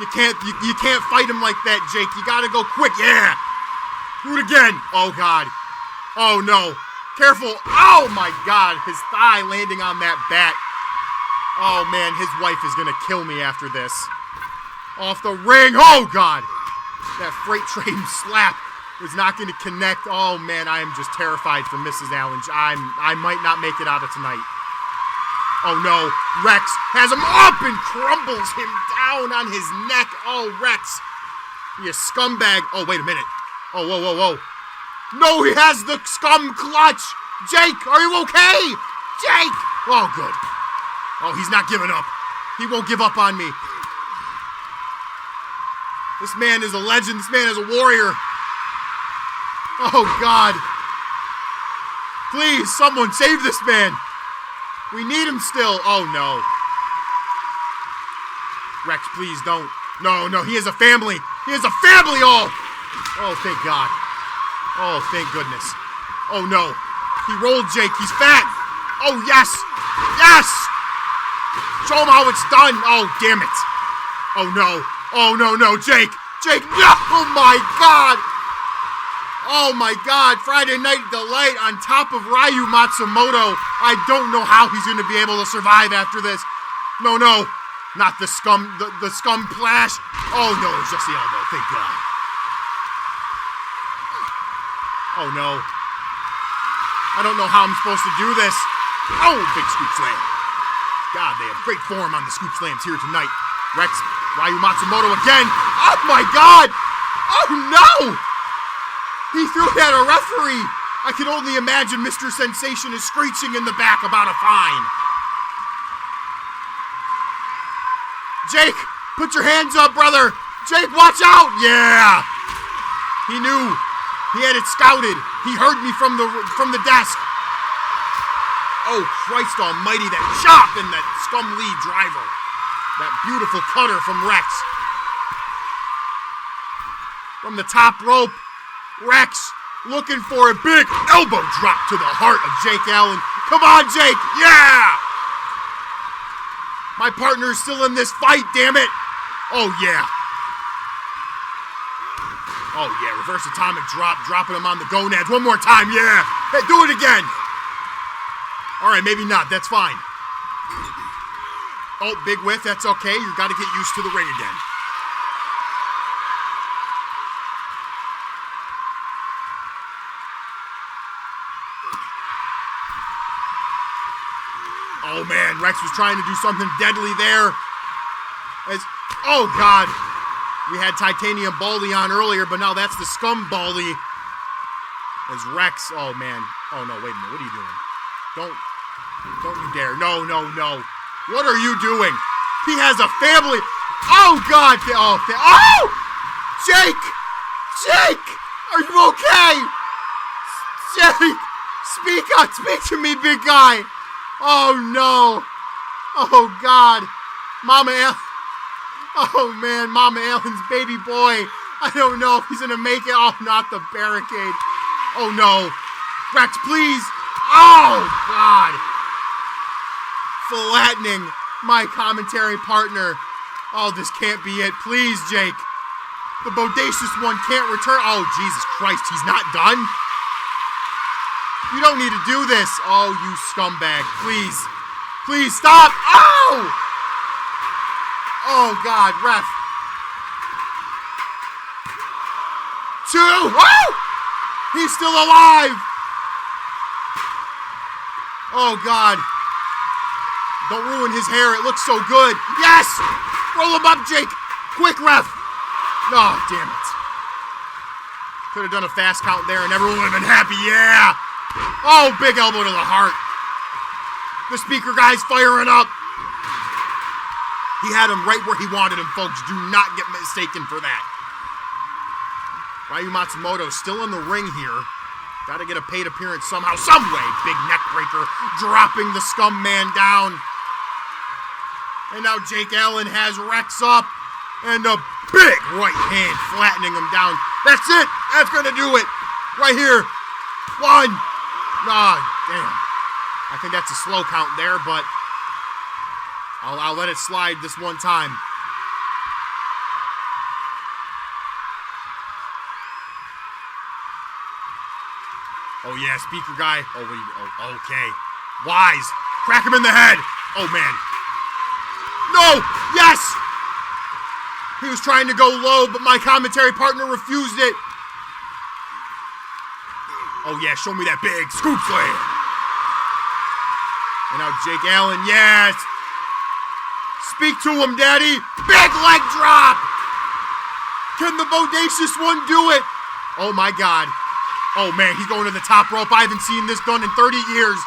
You can't fight him like that, Jake. You gotta go quick. Yeah. Do it again. Oh, God. Oh, no. Careful. Oh, my God. His thigh landing on that bat. Oh, man. His wife is gonna kill me after this. Off the ring. Oh, God. That freight train slap was not gonna connect. Oh, man. I am just terrified for Mrs. Allen. I might not make it out of tonight. Oh, no. Rex has him up and crumbles him down on his neck. Oh, Rex. You scumbag. Oh, wait a minute. Oh, whoa. No, he has the scum clutch. Jake, are you okay? Jake. Oh, good. Oh, he's not giving up. He won't give up on me. This man is a legend. This man is a warrior. Oh, God. Please, someone save this man. We need him still. Oh, no. Rex, please don't. No, he has a family. He has a family. Oh, thank God. Oh, thank goodness. Oh, no. He rolled Jake. He's fat. Oh, yes. Yes. Show him how it's done. Oh, damn it. Oh, no. Oh, no. Jake. No. Oh, my God. Oh, my God. Friday Night Delight on top of Ryu Matsumoto. I don't know how he's going to be able to survive after this. No. Not the scum splash. Oh, no. It's just the elbow. Thank God. Oh, no. I don't know how I'm supposed to do this. Oh, big scoop slam. God, they have great form on the scoop slams here tonight. Rex, Ryu Matsumoto again. Oh, my God. Oh, no. He threw it at a referee. I can only imagine Mr. Sensation is screeching in the back about a fine. Jake, put your hands up, brother. Jake, watch out. Yeah. He knew. He had it scouted. He heard me from the desk. Oh, Christ almighty, that chop and that scum lead driver. That beautiful cutter from Rex. From the top rope. Rex looking for a big elbow drop to the heart of Jake Allen. Come on, Jake. Yeah! My partner is still in this fight, damn it. Oh, yeah. Oh, yeah, reverse atomic drop, dropping him on the gonads. One more time, yeah. Hey, do it again. All right, maybe not, that's fine. Oh, big whiff, that's okay. You got to get used to the ring again. Oh, man, Rex was trying to do something deadly there. Oh, God. We had Titanium Baldy on earlier, but now that's the Scum Baldy. As Rex, oh, man. Oh, no, wait a minute. What are you doing? Don't you dare. No, no, no. What are you doing? He has a family. Oh, God. Oh! Jake! Jake! Are you okay? Jake! Speak up. Speak to me, big guy. Oh, no. Oh, God. Mama Ellen. Oh, man. Mama Ellen's baby boy. I don't know if he's going to make it. Oh, not the barricade. Oh, no. Rex, please. Oh, God. Flattening my commentary partner. Oh, this can't be it. Please, Jake. The bodacious one can't return. Oh, Jesus Christ. He's not done? You don't need to do this. Oh, you scumbag. Please. Please stop. Oh! Oh, God. Ref. 2. Oh! He's still alive. Oh, God. Don't ruin his hair. It looks so good. Yes! Roll him up, Jake. Quick, ref. Oh, damn it. Could have done a fast count there and everyone would have been happy. Yeah! Oh, big elbow to the heart. The speaker guy's firing up. He had him right where he wanted him, folks. Do not get mistaken for that. Ryu Matsumoto still in the ring here. Got to get a paid appearance somehow, some way. Big neck breaker, dropping the Scum Man down. And now Jake Allen has Rex up. And a big right hand flattening him down. That's it. That's going to do it. Right here. 1. Ah, damn. I think that's a slow count there, but I'll let it slide this one time. Oh, yeah, speaker guy. Oh, okay. Wise. Crack him in the head. Oh, man. No! Yes! He was trying to go low, but my commentary partner refused it. Oh, yeah, show me that big scoop slam. And now Jake Allen, yes. Speak to him, Daddy. Big leg drop. Can the bodacious one do it? Oh, my God. Oh, man, he's going to the top rope. I haven't seen this done in 30 years.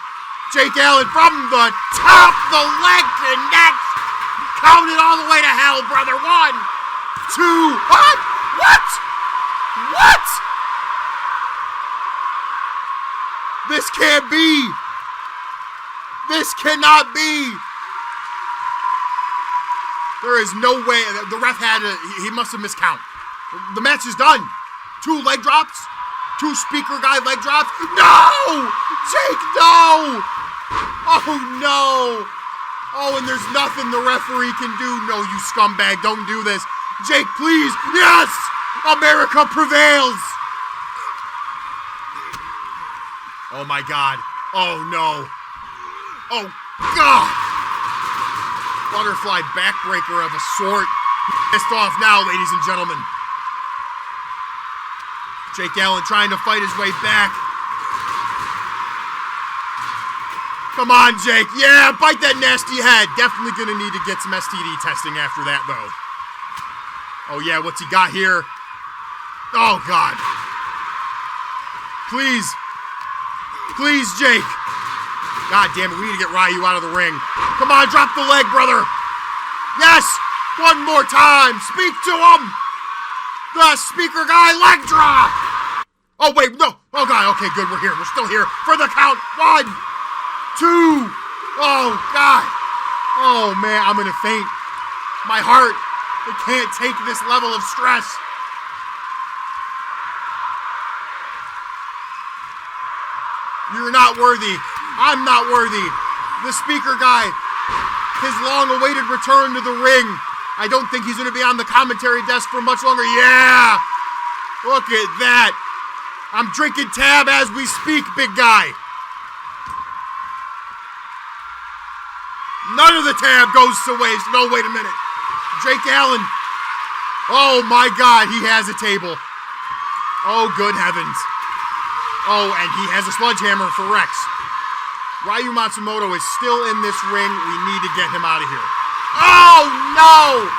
Jake Allen from the top, the leg connects. Count it all the way to hell, brother. 1, 2, what? What? What? This can't be. This cannot be. There is no way. The ref had to, he must have miscount. The match is done. 2 leg drops. 2 speaker guy leg drops. No! Jake, no! Oh, no. Oh, and there's nothing the referee can do. No, you scumbag, don't do this. Jake, please. Yes! America prevails. Oh, my God. Oh, no. Oh, God. Butterfly backbreaker of a sort. Pissed off now, ladies and gentlemen. Jake Allen trying to fight his way back. Come on, Jake. Yeah, bite that nasty head. Definitely going to need to get some STD testing after that, though. Oh, yeah, what's he got here? Oh, God. Please. Please, Jake. God damn it, we need to get Ryu out of the ring. Come on, drop the leg, brother. Yes, one more time. Speak to him. The speaker guy leg drop. Oh, wait, no. Oh, God, okay, good, we're here. We're still here for the count. 1, 2. Oh, God. Oh, man, I'm going to faint. My heart, it can't take this level of stress. You're not worthy. I'm not worthy. The speaker guy, his long-awaited return to the ring. I don't think he's going to be on the commentary desk for much longer. Yeah! Look at that. I'm drinking tab as we speak, big guy. None of the tab goes to waste. No, wait a minute. Jake Allen. Oh, my God. He has a table. Oh, good heavens. Oh, and he has a sledgehammer for Rex. Ryu Matsumoto is still in this ring. We need to get him out of here. Oh, no!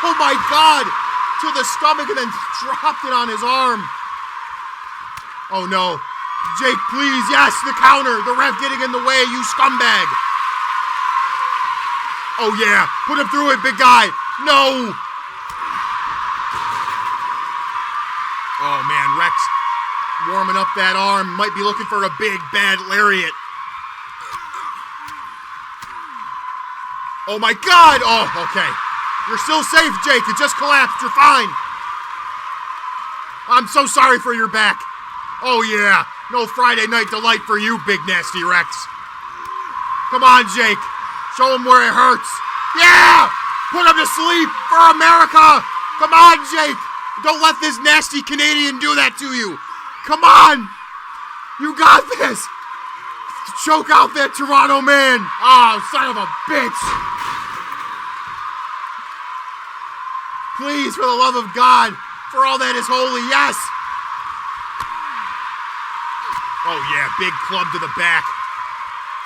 Oh, my God! To the stomach and then dropped it on his arm. Oh, no. Jake, please. Yes, the counter. The ref getting in the way, you scumbag. Oh, yeah. Put him through it, big guy. No! Oh, man, Rex warming up that arm. Might be looking for a big, bad lariat. Oh, my God! Oh, okay. You're still safe, Jake. It just collapsed. You're fine. I'm so sorry for your back. Oh, yeah. No Friday Night Delight for you, big nasty Rex. Come on, Jake. Show him where it hurts. Yeah! Put him to sleep for America. Come on, Jake. Don't let this nasty Canadian do that to you. Come on. You got this. Choke out that Toronto man. Oh, son of a bitch. Please, for the love of God, for all that is holy, yes. Oh, yeah, big club to the back.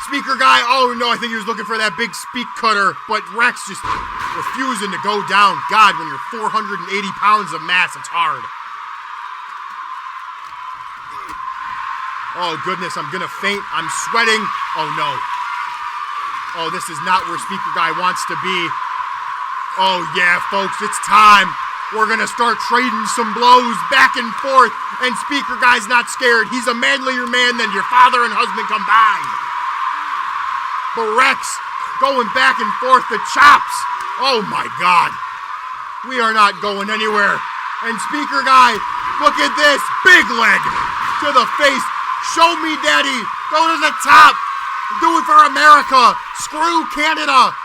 Speaker guy, oh no, I think he was looking for that big speak cutter, but Rex just refusing to go down. God, when you're 480 pounds of mass, it's hard. Oh goodness, I'm gonna faint. I'm sweating. Oh no. Oh, this is not where speaker guy wants to be. Oh yeah, folks, it's time. We're gonna start trading some blows back and forth, and speaker guy's not scared. He's a manlier man than your father and husband combined. But Rex going back and forth, the chops. Oh my God. We are not going anywhere. And speaker guy, look at this. Big leg to the face. Show me, daddy. Go to the top. Do it for America. Screw Canada.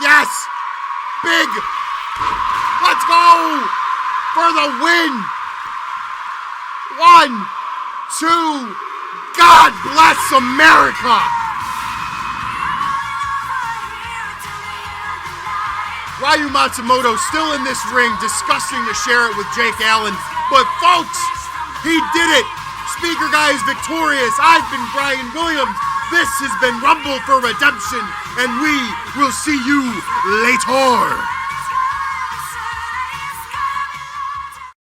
Yes. Big. Let's go for the win. 1, 2. God bless America. Ryu Matsumoto still in this ring, disgusting to share it with Jake Allen. But folks, he did it. Speaker guy is victorious. I've been Brian Williams. This has been Rumble for Redemption, and we will see you later.